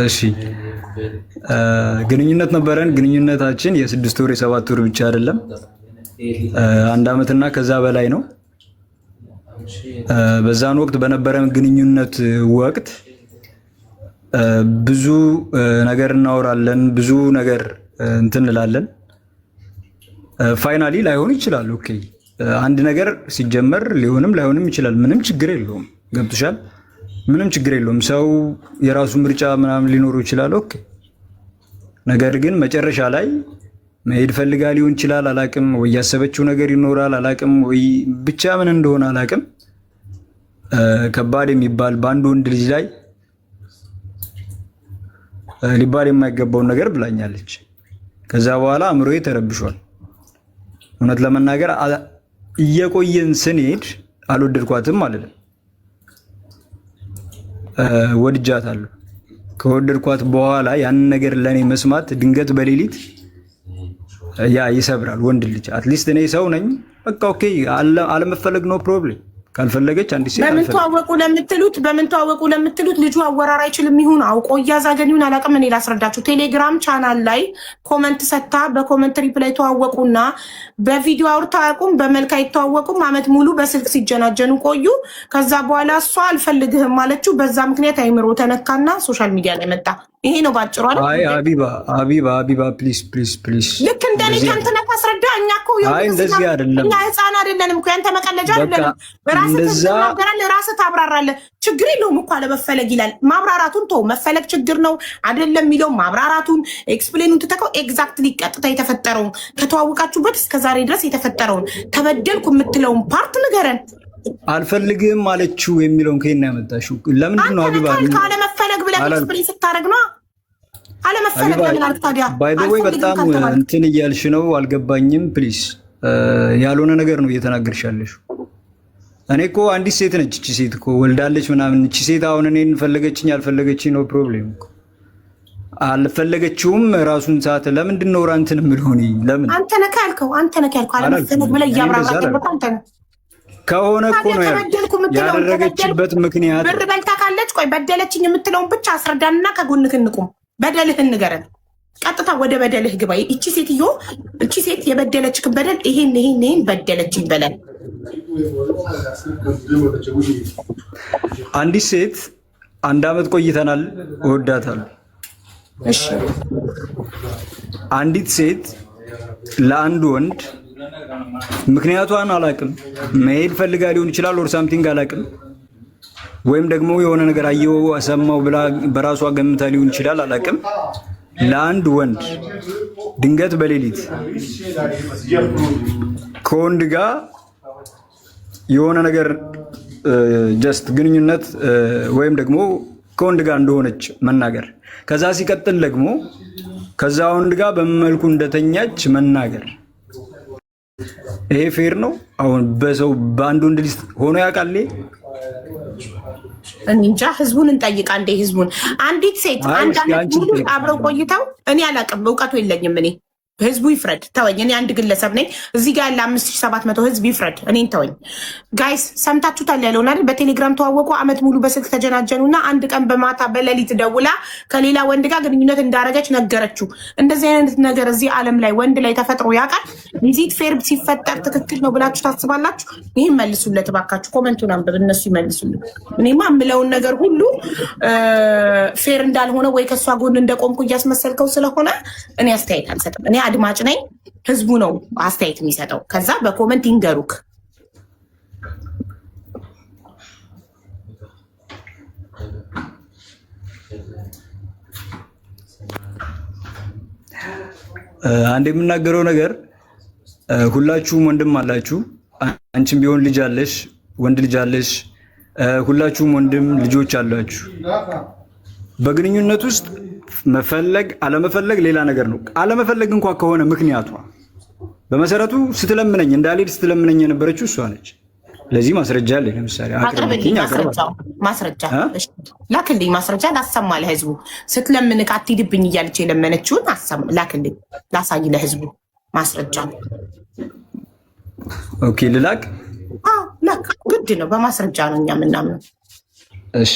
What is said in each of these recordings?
እሺ ግንኙነት ነበረን። ግንኙነታችን የ6 ወር የ7 ወር ብቻ አይደለም፣ 1 ዓመትና ከዛ በላይ ነው። በዛን ወቅት በነበረን ግንኙነት ወቅት ብዙ ነገር እናወራለን፣ ብዙ ነገር እንትን እንላለን። ፋይናሊ ላይሆን ይችላል። ኦኬ አንድ ነገር ሲጀመር ሊሆንም ላይሆንም ይችላል። ምንም ችግር የለውም። ገብቶሻል? ምንም ችግር የለውም። ሰው የራሱ ምርጫ ምናምን ሊኖረው ይችላል። ኦኬ ነገር ግን መጨረሻ ላይ መሄድ ፈልጋ ሊሆን ይችላል፣ አላቅም። ወይ ያሰበችው ነገር ይኖራል፣ አላቅም። ወይ ብቻ ምን እንደሆነ አላቅም። ከባድ የሚባል በአንድ ወንድ ልጅ ላይ ሊባል የማይገባውን ነገር ብላኛለች። ከዛ በኋላ አእምሮዬ ተረብሿል። እውነት ለመናገር እየቆየን ስንሄድ አልወደድኳትም ማለት ነው። ወድጃታለሁ። ከወደድኳት በኋላ ያንን ነገር ለኔ መስማት ድንገት በሌሊት ያ ይሰብራል። ወንድ ልጅ አትሊስት እኔ ሰው ነኝ። በቃ ኦኬ አለመፈለግ ነው ፕሮብሌም። ካልፈለገች አንድ ሴት በምን ተዋወቁ ለምትሉት ልጁ አወራር አይችልም ይሁን አውቆ እያዛገኙን አላውቅም። እኔ ላስረዳችሁ። ቴሌግራም ቻናል ላይ ኮመንት ሰታ በኮመንት ሪፕላይ ተዋወቁና በቪዲዮ አውርተው አያውቁም። በመልክ አይተዋወቁም። አመት ሙሉ በስልክ ሲጀናጀኑ ቆዩ። ከዛ በኋላ እሷ አልፈልግህም ማለችው። በዛ ምክንያት አይምሮ ተነካና ሶሻል ሚዲያ ላይ መጣ። ይሄ ነው ባጭሩ አይደል? አይ ሀቢባ ፕሊዝ ልክ እንደኔ ከንተነ አስረዳ። እኛ እኮ እንደዚህ አይደለም። እኛ ህፃን አይደለንም እኮ ያንተ መቀለጃ አይደለም። በራስህ ተናገራለህ፣ ራስህ ታብራራለህ። ችግር የለውም እኮ አለመፈለግ ይላል። ማብራራቱን ተው። መፈለግ ችግር ነው አይደለም የሚለው ማብራራቱን ኤክስፕሌኑን ትተከው። ኤግዛክትሊ ቀጥታ የተፈጠረውን ከተዋወቃችሁበት እስከዛሬ ድረስ የተፈጠረውን ተበደልኩ የምትለውን ፓርት ንገረን። አልፈልግም አለችው የሚለውን ከየት ያመጣሽው? ለምንድን ነው ሀቢባ አለመፈለግ ብለህ ኤክስፕሌን ስታደርግ ነው? አለመፈለግ ለምን አልክ ታዲያ? ባይ ዘ ወይ በጣም እንትን እያልሽ ነው። አልገባኝም። ፕሊዝ ያልሆነ ነገር ነው እየተናገርሽ ያለሽው። እኔ እኮ አንዲት ሴት ነች። እቺ ሴት እኮ ወልዳለች ምናምን። እቺ ሴት አሁን እኔን ፈለገችኝ አልፈለገችኝ ነው ፕሮብሌም እኮ። አልፈለገችውም ራሱን ሰዓት ለምንድን ነው ራንትን ምልሆኒ? ለምን አንተ ነህ ያልከው? አለመፈለግ ብለህ እያብራራህ አንተ ነህ ከሆነ እኮ ነው ያደረገችበት ምክንያት። ብር በልታ ካለች ቆይ በደለችኝ የምትለውን ብቻ አስረዳንና ከጎንህ እንቁም። በደልህን ንገረን። ቀጥታ ወደ በደልህ ግባ። እቺ ሴት የበደለችክን በደል ይሄን በደለችኝ በለን። አንዲት ሴት 1 ዓመት ቆይተናል፣ እወዳታለሁ። እሺ አንዲት ሴት ለአንድ ወንድ ምክንያቷን አላቅም፣ መሄድ ፈልጋ ሊሆን ይችላል ኦር ሳምቲንግ አላቅም፣ ወይም ደግሞ የሆነ ነገር አየው ሰማው ብላ በራሷ ገምታ ሊሆን ይችላል አላቅም። ለአንድ ወንድ ድንገት በሌሊት ከወንድ ጋር የሆነ ነገር ጀስት ግንኙነት ወይም ደግሞ ከወንድ ጋር እንደሆነች መናገር፣ ከዛ ሲቀጥል ደግሞ ከዛ ወንድ ጋር በመልኩ እንደተኛች መናገር፣ ይሄ ፌር ነው? አሁን በሰው በአንድ ወንድ ልጅ ሆኖ ያውቃል? እንጃ። ህዝቡን እንጠይቅ አንዴ። ህዝቡን አንዲት ሴት አንድ አመት ሙሉ አብረው ቆይተው እኔ አላውቅም፣ እውቀቱ የለኝም እኔ። ህዝቡ ይፍረድ። ተወኝ። እኔ አንድ ግለሰብ ነኝ። እዚህ ጋር ያለ 5700 ህዝብ ይፍረድ። እኔን ተወኝ። ጋይስ ሰምታችሁታል ያለውን አይደል? በቴሌግራም ተዋወቁ፣ አመት ሙሉ በስልክ ተጀናጀኑና አንድ ቀን በማታ በሌሊት ደውላ ከሌላ ወንድ ጋር ግንኙነት እንዳረገች ነገረችው። እንደዚህ አይነት ነገር እዚህ ዓለም ላይ ወንድ ላይ ተፈጥሮ ያውቃል? ቪዚት ፌር ሲፈጠር ትክክል ነው ብላችሁ ታስባላችሁ? ይህን መልሱለት እባካችሁ። ኮመንቱን አንብብ፣ እነሱ ይመልሱልን። እኔማ የምለውን ነገር ሁሉ ፌር እንዳልሆነ ወይ ከእሷ ጎን እንደቆምኩ እያስመሰልከው ስለሆነ እኔ አስተያየት አልሰጥም። እኔ አድማጭ ነኝ። ህዝቡ ነው አስተያየት የሚሰጠው። ከዛ በኮመንት ይንገሩክ። አንድ የምናገረው ነገር ሁላችሁም ወንድም አላችሁ። አንቺም ቢሆን ልጅ አለሽ፣ ወንድ ልጅ አለሽ። ሁላችሁም ወንድም ልጆች አላችሁ። በግንኙነት ውስጥ መፈለግ አለመፈለግ ሌላ ነገር ነው። አለመፈለግ እንኳን ከሆነ ምክንያቷ በመሰረቱ ስትለምነኝ እንዳልሄድ ስትለምነኝ የነበረችው እሷ ነች። ለዚህ ማስረጃ አለ። ለምሳሌ ማስረጃ ላክልኝ፣ ማስረጃ ላሰማ ለህዝቡ። ስትለምንክ አትሂድብኝ እያለች የለመነችውን ላክልኝ፣ ላሳይ ለህዝቡ ማስረጃ። ኦኬ ልላክ? ላክ፣ ግድ ነው። በማስረጃ ነው እኛ የምናምነው። እሺ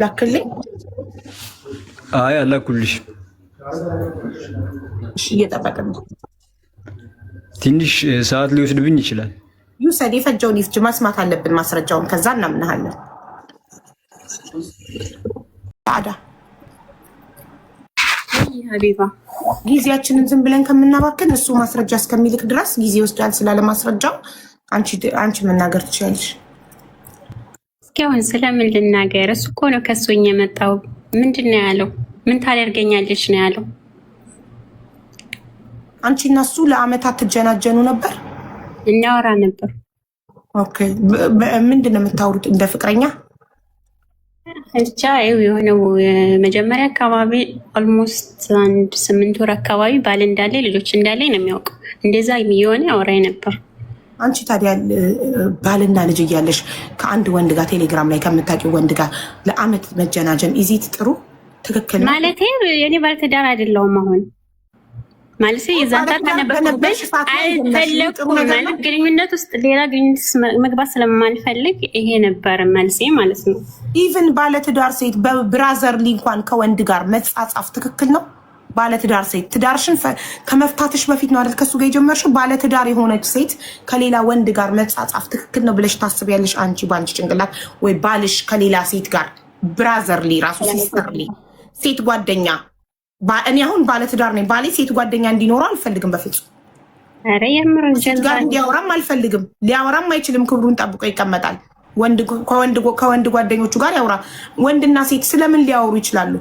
ላክልኝ። አይ አላኩልሽ። እሺ እየጠበቅን ነው። ትንሽ ሰዓት ሊወስድብኝ ይችላል። ዩሰድ የፈጀውን ይፍጅ። መስማት አለብን ማስረጃውን፣ ከዛ እናምናሃለን። ታዳ ሀቢባ ጊዜያችንን ዝም ብለን ከምናባክን እሱ ማስረጃ እስከሚልክ ድረስ ጊዜ ይወስዳል። ስላለ ማስረጃው አንቺ መናገር ትችላለሽ። እስኪ አሁን ስለምን ልናገር? እሱ እኮ ነው ከሶኝ የመጣው። ምንድን ነው ያለው? ምን ታደርገኛለች ነው ያለው? አንቺ እና እሱ ለአመታት ትጀናጀኑ ነበር? እናወራ ነበር። ኦኬ ምንድን ነው የምታወሩት? እንደ ፍቅረኛ ብቻ ይኸው የሆነው መጀመሪያ አካባቢ ኦልሞስት 8 ወር አካባቢ ባል እንዳለ ልጆች እንዳለ ነው የሚያውቀው። እንደዛ የሆነ አወራኝ ነበር። አንቺ ታዲያ ባልና ልጅ እያለሽ ከአንድ ወንድ ጋር ቴሌግራም ላይ ከምታውቂው ወንድ ጋር ለአመት መጀናጀን ኢዚት ጥሩ ትክክል ነው ማለት? የኔ ባለትዳር አይደለሁም አሁን ማለት የዛንታ ከነበርኩበት አልፈለኩም ማለት ግንኙነት ውስጥ ሌላ ግንኙነት መግባት ስለማልፈልግ ይሄ ነበር መልሴ ማለት ነው። ኢቭን ባለትዳር ሴት በብራዘርሊ እንኳን ከወንድ ጋር መጻጻፍ ትክክል ነው? ባለትዳር ሴት ትዳርሽን ከመፍታትሽ በፊት ነው አይደል ከሱ ጋር የጀመርሽው? ባለትዳር የሆነች ሴት ከሌላ ወንድ ጋር መጻጻፍ ትክክል ነው ብለሽ ታስቢያለሽ? አንቺ ባንቺ ጭንቅላት ወይ ባልሽ ከሌላ ሴት ጋር ብራዘርሊ ራሱ ሲስተርሊ ሴት ጓደኛ እኔ አሁን ባለትዳር ነኝ። ባሌ ሴት ጓደኛ እንዲኖረው አልፈልግም በፍጹም። አረ የምር ጋር እንዲያወራም አልፈልግም። ሊያወራም አይችልም። ክብሩን ጠብቆ ይቀመጣል። ከወንድ ጓደኞቹ ጋር ያወራ። ወንድና ሴት ስለምን ሊያወሩ ይችላሉ?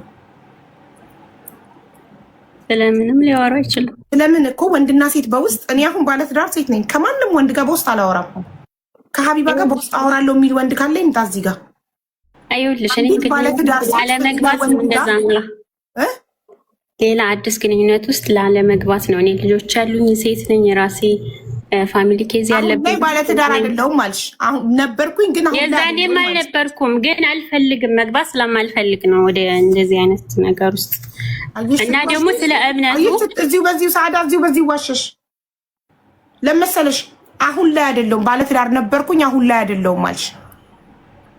ስለምንም ሊያወሩ አይችልም። ስለምን እኮ ወንድና ሴት በውስጥ እኔ አሁን ባለትዳር ሴት ነኝ። ከማንም ወንድ ጋር በውስጥ አላወራም። ከሀቢባ ጋር በውስጥ አወራለሁ የሚል ወንድ ካለ ይምጣ እዚህ ጋር። አይውልሽ እኔ ላለመግባት እንደዛ ነው። ሌላ አዲስ ግንኙነት ውስጥ ላለመግባት ነው። እኔ ልጆች ያሉኝ ሴት ነኝ። የራሴ ፋሚሊ ኬዝ ያለብኝ ባለትዳር አይደለሁም አልሽ። አሁን ነበርኩኝ ግን አሁን የዛኔም አልነበርኩም፣ ግን አልፈልግም መግባት ስለማልፈልግ ነው ወደ እንደዚህ አይነት ነገር ውስጥ እና ደግሞ ስለ እምነቱ እዚሁ በዚሁ ሰዓዳ እዚሁ በዚሁ ዋሸሽ ለመሰለሽ። አሁን ላይ አይደለሁም ባለትዳር ነበርኩኝ አሁን ላይ አይደለሁም አልሽ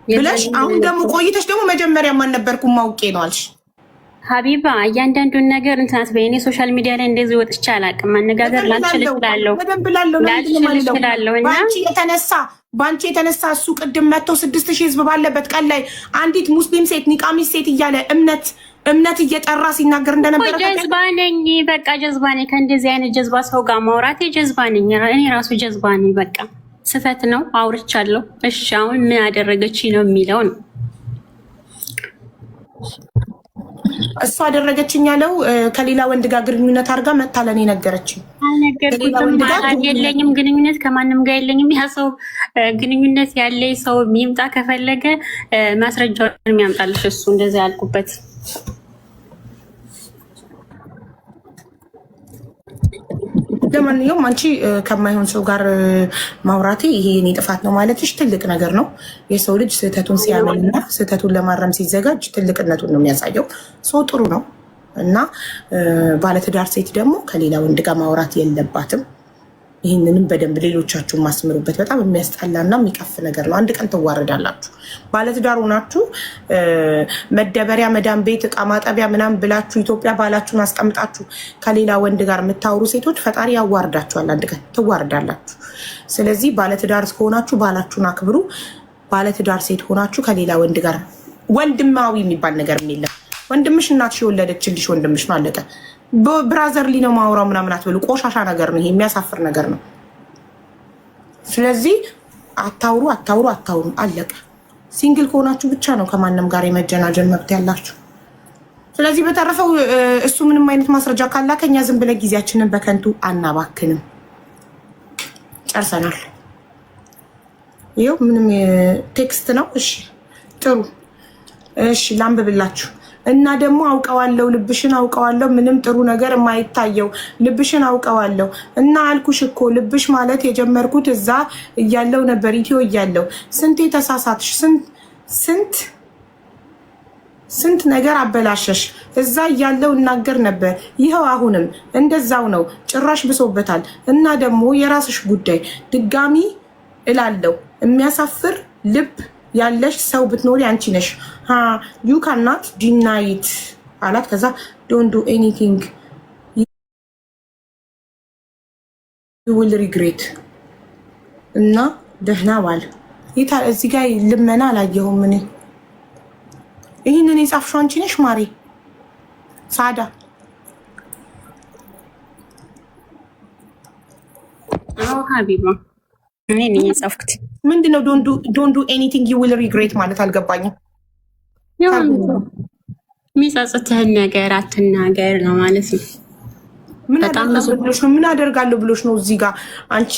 ብለሽ አሁን ደግሞ ቆይተሽ ደግሞ መጀመሪያ ማን ነበርኩም ማውቄ ነው አልሽ። ሀቢባ እያንዳንዱን ነገር እንትናት በእኔ ሶሻል ሚዲያ ላይ እንደዚህ ወጥቼ አላውቅም። ማነጋገር ላልችል እችላለሁ እና በአንቺ የተነሳ እሱ ቅድም መጥቶ 6000 ህዝብ ባለበት ቀን ላይ አንዲት ሙስሊም ሴት ኒቃሚስ ሴት እያለ እምነት እየጠራ ሲናገር እንደነበረ ጀዝባ ነኝ። በቃ ጀዝባ ነኝ። ከእንደዚህ አይነት ጀዝባ ሰው ጋር ማውራት ጀዝባ ነኝ። እኔ ራሱ ጀዝባ ነኝ። በቃ ስህተት ነው፣ አውርቻለሁ። እሺ አሁን ምን አደረገች ነው የሚለው ነው። እሱ አደረገችኝ ያለው ከሌላ ወንድ ጋር ግንኙነት አድርጋ መታ ለኔ ነገረችኝ። አልነገርኩትም። የለኝም ግንኙነት ከማንም ጋር የለኝም። ያ ሰው ግንኙነት ያለኝ ሰው የሚምጣ ከፈለገ ማስረጃውን የሚያምጣልሽ እሱ እንደዛ ያልኩበት። ለማንኛውም አንቺ ከማይሆን ሰው ጋር ማውራቴ ይሄ የኔ ጥፋት ነው ማለትሽ ትልቅ ነገር ነው። የሰው ልጅ ስህተቱን ሲያምንና ስህተቱን ለማረም ሲዘጋጅ ትልቅነቱን ነው የሚያሳየው። ሰው ጥሩ ነው እና ባለትዳር ሴት ደግሞ ከሌላ ወንድ ጋር ማውራት የለባትም። ይህንንም በደንብ ሌሎቻችሁን ማስምሩበት። በጣም የሚያስጠላና የሚቀፍ ነገር ነው። አንድ ቀን ትዋረዳላችሁ። ባለትዳር ሆናችሁ መደበሪያ መዳም ቤት እቃ ማጠቢያ ምናምን ብላችሁ ኢትዮጵያ ባላችሁን አስቀምጣችሁ ከሌላ ወንድ ጋር የምታወሩ ሴቶች ፈጣሪ ያዋርዳችኋል። አንድ ቀን ትዋረዳላችሁ። ስለዚህ ባለትዳር ከሆናችሁ ባላችሁን አክብሩ። ባለትዳር ሴት ሆናችሁ ከሌላ ወንድ ጋር ወንድማዊ የሚባል ነገር የለም። ወንድምሽ እናትሽ የወለደችልሽ ወንድምሽ ነው። አለቀ። ብራዘርሊ ነው ማውራው ምናምን አትበሉ። ቆሻሻ ነገር ነው ይሄ፣ የሚያሳፍር ነገር ነው። ስለዚህ አታውሩ። አለቀ። ሲንግል ከሆናችሁ ብቻ ነው ከማንም ጋር የመጀናጀን መብት ያላችሁ። ስለዚህ በተረፈው እሱ ምንም አይነት ማስረጃ ካላከኛ ዝም ብለን ጊዜያችንን በከንቱ አናባክንም። ጨርሰናል። ይኸው ምንም ቴክስት ነው። እሺ ጥሩ። እሺ ላንብብላችሁ እና ደግሞ አውቀዋለሁ፣ ልብሽን አውቀዋለሁ፣ ምንም ጥሩ ነገር የማይታየው ልብሽን አውቀዋለሁ እና አልኩሽ እኮ ልብሽ ማለት የጀመርኩት እዛ እያለው ነበር፣ ኢትዮ እያለው። ስንቴ ተሳሳትሽ፣ ስንት ነገር አበላሸሽ። እዛ እያለው እናገር ነበር፣ ይኸው አሁንም እንደዛው ነው፣ ጭራሽ ብሶበታል። እና ደግሞ የራስሽ ጉዳይ ድጋሚ እላለሁ። የሚያሳፍር ልብ ያለሽ ሰው ብትኖሪ አንቺ ነሽ። ዩ ካናት ዲናይት አላት። ከዛ ዶንት ዱ ኤኒቲንግ ዩ ዊል ሪግሬት እና ደህና ዋል። እዚህ ጋር ልመና አላየሁም እኔ። ይህንን የጻፍሽው አንቺ ነሽ ማሪ ሳዳ? አዎ ሀቢባ እኔ ነኝ የጻፍኩት። ምንድነው ዶንት ዱ ኤኒቲንግ ዩ ዊል ሪግሬት ማለት አልገባኝም። የሚጸጽትህን ነገር አትናገር ነው ማለት ነው። ምን አደርጋለሁ ብሎሽ ነው እዚህ ጋር አንቺ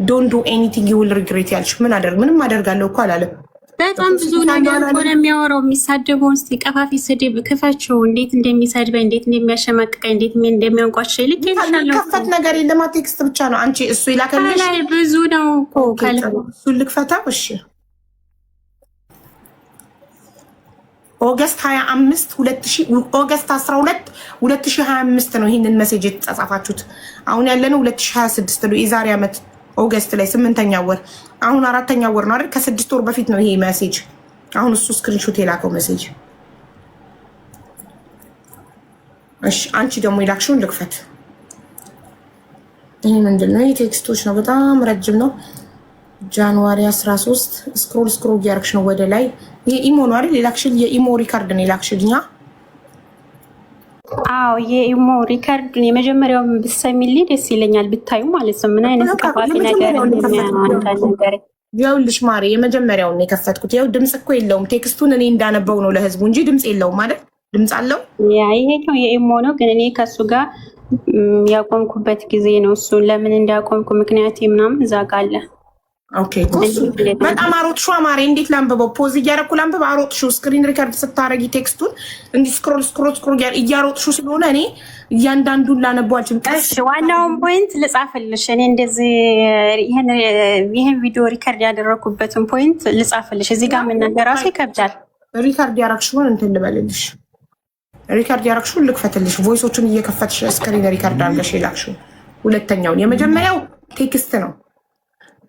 ዶንት ዱ ኤኒቲንግ ዩ ዊል ሪግሬት ያልሽ? ምንም አደርጋለሁ እኮ አላለም። በጣም ብዙ ነገር እኮ ነው የሚያወራው። የሚሳደበውን እስኪ ቀፋፊ ስድብ ክፈችው። እንዴት እንደሚሰድበኝ፣ እንዴት እንደሚያሸማቅቀኝ፣ እንዴት እንደሚያንቋሽ ልክ ይችላል። ከፈት ነገር የለማ ቴክስት ብቻ ነው። አንቺ እሱ ይላከልሽ ላይ ብዙ ነው እኮ እሱ ልክፈታው። እሺ ኦገስት 12 2025 ነው ይህንን ሜሴጅ የተጻጻፋችሁት። አሁን ያለነው 2026 ነው። የዛሬ ዓመት ኦገስት ላይ 8ኛ ወር፣ አሁን 4ኛ ወር ነው አይደል? ከ6 ወር በፊት ነው ይሄ ሜሴጅ። አሁን እሱ ስክሪንሾት የላከው ሜሴጅ። እሺ አንቺ ደግሞ የላክሽውን ልክፈት። ይሄ ምንድነው? የቴክስቶች ነው፣ በጣም ረጅም ነው። ጃንዋሪ 13 ስክሮል እያደረግሽ ነው ወደ ላይ። ይሄ ኢሞ ነው አይደል? የላክሽል የኢሞ ሪካርድ ነው የላክሽልኛ። አዎ የኢሞ ሪካርድ የመጀመሪያው ብትሰሚልኝ ደስ ይለኛል፣ ብታዩ ማለት ነው። ምን አይነት ቀፋፊ ነገር እንደሚያናንተ ይኸውልሽ ማሪ፣ የመጀመሪያውን የከፈትኩት ይኸው ድምፅ እኮ የለውም። ቴክስቱን እኔ እንዳነበው ነው ለህዝቡ እንጂ ድምፅ የለውም ማለት ድምፅ አለው። ይሄኛው የኢሞ ነው፣ ግን እኔ ከሱ ጋር ያቆምኩበት ጊዜ ነው። እሱን ለምን እንዳቆምኩ ምክንያት ምናምን እዛ ጋር አለ። ኦኬ በጣም አሮጥሽው ማሪ። እንዴት ላንብበው? ፖዝ እያደረኩ ላንብብ? አሮጥሽው። ስክሪን ሪከርድ ስታረጊ ቴክስቱን እንዲህ ስክሮል እያሮጥሽው ስለሆነ እኔ እያንዳንዱን ላነበው አልችልም። እሺ ዋናውን ፖይንት ልጻፍልሽ። እኔ እንደዚህ ይሄን ቪዲዮ ሪከርድ ያደረኩበትን ፖይንት ልጻፍልሽ። እዚህ ጋር መናገር ራሱ ይከብዳል። ሪከርድ ያረግሽውን እንትን ልበልልሽ። ሪከርድ ያረግሽውን ልክፈትልሽ። ቮይሶቹን እየከፈትሽ ስክሪን ሪከርድ አድርገሽ የላክሽው። ሁለተኛውን የመጀመሪያው ቴክስት ነው።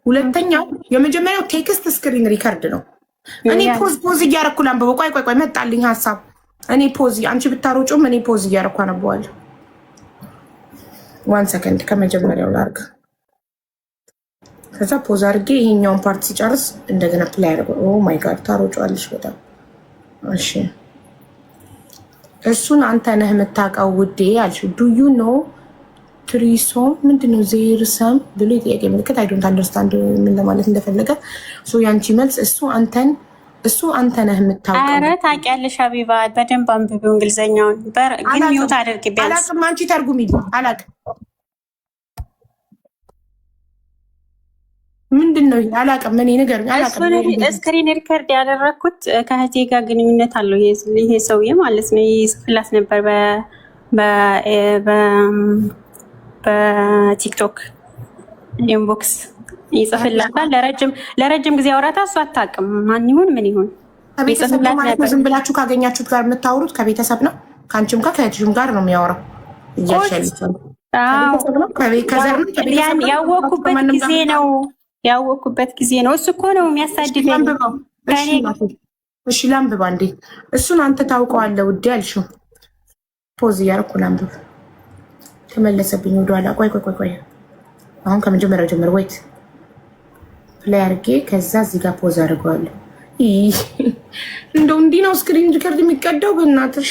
ሁለተኛው የመጀመሪያው ቴክስት ስክሪን ሪከርድ ነው። እኔ ፖዝ እያረኩ ላንብበው። ቆይ መጣልኝ ሀሳብ። እኔ ፖዝ አንቺ ብታሮጩም እኔ ፖዝ እያረኩ አነበዋለሁ። 1 ሰከንድ ከመጀመሪያው ላርግ። ከዛ ፖዝ አድርጌ ይሄኛውን ፓርት ሲጨርስ እንደገና ፕላይ አድርገው። ኦ ማይ ጋድ ታሮጫለሽ በጣም እሺ። እሱን አንተ ነህ የምታውቀው ውዴ አልሽ። ዱ ዩ ኖ ትሪሶም ምንድነው? ዜር ሰም ብሎ የጥያቄ ምልክት አይ ዶንት አንደርስታንድ ምን ለማለት እንደፈለገ። ያንቺ መልስ እሱ አንተ ነህ የምታውቀው። ኧረ ታውቂያለሽ ሀቢባ፣ በደንብ አንብቢው እንግሊዘኛውን። ግን ሚውት አድርጊ ቢያንስ። አላቅም፣ አንቺ ተርጉሚልኝ። አላቅም ምንድነው? አላቅም እኔ ንገሩኝ። አላቅም። ስክሪን ሪከርድ ያደረኩት ከእህቴ ጋር ግንኙነት አለው ይሄ ሰውዬ ማለት ነው። ይጽፍላት ነበር በቲክቶክ ኢንቦክስ ይጽፍላታል። ለረጅም ጊዜ አውራታ እሱ አታውቅም ማን ይሁን ምን ይሁን ይጽፍላት ነበር። ዝም ብላችሁ ካገኛችሁት ጋር የምታወሩት ከቤተሰብ ነው? ከአንቺም ጋር ከእህትሽም ጋር ነው የሚያወራው? ያወቅኩበት ጊዜ ነው። እሱ እኮ ነው የሚያሳድደኝ። እሺ ላንብባ እንዴ። እሱን አንተ ታውቀዋለህ ውዴ አልሽው። ፖዝ እያደረኩ ላንብብ። ተመለሰብኝ ወደኋላ። ቆይ አሁን ከመጀመሪያው ጀምር። ወይት ፕሌይ አድርጌ ከዛ እዚህ ጋር ፖዝ አድርገዋለሁ። እንደው እንዲህ ነው ስክሪን ሪከርድ የሚቀዳው በእናትሽ።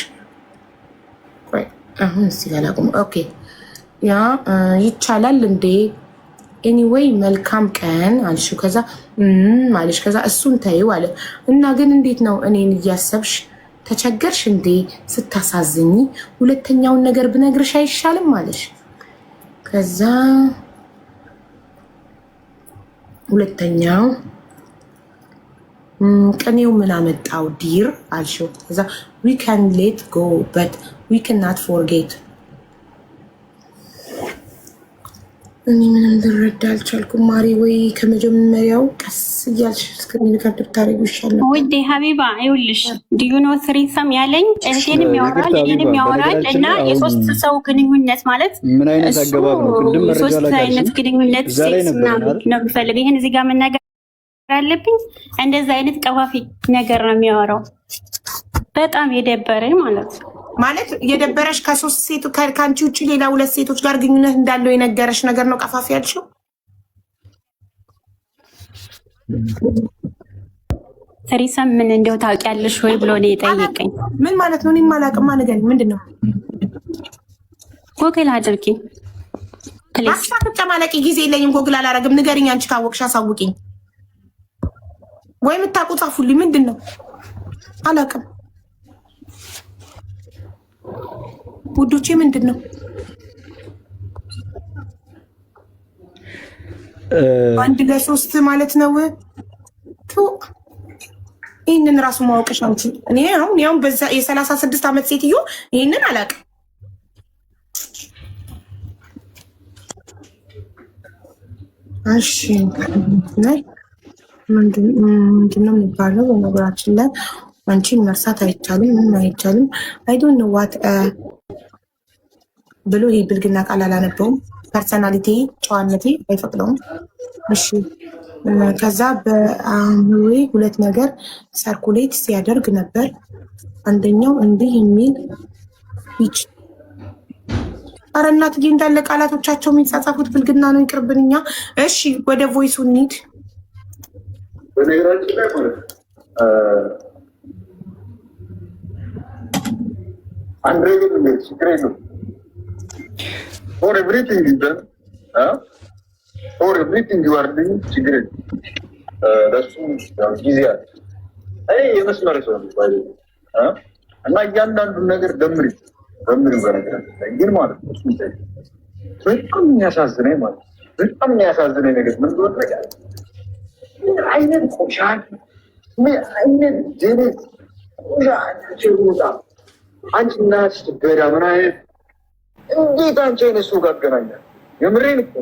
ቆይ አሁን እዚህ ጋር ላቁም። ኦኬ ያ ይቻላል እንዴ? ኤኒዌይ መልካም ቀን አልሽው። ከዛ ማለሽ ከዛ እሱን ተይው አለ እና ግን እንዴት ነው እኔን እያሰብሽ ተቸገርሽ እንዴ? ስታሳዝኝ ሁለተኛውን ነገር ብነግርሽ አይሻልም አለሽ። ከዛ ሁለተኛው ቅኔው ምን አመጣው ዲር አልሽው። እዛ we can let go but we cannot forget። እኔ ምንም ልረዳ አልቻልኩም ማሪ። ወይ ከመጀመሪያው ቀስ እያልሽ እስከሚልከር ብታረጊው ይሻላል። ውዴ ሀቢባ ይኸውልሽ ዲዩኖ ትሪሰም ያለኝ እህቴንም ያወራል እኔንም ያወራል እና የሶስት ሰው ግንኙነት ማለት ምን አይነት አገባብ ነው? ቅድም መረጃ ሶስት አይነት ግንኙነት ሴክስ ምናምን ነው የሚፈልገው። ይሄን እዚህ ጋር መናገር አለብኝ። እንደዛ አይነት ቀፋፊ ነገር ነው የሚያወራው። በጣም የደበረኝ ማለት ነው። ማለት የደበረሽ ከሶስት ሴት ከአንቺ ውጭ ሌላ ሁለት ሴቶች ጋር ግንኙነት እንዳለው የነገረሽ ነገር ነው ቀፋፊ ያልሽው? ትሪሰም ምን እንደው ታውቂያለሽ ወይ ብሎ ነው የጠየቀኝ። ምን ማለት ነው? እኔም አላውቅም። ንገሪኝ፣ ምንድን ነው? ጎግል አድርጊ ፕሊዝ። አትጨማለቂ፣ ጊዜ የለኝም። ጎግል አላረግም። ንገሪኝ፣ አንቺ ካወቅሽ አሳውቂኝ። ወይ የምታውቁ ጻፉልኝ። ምንድን ነው? አላውቅም ውዶቼ። ምንድን ነው? አንድ ለሶስት ማለት ነው። ይህንን ራሱ ማወቅሽ አንቺ። እኔ አሁን በዛ የ36 ዓመት ሴትዮ ይህንን አላውቅም። እሺ ምንድን ነው የሚባለው? በነገራችን ላይ አንቺን መርሳት አይቻልም፣ ምን አይቻልም። አይ ዶንት ኖ ዋት ብሎ ይሄ ብልግና ቃል አላነበውም። ፐርሰናሊቲ ጨዋነቴ አይፈቅደውም። እሺ ከዛ በአእምሮዬ ሁለት ነገር ሰርኩሌት ሲያደርግ ነበር። አንደኛው እንዲህ የሚል ይች ኧረ እናትዬ እንዳለ ቃላቶቻቸው የሚጻጻፉት ብልግና ነው። ይቅርብን እኛ። እሺ ወደ ቮይሱ እንሂድ። በነገራችን ላይ ማለት አንድሬ ግን ችግር የለም for everything is done for everything you are doing ችግር የለም። ለሱ ጊዜ አለ። አይ የመስመር ሰው ነው ባይ እና እያንዳንዱን ነገር ደምሪ በነገራችን ላይ ግን ማለት ነው በጣም የሚያሳዝነኝ ማለት በጣም የሚያሳዝነኝ ነገር ምን እንደሆነ ታውቂያለሽ? ምን አይነት ቆሻሻ ምን አይነት ጀነት ቆሻሻ ችሩታ አንቺ እናትሽ ትበዳ ምን አይነት እንዴት አንቺ አይነት ሰው ጋር አገናኛል? የምሬን እኮ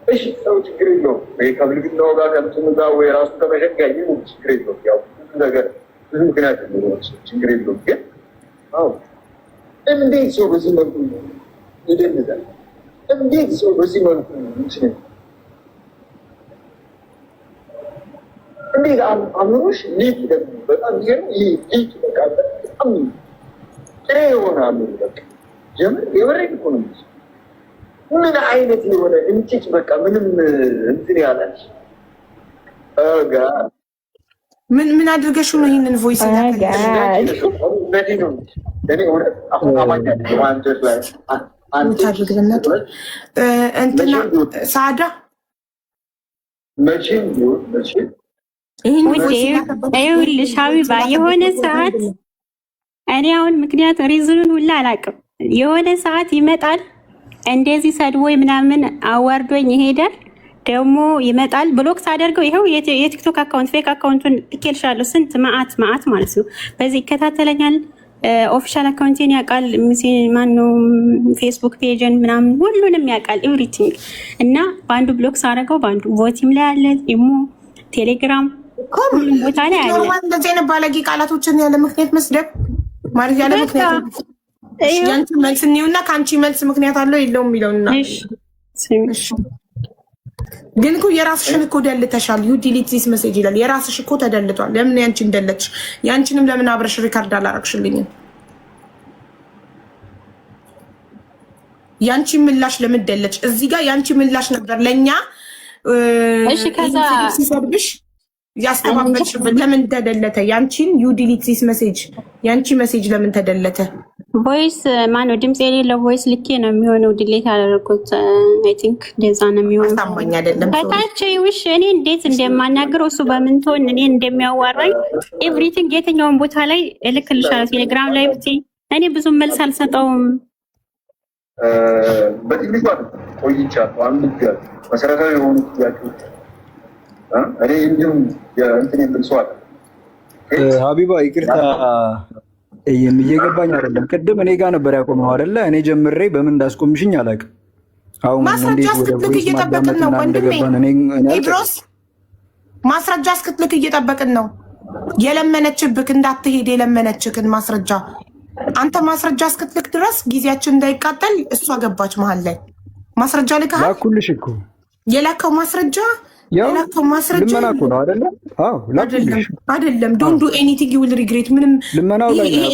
እሺ ሰው ችግር የለውም ወይ ከብልግናው ጋር ከምትም ጋር ወይ ራሱ ከመሸጋኝ ችግር የለውም። ያው ብዙ ነገር ብዙ ምክንያት ነው ችግር የለውም። ግን አዎ እንዴት ሰው በዚህ መልኩ ይደንዛል? እንዴት ሰው በዚህ መልኩ ይችላል? እንዴት አምሮሽ ሊቅ ደግሞ በጣም ይገርም። ይሄ ሊቅ በቃ በጣም ጥሬ የሆነ አምሮ በቃ የምሬን እኮ ነው። ምን አይነት የሆነ እንጭጭ በቃ ምንም እንትን ያለች ምን አድርገሽ ነው ይሄንን ቮይስ እንትና ሳዳ መቼም ቢሆን መቼም ይኸውልሽ ሀቢባ የሆነ ሰዓት እኔ አሁን ምክንያት ሪዝኑን ሁላ አላውቅም። የሆነ ሰዓት ይመጣል እንደዚህ ሰድቦኝ ምናምን አዋርዶኝ ይሄዳል። ደግሞ ይመጣል ብሎክ ሳደርገው ይኸው የቲክቶክ አካውንት ፌክ አካውንቱን ልኬልሻለሁ። ስንት መዓት ማለት ነው። በዚህ ይከታተለኛል። ኦፊሻል አካውንቴን ያውቃል። ማነው ፌስቡክ ፔጅን ምናምን ሁሉንም ያውቃል። ኤቭሪቲንግ እና በአንዱ ብሎክ ሳደርገው በአንዱ ቮቲም ላይ አለ፣ ኢሞ፣ ቴሌግራም ሁሉም ቦታ ላይ አለ። እንደዚህ አይነት ባለጌ ቃላቶችን ያለ ምክንያት መስደብ ማለት ያለ ምክንያት ያንቺ መልስ እኔውና ከአንቺ መልስ ምክንያት አለው የለውም የሚለውና ግን እኮ የራስሽን እኮ ደልተሻል። ዩ ዲሊት ዚስ ሜሴጅ ይላል። የራስሽ እኮ ተደልቷል። ለምን ያንቺን ደለትሽ? ያንቺንም ለምን አብረሽ ሪካርድ አላረግሽልኝም? ያንቺ ምላሽ ለምን ደለች? እዚህ ጋር ያንቺ ምላሽ ነበር ለኛ እሺ ከዛ ሲሰድብሽ ያስተባበልሽበት ለምን ተደለተ? ያንቺን ዩ ዲሊት ዚስ ሜሴጅ ያንቺ ሜሴጅ ለምን ተደለተ? ቮይስ ማነው ድምጽ የሌለው ቮይስ ልኬ ነው የሚሆነው። ዲሌት ያደረኩት አይ ቲንክ እንደዛ ነው የሚሆነው። ታማኝ አይደለም ታች ውሽ እኔ እንዴት እንደማናገረው እሱ በምንቶን እኔ እንደሚያዋራኝ ኤቭሪቲንግ የትኛውን ቦታ ላይ እልክልሻለሁ። ቴሌግራም ላይ ብቻ እኔ ብዙ መልስ አልሰጠውም። በትንሿ ቆይቻለሁ። አንብቤያለሁ። መሰረታዊ የሆኑ ጥያቄዎች እኔ እንዲሁም እንትን የምል ሰው አለ። ሀቢባ ይቅርታ እየገባኝ አይደለም። ቅድም እኔ ጋር ነበር ያቆመው አይደለ? እኔ ጀምሬ በምን እንዳስቆምሽኝ አላውቅም። አሁን ማስረጃ እስክትልክ እየጠበቅን ነው ወንድሜ ኢብሮስ፣ ማስረጃ እስክትልክ እየጠበቅን ነው። የለመነችብክ እንዳትሄድ የለመነችክን ማስረጃ አንተ ማስረጃ እስክትልክ ድረስ ጊዜያችን እንዳይቃጠል እሷ ገባች መሀል ላይ። ማስረጃ ልከሃል? ላኩልሽ እኮ የላከው ማስረጃ የላከው ማስረጃ ልመና እኮ ነው አይደለ? አዎ ላኩልሽ። አይደለም ዶንት ዱ ኤኒቲንግ ዩ ዊል ሪግሬት። ምንም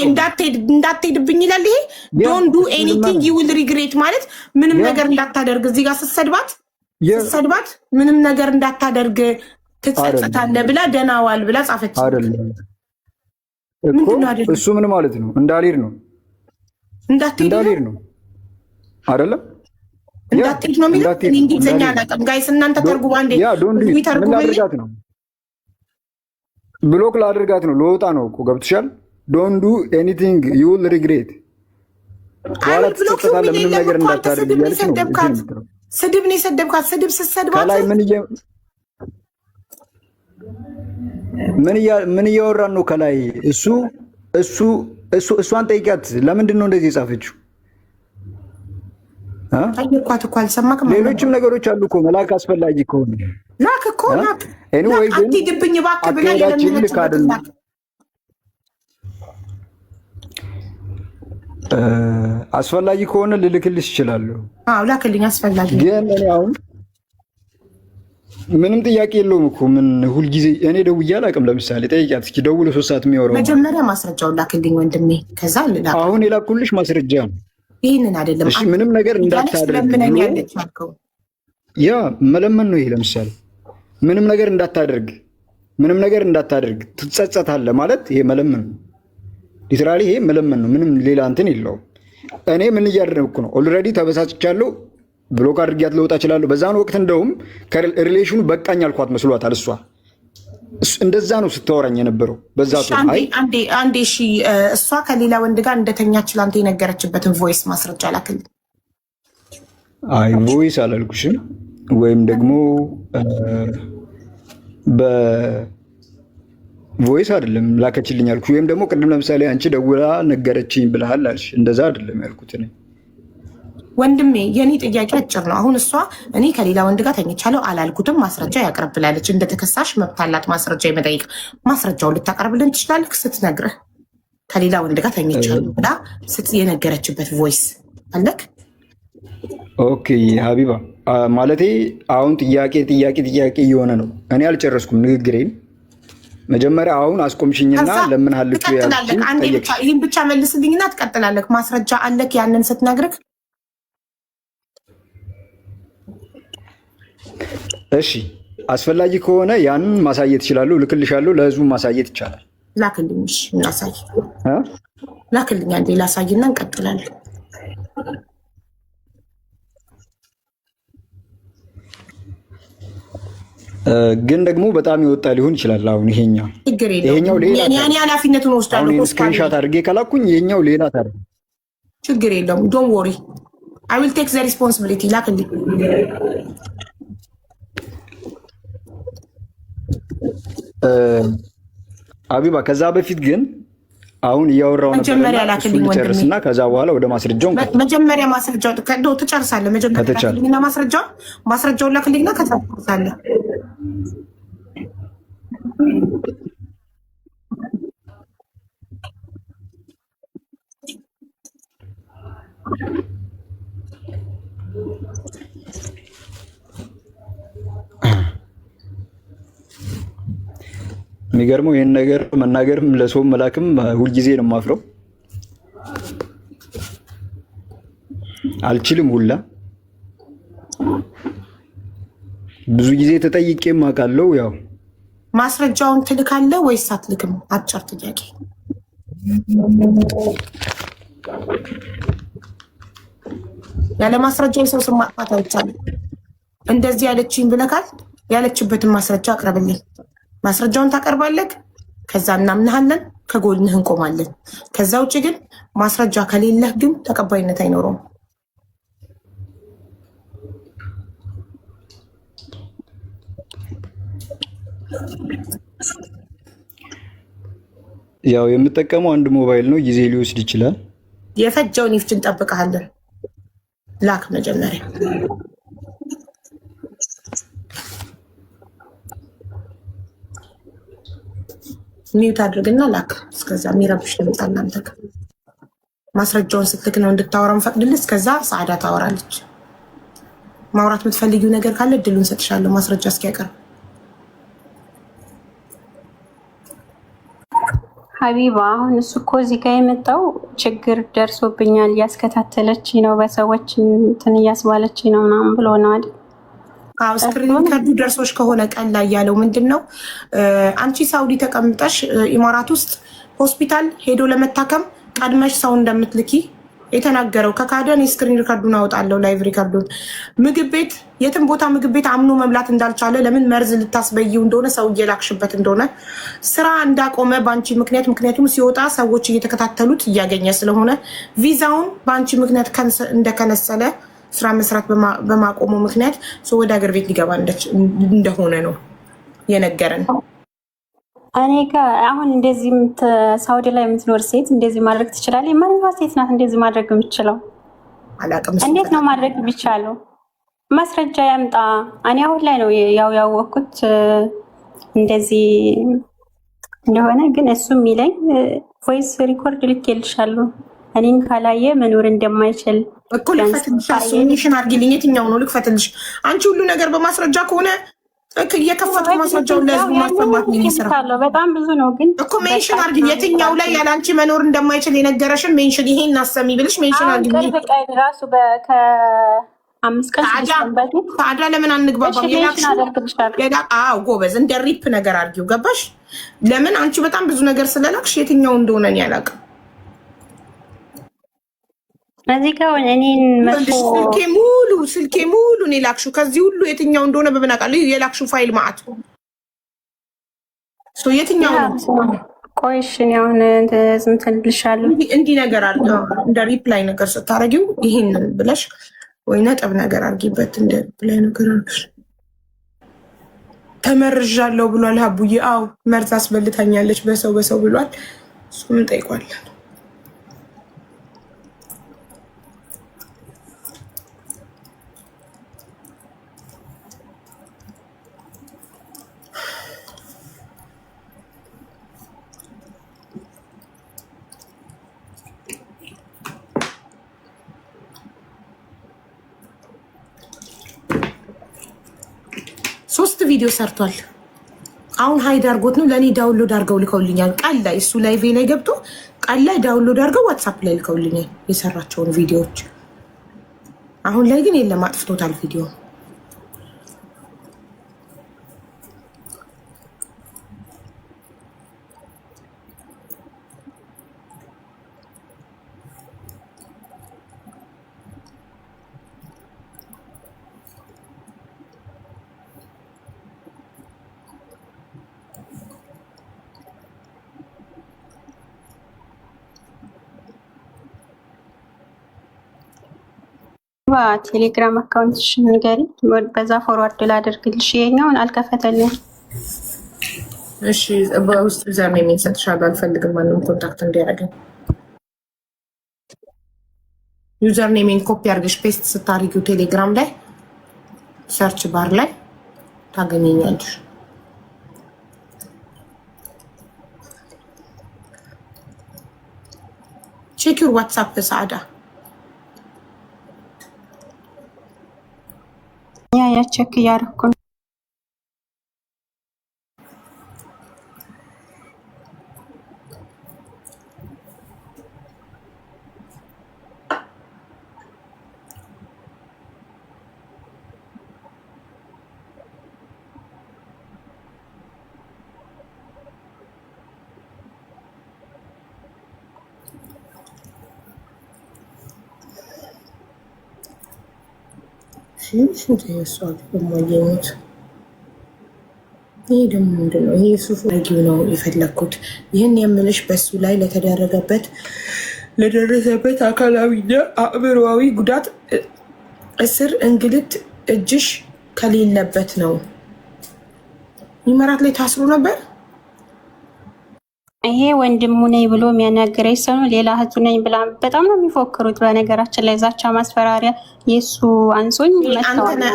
እንዳትሄድብኝ ይላል ይሄ። ዶንት ዱ ኤኒቲንግ ዩ ዊል ሪግሬት ማለት ምንም ነገር እንዳታደርግ። እዚህ ጋር ስትሰድባት ምንም ነገር እንዳታደርግ ትጸጸታለህ ብላ ደህና ዋል ብላ ጻፈች። አይደለም እኮ እሱ ምን ማለት ነው? እንዳልሄድ ነው እንዳልሄድ ነው አይደለም? እንዳትሄድ ነው የሚለው። እንግሊዝኛ አላውቅም ጋይስ፣ እናንተ ተርጉሙ አንዴ። ምን ላድርጋት ነው? ብሎክ ላድርጋት ነው? ለወጣ ነው እኮ ገብትሻል? ዶንት ዱ ኤኒቲንግ ዩ ዊል ሪግሬት። በኋላ ትጸጸታለህ ምንም ነገር እንዳታደርግ እያለች ነው። ስድብ ነው የሰደብካት። ስድብ ስትሰድባት ከላይ ምን እያወራን ነው? ከላይ እሷን ጠይቂያት። ለምንድን ነው እንደዚህ የጻፈችው? ጠይቋት እኮ አልሰማክም። ሌሎችም ነገሮች አሉ እኮ መላክ አስፈላጊ ከሆነ ላክ እኮ ላክ። ኤኒዌይ ግን አትሂድብኝ እባክህ ብላ የለመነችበት አስፈላጊ ከሆነ ልልክልሽ እችላለሁ። አዎ ላክልኝ። አስፈላጊ ግን እኔ አሁን ምንም ጥያቄ የለውም እኮ ምን ሁልጊዜ እኔ ደውዬ አላውቅም። ለምሳሌ ጠይቂያት እስኪ ደውሎ 3 ሰዓት የሚያወራው መጀመሪያ ማስረጃውን ላክልኝ ወንድሜ። ከዛ ልላክ። አሁን የላኩልሽ ማስረጃ ነው። ይሄንን አይደለም። እሺ ምንም ነገር እንዳታደርግ ያ መለመን ነው። ይሄ ለምሳሌ ምንም ነገር እንዳታደርግ ትጸጸታለህ ማለት ይሄ መለመን ነው። ሊትራሊ ይሄ መለመን ነው። ምንም ሌላ እንትን የለውም። እኔ ምን እያደረግኩ ነው? ኦልሬዲ ተበሳጭቻለሁ። ብሎክ አድርጊያት ልወጣ እችላለሁ። በዛን ወቅት እንደውም ከሪሌሽኑ በቃኝ አልኳት መስሏታል። እሷ እንደዛ ነው ስታወራኝ የነበረው። በዛ አንዴ እሺ፣ እሷ ከሌላ ወንድ ጋር እንደተኛች ላንተ የነገረችበትን ቮይስ ማስረጃ ላክልኝ። አይ ቮይስ አላልኩሽም፣ ወይም ደግሞ በቮይስ አይደለም ላከችልኝ አልኩሽ። ወይም ደግሞ ቅድም ለምሳሌ አንቺ ደውላ ነገረችኝ ብለሃል አልሽ። እንደዛ አይደለም ያልኩት እኔ ወንድሜ። የኔ ጥያቄ አጭር ነው። አሁን እሷ እኔ ከሌላ ወንድ ጋር ተኝቻለሁ አላልኩትም ማስረጃ ያቅርብ ብላለች። እንደ ተከሳሽ መብት አላት ማስረጃ የመጠየቅ። ማስረጃውን ልታቀርብልን ትችላለህ? ስትነግርህ ከሌላ ወንድ ጋር ተኝቻለሁ ብላ የነገረችበት ቮይስ አለክ? ኦኬ ሀቢባ፣ ማለቴ አሁን ጥያቄ እየሆነ ነው። እኔ አልጨረስኩም ንግግሬን። መጀመሪያ አሁን አስቆምሽኝና ለምን ሀልኩ ያልኩኝ ይህን ብቻ መልስልኝና ትቀጥላለህ። ማስረጃ አለክ ያንን ስትነግርህ? እሺ አስፈላጊ ከሆነ ያንን ማሳየት ይችላሉ። ልክልሻለሁ። ለህዝቡ ማሳየት ይቻላል። ላክልኝ። እሺ እናሳይ። ላክልኝ አንዴ ላሳይና እንቀጥላለን። ግን ደግሞ በጣም ይወጣ ሊሆን ይችላል። አሁን ይሄኛው ሌላ ያኔ ኃላፊነቱን ወስዳለሁ። ስክሪንሻት አድርጌ ከላኩኝ ይሄኛው ሌላ ታዲያ ችግር የለውም። ዶንት ወሪ አይ ዊል ቴክ ዘ ሪስፖንሲቢሊቲ። ላክልኝ። አቢባ ከዛ በፊት ግን አሁን እያወራው ነበር ጨርስና ከዛ በኋላ ወደ ማስረጃው መጀመሪያ ማስረጃው ትጨርሳለህ። መጀመሪያ ላክልኝና ማስረጃውን ላክልኝና ከዛ ትጨርሳለህ። የሚገርመው ይህን ነገር መናገርም ለሰው መላክም ሁልጊዜ ነው የማፍረው። አልችልም ሁላ ብዙ ጊዜ ተጠይቄም አውቃለሁ። ያው ማስረጃውን ትልካለህ ወይስ አትልክም? አጭር ጥያቄ። ያለ ማስረጃ የሰው ስም ማጥፋት አይቻልም። እንደዚህ ያለችኝ ብለካል። ያለችበትን ማስረጃ አቅርብልኝ። ማስረጃውን ታቀርባለህ። ከዛ እናምንሃለን፣ ከጎንህ እንቆማለን። ከዛ ውጭ ግን ማስረጃ ከሌለህ ግን ተቀባይነት አይኖረውም። ያው የምጠቀመው አንድ ሞባይል ነው፣ ጊዜ ሊወስድ ይችላል። የፈጀውን ይፍጅ እንጠብቅሃለን። ላክ መጀመሪያ ሚውት አድርግና ላክ። እስከዛ የሚረብሽ ድምፅ እናንተ ጋር ማስረጃውን ስትልክ ነው እንድታወራው ፈቅድልህ። እስከዛ ሰዓዳ ታወራለች። ማውራት የምትፈልጊው ነገር ካለ እድሉን ሰጥሻለሁ ማስረጃ እስኪያቀርብ። ሀቢባ አሁን እሱ እኮ እዚህ ጋር የመጣው ችግር ደርሶብኛል እያስከታተለች ነው፣ በሰዎች እንትን እያስባለች ነው ምናምን ብሎ ነው አይደል? አዎ ስክሪን ከዱ ደርሶች ከሆነ ቀን ላይ ያለው ምንድን ነው? አንቺ ሳውዲ ተቀምጠሽ ኢማራት ውስጥ ሆስፒታል ሄዶ ለመታከም ቀድመሽ ሰው እንደምትልኪ የተናገረው ከካደን የስክሪን ሪካርዱን አወጣለሁ፣ ላይቭ ሪካርዱን። ምግብ ቤት የትም ቦታ ምግብ ቤት አምኖ መብላት እንዳልቻለ፣ ለምን መርዝ ልታስበይው እንደሆነ ሰው እየላክሽበት እንደሆነ፣ ስራ እንዳቆመ በአንቺ ምክንያት፣ ምክንያቱም ሲወጣ ሰዎች እየተከታተሉት እያገኘ ስለሆነ፣ ቪዛውን በአንቺ ምክንያት እንደከነሰለ ስራ መስራት በማቆሙ ምክንያት ሰው ወደ ሀገር ቤት ሊገባ እንደሆነ ነው የነገረን። እኔ ጋር አሁን እንደዚህ ሳውዲ ላይ የምትኖር ሴት እንደዚህ ማድረግ ትችላለች? ማንኛዋ ሴት ናት እንደዚህ ማድረግ የምትችለው? እንዴት ነው ማድረግ የሚቻለው? ማስረጃ ያምጣ። እኔ አሁን ላይ ነው ያወቅኩት እንደዚህ እንደሆነ። ግን እሱ የሚለኝ ቮይስ ሪኮርድ ልኬልሻለሁ እኔን ካላየ መኖር እንደማይችል እኮ ልክፈትልሽ። ሱኒሽን አድርጊልኝ። የትኛው ነው ልክፈትልሽ? አንቺ ሁሉ ነገር በማስረጃ ከሆነ እየከፈቱ ማስረጃውን ለህዝቡ ማሰማት ነው የሚሰራው። በጣም ብዙ ነው ግን እኮ ሜንሽን አድርጊ። የትኛው ላይ ያለ አንቺ መኖር እንደማይችል የነገረሽን ሜንሽን፣ ይሄን አሰሚ ብልሽ ሜንሽን አድርጊ። ራሱ ከ5 ቀን ታዲያ ለምን አንግባባም? አዎ ጎበዝ፣ እንደ ሪፕ ነገር አድርጊው። ገባሽ? ለምን አንቺ በጣም ብዙ ነገር ስለላክሽ የትኛው እንደሆነ እኔ አላውቅም። እዚህ ጋር እኔን ስልኬ ሙሉ ነው የላክሽው። ከዚህ ሁሉ የትኛው እንደሆነ በምን አውቃለሁ? የላክሽው ፋይል ማዕት የትኛው ነው? ቆይሽን ያሁን ዝም ትልሻለሁ። እንዲህ ነገር አለ እንደ ሪፕላይ ነገር ስታረጊው ይሄንን ብለሽ ወይ ነጥብ ነገር አድርጊበት። እንደ ሪፕላይ ነገር አድርጊሽ። ተመርዣለሁ ብሏል ሀቡዬ። አዎ መርዝ አስበልታኛለች በሰው ብሏል። እሱም እንጠይቋለን። ሶስት ቪዲዮ ሰርቷል። አሁን ሀይድ አድርጎት ነው ለእኔ ዳውንሎድ አድርገው ልከውልኛል። ቀን ላይ እሱ ላይቭ ላይ ገብቶ ቀን ላይ ዳውንሎድ አድርገው ዋትሳፕ ላይ ልከውልኛል የሰራቸውን ቪዲዮዎች። አሁን ላይ ግን የለም አጥፍቶታል ቪዲዮ። ቴሌግራም አካውንትሽ ንገሪ፣ በዛ ፎርዋርድ ላደርግልሽ። ይሄኛውን አልከፈተልኝም። እሺ በውስጥ ዩዘር ኔም ሰጥሻለሁ። አልፈልግም ማንም ኮንታክት እንዲያደርገኝ። ዩዘር ኔሜን ኮፒ አድርገሽ ፔስት ስታደርጊው ቴሌግራም ላይ ሰርች ባር ላይ ታገኘኛለሽ። ቼክ ዩር ዋትሳፕ ሰዓዳ። ያ ቼክ እያደረኩ ነው። ስንት የሷል ማገኘት። ይሄ ደግሞ ምንድን ነው? ይሄ ሱፍ ጊው ነው የፈለግኩት። ይህን የምልሽ በሱ ላይ ለደረሰበት አካላዊና አእምሮአዊ ጉዳት፣ እስር፣ እንግልት እጅሽ ከሌለበት ነው። ኢማራት ላይ ታስሮ ነበር። ይሄ ወንድሙ ነኝ ብሎ የሚያናገረኝ ሰው ነው። ሌላ እህቱ ነኝ ብላ በጣም ነው የሚፎክሩት። በነገራችን ላይ ዛቻ፣ ማስፈራሪያ የሱ አንሶኝ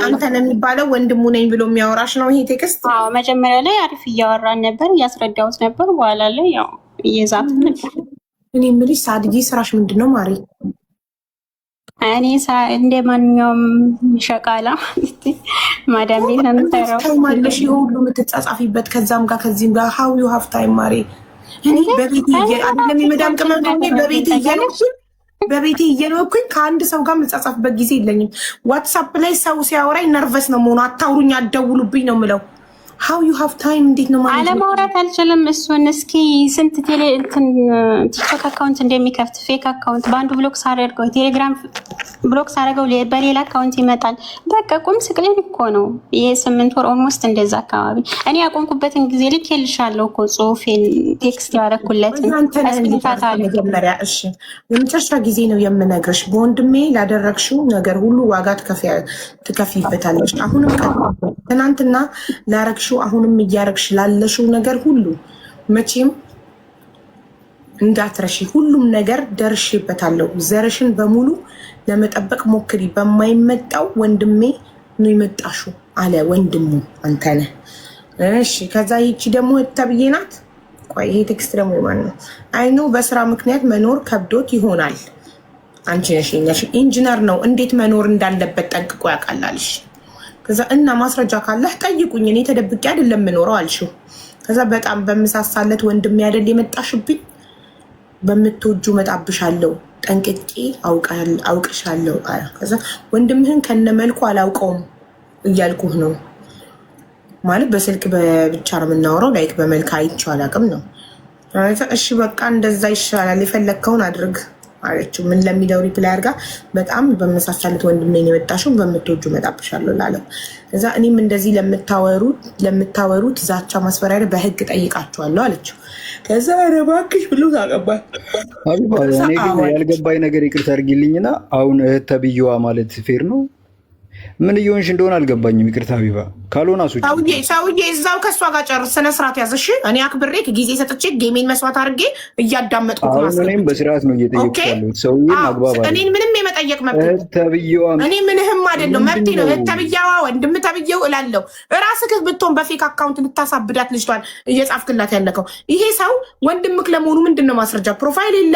አንተ ነው የሚባለው ወንድሙ ነኝ ብሎ የሚያወራሽ ነው ይሄ ቴክስት። አዎ መጀመሪያ ላይ አሪፍ እያወራን ነበር፣ እያስረዳሁት ነበር። በኋላ ላይ ያው እየዛት ነበር። እኔ የምልሽ ሳድጊ ስራሽ ምንድን ነው ማሪ? እኔ እንደ ማንኛውም ሸቃላ ማዳም ቤት ነው የምሰራው። ማለሽ ሁሉ የምትጻጻፊበት ከዛም ጋር ከዚህም ጋር ሀው ዩ ሀፍ ታይም ማሪ። እኔ በቤት አይደለም የመዳም ቅመም በቤት እየኖርኩኝ ከአንድ ሰው ጋር የምጻጻፍበት ጊዜ የለኝም። ዋትሳፕ ላይ ሰው ሲያወራኝ ነርቨስ ነው መሆኑ። አታውሩኝ፣ አትደውሉብኝ ነው የምለው። ሀው ዩ ሀቭ ታይም እንዴት ነው ማለት አለማውራት አልችልም። እሱን እስኪ ስንት ቲክቶክ አካውንት እንደሚከፍት ፌክ አካውንት በአንዱ ብሎክ ሳደርገው ቴሌግራም ብሎክ ሳደርገው በሌላ አካውንት ይመጣል። በቃ ቁም ስቅሌን እኮ ነው። የ8 ወር ኦልሞስት እንደዛ አካባቢ እኔ ያቆምኩበትን ጊዜ ልኬልሻለሁ እኮ ጽሁፌን ቴክስት ያደረኩለትን መጀመሪያ። እሺ የመጨረሻ ጊዜ ነው የምነግርሽ፣ በወንድሜ ላደረግሽው ነገር ሁሉ ዋጋ ትከፊበታለሽ። አሁንም ትናንትና ላረግሽው አሁንም እያረግሽ ላለሽው ነገር ሁሉ መቼም እንዳትረሺ። ሁሉም ነገር ደርሼበታለሁ። ዘርሽን በሙሉ ለመጠበቅ ሞክሪ። በማይመጣው ወንድሜ ነው የመጣሽው አለ ወንድሙ አንተነህ። እሺ ከዛ ይቺ ደግሞ ተብዬ ናት። ቆይ ይሄ ቴክስት ደግሞ የማን ነው? አይኑ በስራ ምክንያት መኖር ከብዶት ይሆናል። አንቺ ነሽ ኢንጂነር ነው፣ እንዴት መኖር እንዳለበት ጠንቅቆ ያውቃላልሽ። ከዛ እና ማስረጃ ካለህ ጠይቁኝ፣ እኔ ተደብቄ አይደለም የምኖረው አልሽው። ከዛ በጣም በምሳሳለት ወንድሜ አይደል የመጣሽብኝ፣ በምትወጁ መጣብሻለሁ፣ ጠንቅቄ አውቅሻለሁ። ከዛ ወንድምህን ከነመልኩ አላውቀውም እያልኩህ ነው ማለት በስልክ ብቻ ነው የምናወራው፣ ላይክ በመልክ አይቼው አላውቅም ነው። እሺ በቃ እንደዛ ይሻላል፣ የፈለግከውን አድርግ አለችው። ምን ለሚለው ሪፕላይ አድርጋ በጣም በመሳሳለት ወንድሜ ነው የመጣሽው፣ በምትወጁ መጣብሻለሁ ላለው። እዛ እኔም እንደዚህ ለምታወሩት ዛቻ፣ ማስፈራሪያ በህግ ጠይቃቸዋለሁ አለችው። ከዛ ኧረ እባክሽ ብሎ ታቀባል። እኔ ግን ያልገባኝ ነገር ይቅርታ አድርጊልኝና አሁን እህት ተብዬዋ ማለት ፌር ነው? ምን እየሆንሽ እንደሆነ አልገባኝም። ይቅርታ ቢባ ካልሆነ አሱጭ ሰውዬ እዛው ከእሷ ጋር ጨርስ። ስነ ስርዓት ያዘሽ። እኔ አክብሬ ጊዜ ሰጥቼ ጌሜን መስዋዕት አድርጌ እያዳመጥኩት ነው። እኔም በስርዓት ነው እየጠየቅኩ ያለሁት። ሰውዬን አግባባ እኔን ምንም የመጠየቅ መብት ተብዬዋ እኔ ምንህም አይደለም መብቴ ነው። ተብዬዋ ወንድም ተብዬው እላለሁ። ራስህ ብትሆን በፌክ አካውንት ልታሳብዳት ልጅቷን እየጻፍክላት ያለከው ይሄ ሰው ወንድምክ ለመሆኑ ምንድን ነው ማስረጃ? ፕሮፋይል የለ፣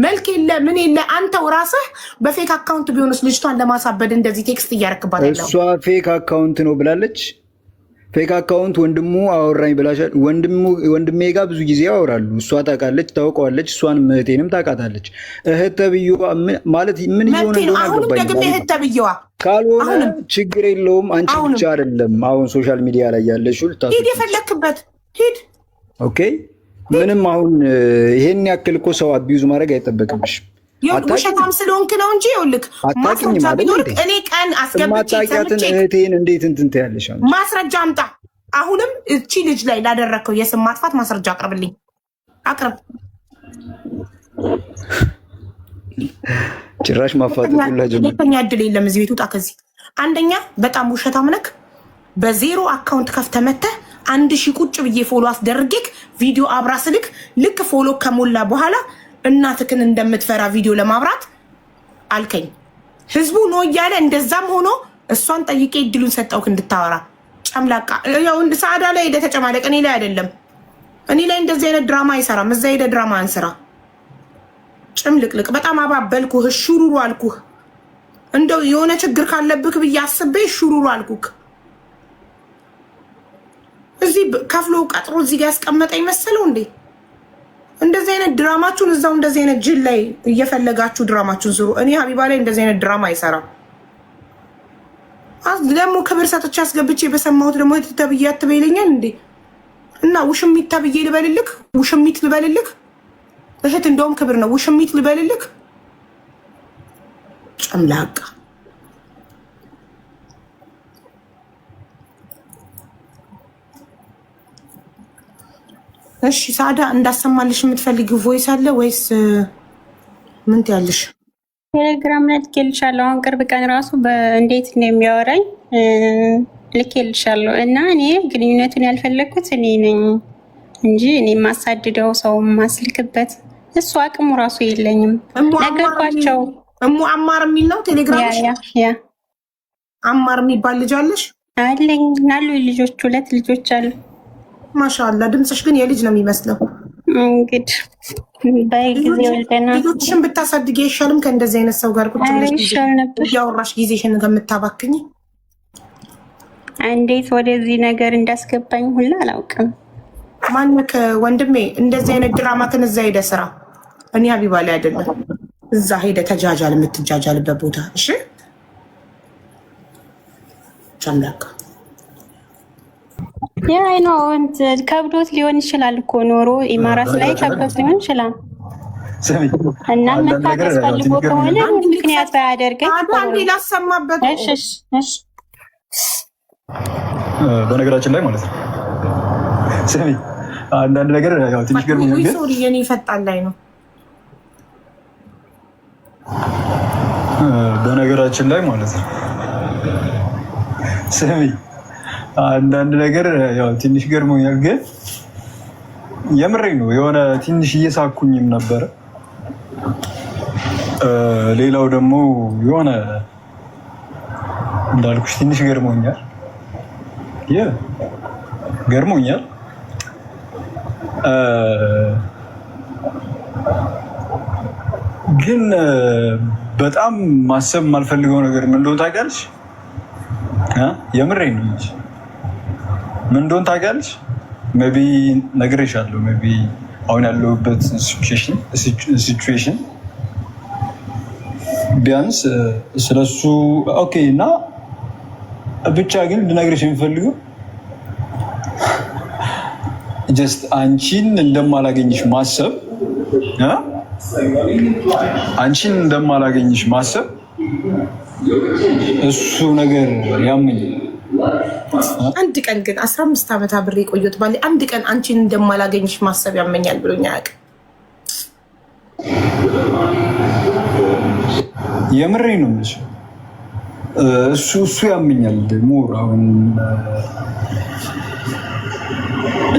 መልክ የለ፣ ምን የለ። አንተው ራስህ በፌክ አካውንት ቢሆንስ ልጅቷን ለማሳበድ እንደዚህ ቴክስት እያረክባት ያለው? እሷ ፌክ አካውንት ነው ብላለች። ፌክ አካውንት ወንድሙ አወራኝ ብላሻል። ወንድሜ ጋር ብዙ ጊዜ ያወራሉ። እሷ ታውቃለች፣ ታውቀዋለች። እሷንም እህቴንም ታውቃታለች። እህት ተብዬዋ ማለት ምን እየሆነ እንደሆነ አልገባኝም። ካልሆነ ችግር የለውም። አንቺ ብቻ አይደለም አሁን ሶሻል ሚዲያ ላይ ያለሽው። ሂድ፣ የፈለክበት ሂድ። ኦኬ ምንም አሁን ይሄን ያክል እኮ ሰው አቢዩዝ ማድረግ አይጠበቅብሽም። ውሸታም ስለሆንክ ነው እንጂ ይኸውልህ ማስረጃ ቢኖርክ እኔ ቀን አስገብቼ እህቴን እንዴት እንትን ትያለሽ? ማስረጃ አምጣ። አሁንም እቺ ልጅ ላይ ላደረግከው የስም ማጥፋት ማስረጃ አቅርብልኝ፣ አቅርብ። ጭራሽ ማፋጠጥ ሁለተኛ እድል የለም እዚህ ቤት ውጣ ከዚህ። አንደኛ በጣም ውሸታም ነክ። በዜሮ አካውንት ከፍተህ መተህ 1000 ቁጭ ብዬ ፎሎ አስደርጌክ ቪዲዮ አብራ ስልክ ልክ ፎሎ ከሞላ በኋላ እናትክን እንደምትፈራ ቪዲዮ ለማብራት አልከኝ። ህዝቡ ነው እያለ እንደዛም ሆኖ እሷን ጠይቄ እድሉን ሰጠውክ እንድታወራ። ጨምላቃ ያው ሰዓዳ ላይ ሄደ ተጨማለቅ። እኔ ላይ አይደለም፣ እኔ ላይ እንደዚህ አይነት ድራማ አይሰራም። እዛ ሄደ ድራማ አንስራ። ጭምልቅልቅ በጣም አባበልኩህ፣ ሹሩሩ አልኩህ። እንደው የሆነ ችግር ካለብክ ብዬ አስቤ ሹሩሩ አልኩክ። እዚህ ከፍሎ ቀጥሮ እዚህ ጋር ያስቀመጠኝ መሰለው እንዴ? እንደዚህ አይነት ድራማችሁን እዛው እንደዚህ አይነት ጅል ላይ እየፈለጋችሁ ድራማችሁን ስሩ። እኔ ሀቢባ ላይ እንደዚህ አይነት ድራማ አይሰራም። ደግሞ ክብር ሰጥቼ አስገብቼ በሰማሁት ደግሞ ተብዬ አትበይለኛል እንዴ? እና ውሽሚት ተብዬ ልበልልክ? ውሽሚት ልበልልክ? እህት እንደውም ክብር ነው። ውሽሚት ልበልልክ? ጨምላቃ እሺ ሳዳ እንዳሰማልሽ የምትፈልጊው ቮይስ አለ ወይስ ምን ትያለሽ? ቴሌግራም ላይ ልኬልሻለሁ። አሁን ቅርብ ቀን ራሱ በእንዴት ነው የሚያወራኝ ልኬልሻለሁ። እና እኔ ግንኙነቱን ያልፈለግኩት እኔ ነኝ እንጂ እኔ የማሳድደው ሰው ማስልክበት እሱ አቅሙ ራሱ የለኝም። ነገርኳቸው። እሙ አማር የሚል ነው ቴሌግራም። ያ አማር የሚባል ልጅ አለሽ? አለኝ አሉ ልጆች፣ 2 ልጆች አሉ። ማሻአላ። ድምፅሽ ግን የልጅ ነው የሚመስለው። እንግዲህ በጊዜ ወልደና ልጆችሽን ብታሳድጊ አይሻልም? ከእንደዚህ አይነት ሰው ጋር ቁጭ ብለሽ እያወራሽ ጊዜሽን ከምታባክኝ። እንዴት ወደዚህ ነገር እንዳስገባኝ ሁላ አላውቅም። ማነክ ወንድሜ? እንደዚህ አይነት ድራማትን እዛ ሄደ ስራ። እኔ ሀቢባ ላይ አይደለም፣ እዛ ሄደ ተጃጃል፣ የምትጃጃልበት ቦታ። እሺ ቻምላካ ያ አይኖ ከብዶት ሊሆን ይችላል እኮ ኖሮ ኢማራት ላይ ከብዶት ሊሆን ይችላል። እና መታገስ ፈልጎ ከሆነ ምክንያት ባያደርገኝ አንዴ ላሰማበት። እሺ በነገራችን ላይ ማለት ነው ስሚ፣ አንዳንድ ነገር ያው ትንሽ ገርሞኛል። ግን ሶሪ የኔ ፈጣን ላይ ነው። በነገራችን ላይ ማለት ነው ስሚ፣ አንዳንድ ነገር ያው ትንሽ ገርሞኛል። ግን የምሬን ነው። የሆነ ትንሽ እየሳኩኝም ነበረ። ሌላው ደግሞ የሆነ እንዳልኩሽ ትንሽ ገርሞኛል። ገርሞኛል። ግን በጣም ማሰብ የማልፈልገው ነገር ምን እንደሆነ ታውቂያለሽ? የምሬን ነው እንጂ ምን እንደሆነ ታውቂያለሽ? ሜይ ቢ ነግሬሻለሁ። ሜይ ቢ አሁን ያለሁበት ሲቹዌሽን ቢያንስ ስለሱ ኦኬ። እና ብቻ ግን ልነግርሽ የሚፈልገው ጀስት አንቺን እንደማላገኝሽ ማሰብ እሱ ነገር ያመኝ። አንድ ቀን ግን 15 ዓመት አብሬ ቆየሁት ባለ አንድ ቀን አንቺን እንደማላገኝሽ ማሰብ ያመኛል ብሎኝ አያውቅም። የምሬ ነው እንጂ እሱ ያመኛል። ሞር አሁን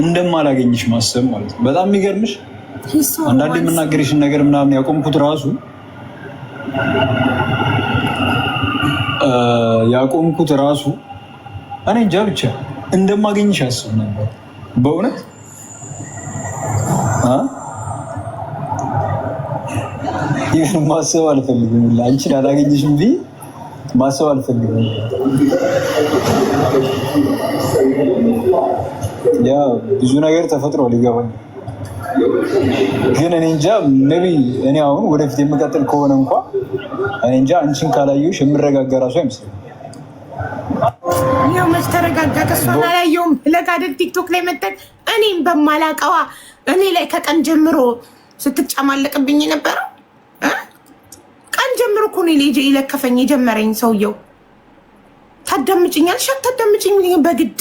እንደማላገኝሽ ማሰብ ማለት ነው። በጣም የሚገርምሽ አንዳንድ የምናገርሽን ነገር ምናምን ያቆምኩት ራሱ እኔ እንጃ ብቻ እንደማገኝሽ አስብ ነበር በእውነት ይህን ማሰብ አልፈልግም። አንቺን አላገኝሽም ብዬ ማሰብ አልፈልግም። ያ ብዙ ነገር ተፈጥሮ ሊገባኝ ግን እኔ እንጃ ሜይ ቢ እኔ አሁን ወደፊት የምቀጥል ከሆነ እንኳን እኔ እንጃ አንቺን ካላየሁሽ የምረጋጋ ራሱ አይመስለኝም። ያው መች ተረጋጋ? ከእሷን አላየሁም ብለህ አይደል ቲክቶክ ላይ መተን እኔም በማላውቀዋ እኔ ላይ ከቀን ጀምሮ ስትጨማለቅብኝ የነበረው ቀን ጀምሮ እኮ ነው ልጅ ይለከፈኝ የጀመረኝ ሰውየው። ታዳምጭኛለሽ አታዳምጭኝ በግድ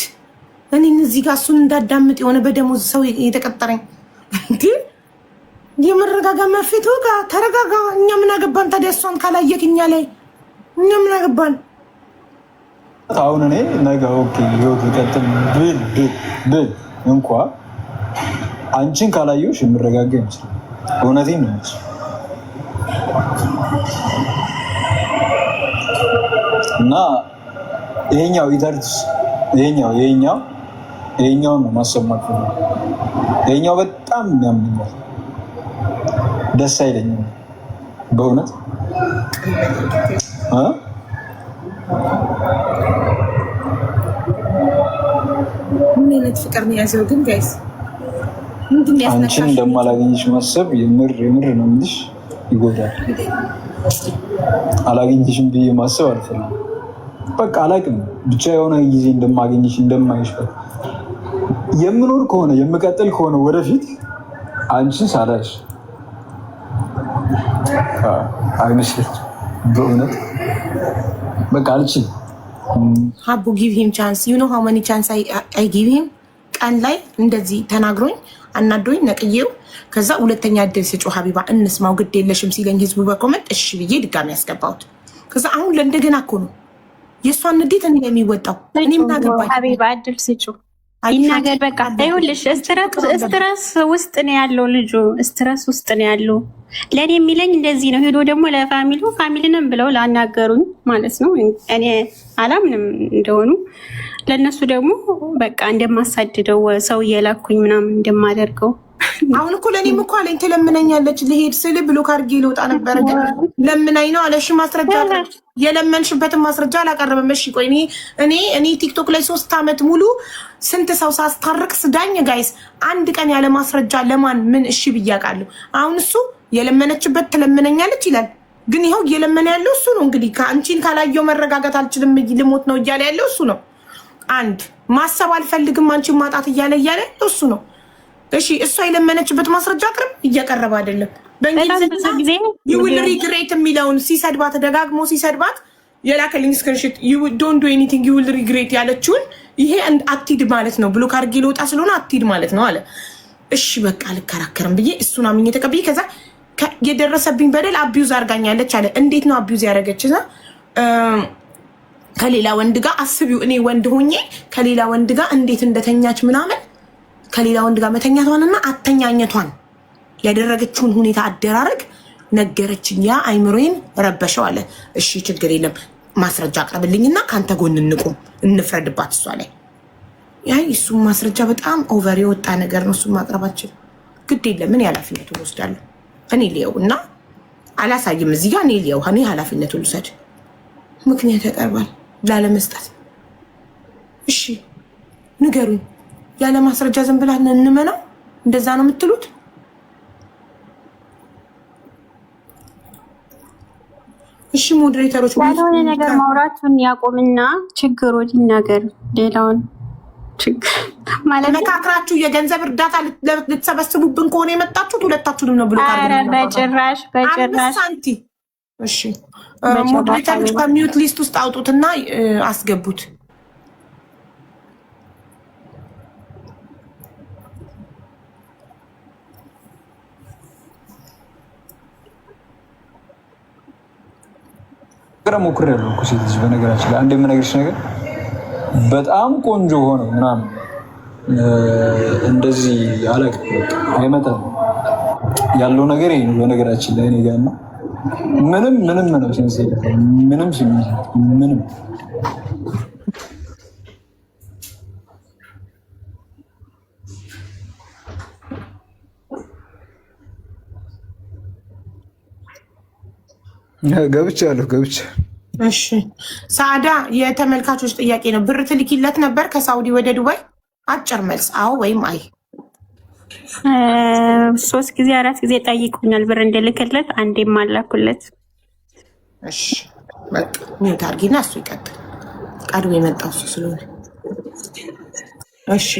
እኔን እዚህ ጋር እሱን እንዳዳምጥ የሆነ በደሞዝ ሰው የተቀጠረኝ እንዴ። የመረጋጋ መፍትሄ ወጋ ተረጋጋ። እኛ ምን አገባን ታዲያ? እሷን ካላየክ እኛ ላይ እኛ ምን አገባን? አሁን እኔ ነገ ኦኬ ህይወት ይቀጥል ብል እንኳ አንቺን ካላየሁሽ የምረጋጋ ይመስላል። እውነቴን ነው እና ይሄኛው ኢተርስ ይሄኛውን ነው ማሰማት ነው። ይሄኛው በጣም ያምኛል፣ ደስ አይለኝም በእውነት ምን አይነት ፍቅር ነው ያዘው ግን ጋይስ? አንቺን እንደማላገኝሽ ማሰብ የምር ነው የምልሽ ይጎዳል። አላገኝሽም ብዬ ማሰብ አልፈልግም። በቃ አላውቅም ብቻ የሆነ ጊዜ እንደማገኝሽ እንደማይሽ የምኖር ከሆነ የምቀጥል ከሆነ ወደፊት አንቺን ሳላይሽ አይመስልም በእውነት በቃ አልችልም። ሀቡ ጊቭ ሂም ቻንስ ዩ ኖ ሃው ማኒ ቻንስ አይ ጊቭ ሂም። ቀን ላይ እንደዚህ ተናግሮኝ አናዶኝ ነቅዬው ከዛ ሁለተኛ እድል ስጪው ሀቢባ እንስማው ግድ የለሽም ሲለኝ ህዝቡ በኮመንት እሺ ብዬ ድጋሚ ያስገባሁት። ከዛ አሁን ለእንደገና እኮ ነው የእሷን ንዴት እኔ የሚወጣው እኔ ምን አገባኝ? ሀቢባ እድል ስጪው ይናገር። በቃ ይኸውልሽ ስትረስ ውስጥ ነው ያለው ልጁ፣ ስትረስ ውስጥ ነው ያለው። ለእኔ የሚለኝ እንደዚህ ነው። ሄዶ ደግሞ ፋሚሊንም ብለው ላናገሩኝ ማለት ነው። እኔ አላምንም እንደሆኑ ለእነሱ ደግሞ በቃ እንደማሳድደው ሰው እየላኩኝ ምናምን እንደማደርገው አሁን እኮ ለእኔም እኮ አለኝ ትለምነኛለች። ልሄድ ስል ብሎ ካርጌ ልወጣ ነበረ ግን ለምናኝ ነው አለሽ። ማስረጃ የለመንሽበትን ማስረጃ አላቀረበም። እሺ ቆይ እኔ ቲክቶክ ላይ 3 ዓመት ሙሉ ስንት ሰው ሳስታርቅ ስዳኝ ጋይስ፣ አንድ ቀን ያለ ማስረጃ ለማን ምን እሺ ብያቃለሁ? አሁን እሱ የለመነችበት ትለምነኛለች ይላል። ግን ይኸው እየለመነ ያለው እሱ ነው። እንግዲህ ከአንቺን ካላየው መረጋጋት አልችልም ልሞት ነው እያለ ያለው እሱ ነው። አንድ ማሰብ አልፈልግም አንቺን ማጣት እያለ እሱ ነው። እሺ እሷ የለመነችበት ማስረጃ አቅርብ፣ እያቀረበ አይደለም። በእንግሊዝኛ ዩዊል ሪግሬት የሚለውን ሲሰድባት ደጋግሞ ሲሰድባት የላከልኝ ስክሪንሾት ዶንት ዱ ኤኒቲንግ ዩዊል ሪግሬት ያለችውን ይሄ አትሂድ ማለት ነው ብሎ ካርጌ ልወጣ ስለሆነ አትሂድ ማለት ነው አለ። እሺ በቃ አልከራከርም ብዬ እሱን አምኜ ተቀብዬ ከዛ የደረሰብኝ በደል አቢዩዝ አድርጋኛለች አለ። እንዴት ነው አቢዩዝ ያደረገች? ከሌላ ወንድ ጋር አስቢው። እኔ ወንድ ሆኜ ከሌላ ወንድ ጋር እንዴት እንደተኛች ምናምን ከሌላ ወንድ ጋር መተኛቷንና አተኛኘቷን ያደረገችውን ሁኔታ አደራረግ ነገረችኝ። ያ አይምሮዬን ረበሸው አለ። እሺ ችግር የለም ማስረጃ አቅርብልኝና ካንተ ጎን እንቁም እንፍረድባት እሷ ላይ። ያይ እሱም ማስረጃ በጣም ኦቨር የወጣ ነገር ነው። እሱም ማቅረባችን ግድ የለም እኔ ኃላፊነቱን ወስዳለሁ። እኔ ሊየው እና አላሳይም እዚህ ጋር እኔ ሊየው እኔ ኃላፊነቱን ልውሰድ። ምክንያት ያቀርባል ላለመስጠት። እሺ ንገሩኝ። ያለ ማስረጃ ዝም ብላ እንመነው? እንደዛ ነው የምትሉት? እሺ ሞዴሬተሮች ያልሆነ ነገር ማውራቱን ያቆምና ችግሮች ይናገር። ሌላውን ችግር ማለት መካከራችሁ የገንዘብ እርዳታ ልትሰበስቡብን ከሆነ የመጣችሁት ሁለታችሁንም ነው ብሎ ካለ በጭራሽ ሳንቲ። እሺ ሞዴሬተሮች ከሚዩት ሊስት ውስጥ አውጡትና አስገቡት። ሞክሬያለሁ እኮ ሴት ልጅ በነገራችን ላይ አንድ የምነግርሽ ነገር በጣም ቆንጆ ሆነ ምናምን እንደዚህ አላውቅም አይመጣም ያለው ነገር ይሄ ነው። በነገራችን ላይ እኔ ጋር እና ምንም ሴንስ ምንም ገብቻለሁ። እሺ ሳዳ የተመልካቾች ጥያቄ ነው። ብር ትልኪለት ነበር ከሳውዲ ወደ ዱባይ? አጭር መልስ አዎ ወይም አይ። 3 ጊዜ 4 ጊዜ ጠይቁኛል ብር እንደልክለት፣ አንዴም አላኩለት። እሺ በቃ ሚውት አድርጊና እሱ ይቀጥል። ቀድሞ የመጣው እሱ ስለሆነ እሺ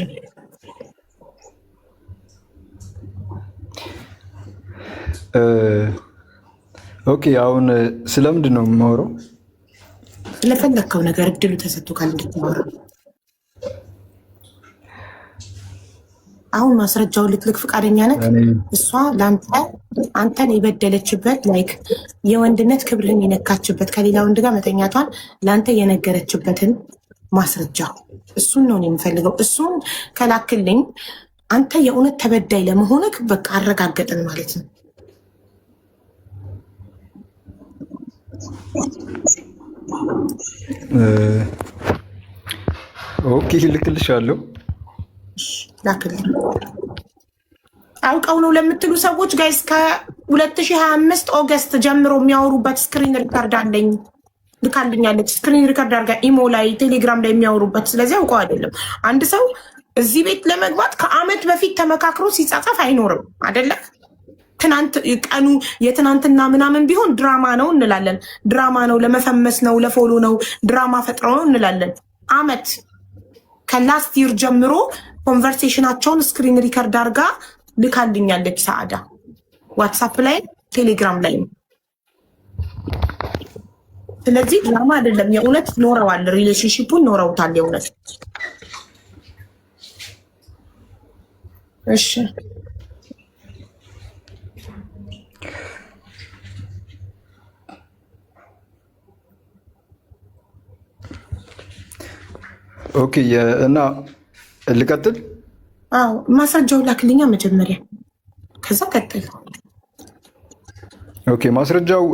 ኦኬ። አሁን ስለምንድን ነው የማወራው? ስለፈለግከው ነገር እድሉ ተሰጥቶካል እንድትማወራ። አሁን ማስረጃውን ልትልክ ፈቃደኛ ነህ? እሷ ለአንተ አንተን የበደለችበት ላይክ የወንድነት ክብርህን የነካችበት ከሌላ ወንድ ጋር መተኛቷን ለአንተ የነገረችበትን ማስረጃ እሱን ነው የምፈልገው። እሱን ከላክልኝ አንተ የእውነት ተበዳይ ለመሆንክ በቃ አረጋገጥን ማለት ነው። ኦኬ ልክልሻለሁ። ላክልኝ። አውቀው ነው ለምትሉ ሰዎች ጋይስ ከ2025 ኦገስት ጀምሮ የሚያወሩበት ስክሪን ሪከርድ አለኝ። ልካልኛለች ስክሪን ሪከርድ አድርጋ ኢሞ ላይ ቴሌግራም ላይ የሚያወሩበት። ስለዚህ አውቀው አይደለም። አንድ ሰው እዚህ ቤት ለመግባት ከአመት በፊት ተመካክሮ ሲጻጻፍ አይኖርም አይደለ? ትናንት ቀኑ የትናንትና ምናምን ቢሆን ድራማ ነው እንላለን። ድራማ ነው፣ ለመፈመስ ነው፣ ለፎሎ ነው፣ ድራማ ፈጥረው ነው እንላለን። አመት ከላስት ይር ጀምሮ ኮንቨርሴሽናቸውን ስክሪን ሪከርድ አድርጋ ልካልኛለች ሰዓዳ። ዋትሳፕ ላይ ቴሌግራም ላይ። ስለዚህ ድራማ አይደለም፣ የእውነት ኖረዋል። ሪሌሽንሺፑን ኖረውታል የእውነት። እሺ ኦኬ እና ልቀጥል? አዎ ማስረጃው ላክልኛ መጀመሪያ፣ ከዛ ቀጥል። ኦኬ ማስረጃው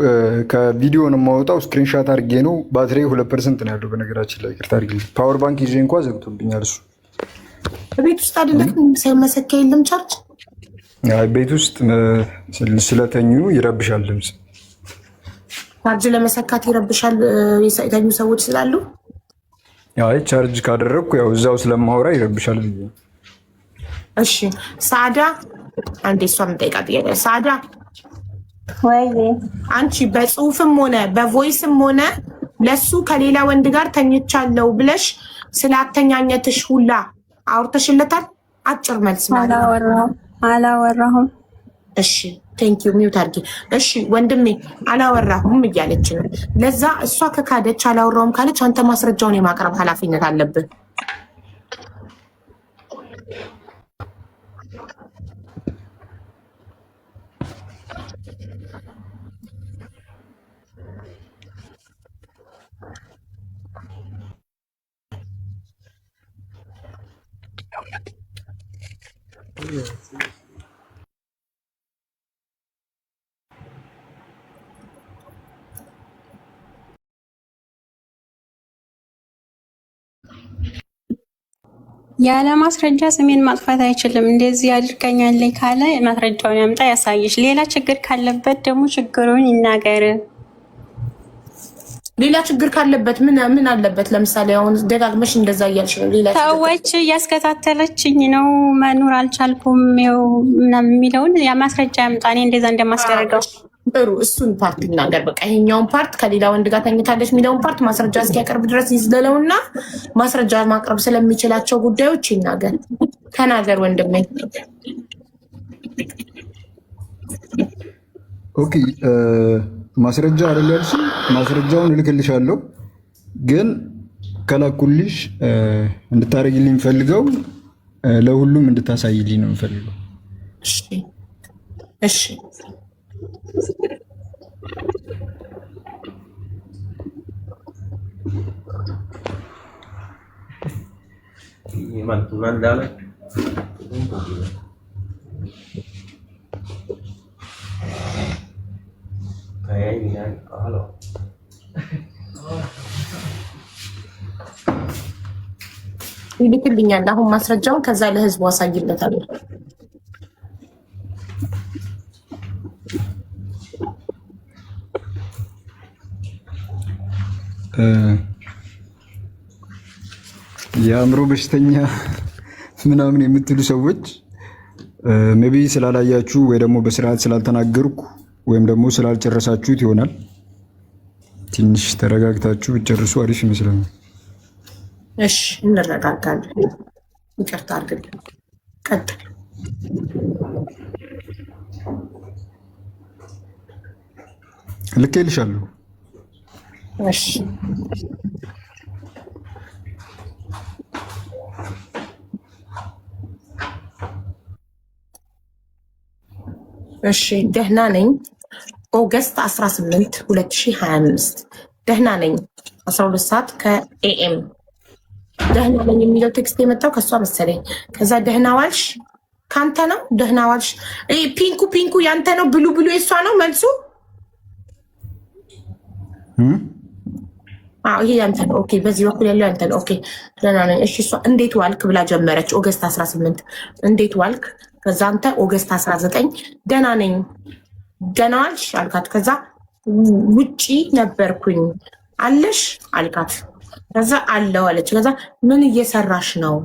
ከቪዲዮ ነው የማወጣው። ስክሪንሻት አድርጌ ነው። ባትሪ 2% ነው ያለው። በነገራችን ላይ ይቅርታ አድርጌ ፓወር ባንክ ይዤ እንኳን ዘግቶብኛል። እሱ ቤት ውስጥ አይደለም ሳይመሰካ የለም ቻርጅ። ቤት ውስጥ ስለተኙ ይረብሻል ድምፅ። ቻርጅ ለመሰካት ይረብሻል የተኙ ሰዎች ስላሉ። አይ ቻርጅ ካደረግኩ ያው እዛው ስለማወራ ይረብሻል ብዬ። እሺ ሳዳ አንዴ እሷም ጠይቃ ጥያቄ ሳዳ ወይ አንቺ በጽሁፍም ሆነ በቮይስም ሆነ ለሱ ከሌላ ወንድ ጋር ተኝቻለሁ ብለሽ ስላተኛኘትሽ ሁላ አውርተሽለታል? አጭር መልስ ማለት አላወራሁም። እሺ ቴንክ ዩ ሚውት አድርጊ። እሺ ወንድሜ አላወራሁም እያለች ነው። ለዛ እሷ ከካደች አላወራሁም ካለች አንተ ማስረጃውን የማቅረብ ኃላፊነት አለብን። ያለ ማስረጃ ስሜን ማጥፋት አይችልም። እንደዚህ አድርገኛለኝ ካለ ማስረጃውን ያምጣ ያሳይሽ። ሌላ ችግር ካለበት ደግሞ ችግሩን ይናገር። ሌላ ችግር ካለበት ምን አለበት? ለምሳሌ አሁን ደጋግመሽ እንደዛ እያልሽ ነው። ሌላ ሰዎች እያስከታተለችኝ ነው መኖር አልቻልኩም ምናምን የሚለውን ያ ማስረጃ ያምጣ። እኔ እንደዛ እንደማስደርገው ጥሩ፣ እሱን ፓርት ይናገር። በቃ ይሄኛውን ፓርት ከሌላ ወንድ ጋር ተኝታለች የሚለውን ፓርት ማስረጃ እስኪያቀርብ ድረስ ይዝለለውና ማስረጃ ማቅረብ ስለሚችላቸው ጉዳዮች ይናገር። ተናገር ወንድሜ። ኦኬ ማስረጃ አይደል ያልሽኝ? ማስረጃውን እልክልሻለሁ፣ ግን ከላኩልሽ እንድታረግልኝ ፈልገው ለሁሉም እንድታሳይልኝ ነው የምፈልገው። እሺ እሺ ይልክልኛል አሁን ማስረጃውን፣ ከዛ ለህዝቡ አሳይለታለሁ። የአእምሮ በሽተኛ ምናምን የምትሉ ሰዎች ሜቢ ስላላያችሁ ወይ ደግሞ በስርዓት ስላልተናገርኩ ወይም ደግሞ ስላልጨረሳችሁት ይሆናል። ትንሽ ተረጋግታችሁ ብትጨርሱ አሪፍ ይመስለኛል። እሺ እንረጋጋለን። ይቅርታ አድርግልኝ። ቀጥል። ልኬልሻለሁ። እሺ እሺ ደህና ነኝ። ኦገስት 18 2025 ደህና ነኝ። 12 ሰዓት ከኤኤም ደህና ነኝ የሚለው ቴክስት የመጣው ከሷ መሰለኝ። ከዛ ደህና ዋልሽ ካንተ ነው። ደህና ዋልሽ ፒንኩ ያንተ ነው። ብሉ የሷ ነው መልሱ። ይሄ ያንተ ነው። ኦኬ በዚህ በኩል ያለው ያንተ ነው። ኦኬ ደህና ነኝ። እሺ እሷ እንዴት ዋልክ ብላ ጀመረች። ኦገስት 18 እንዴት ዋልክ። ከዛ አንተ ኦገስት 19 ደህና ነኝ ደህና ዋልሽ አልካት። ከዛ ውጪ ነበርኩኝ አለሽ አልካት። ከዛ አለው አለች። ከዛ ምን እየሰራሽ ነው?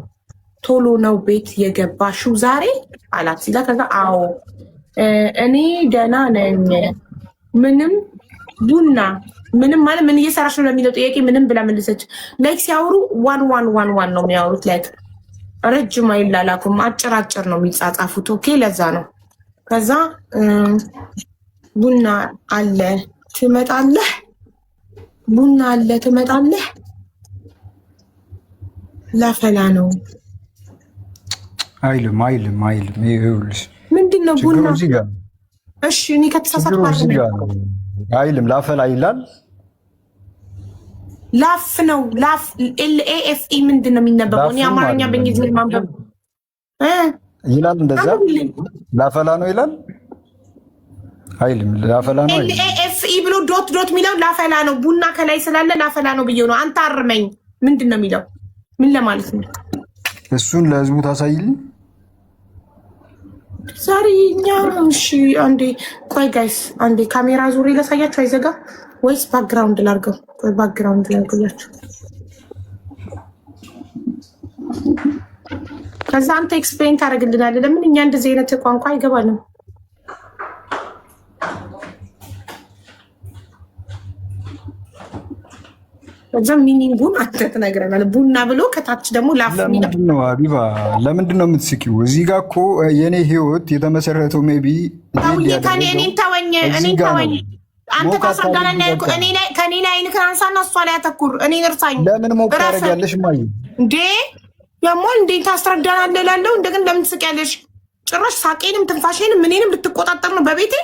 ቶሎ ነው ቤት የገባሽው ዛሬ አላት ሲላ። ከዛ አዎ እኔ ደህና ነኝ። ምንም ቡና ምንም ማለት ምን እየሰራሽ ነው ለሚለው ጥያቄ ምንም ብላ መለሰች። ላይክ ሲያወሩ ዋን ነው የሚያወሩት። ላይክ ረጅም አይላላኩም፣ አጭር ነው የሚጻጻፉት። ኦኬ ለዛ ነው። ከዛ ቡና አለ ትመጣለህ፣ ቡና አለ ትመጣለህ፣ ላፈላ ነው አይልም። ይኸውልሽ ምንድን ነው ቡና? እሺ እኔ ከተሳሳትኩ አይልም፣ ላፈላ ይላል። ላፍ ነው ላፍ LAFE ምንድን ነው የሚነበበው? እኔ አማርኛ በእንግሊዝኛ ማንበብ ይላል እንደዛ ላፈላ ነው ይላል አይልም። ላፈላ ነው LAFE ብሎ ዶት ዶት የሚለው ላፈላ ነው። ቡና ከላይ ስላለ ላፈላ ነው ብዬ ነው። አንተ አርመኝ። ምንድን ነው የሚለው? ምን ለማለት ነው? እሱን ለህዝቡ ታሳይልኝ ዛሬ እኛ። እሺ አንዴ ቆይ ጋይስ፣ አንዴ ካሜራ ዙሪ ላሳያችሁ። አይዘጋ ወይስ ባክግራውንድ ላርገው? ቆይ ባክግራውንድ ላርገላችሁ። ከዛ አንተ ኤክስፕሌን ታደርግልናለህ። ለምን እኛ እንደዚህ አይነት ቋንቋ አይገባንም? ከዛ ሚኒንጉን አንተ ትነግረናለህ። ቡና ብሎ ከታች ደግሞ ላፍ ነው። ለምንድን ነው ሀቢባ ለምንድን ነው የምትስቂው? እዚህ ጋር እኮ የኔ ህይወት የተመሰረተው ሜቢ እኔን ተወኝ። አንተ ታስረዳና ከኔ ላይ አይንክን አንሳና እሷ ላይ አተኩር። እኔን እርሳኝ። ለምን ሞቅ ታደርጊያለሽ? ማየ እንዴ ደግሞ እንዴ ታስረዳናለህ እላለሁ። እንደገና ለምን ትስቂያለሽ? ጭራሽ ሳቄንም ትንፋሼንም ምኔንም ልትቆጣጠር ነው በቤቴ።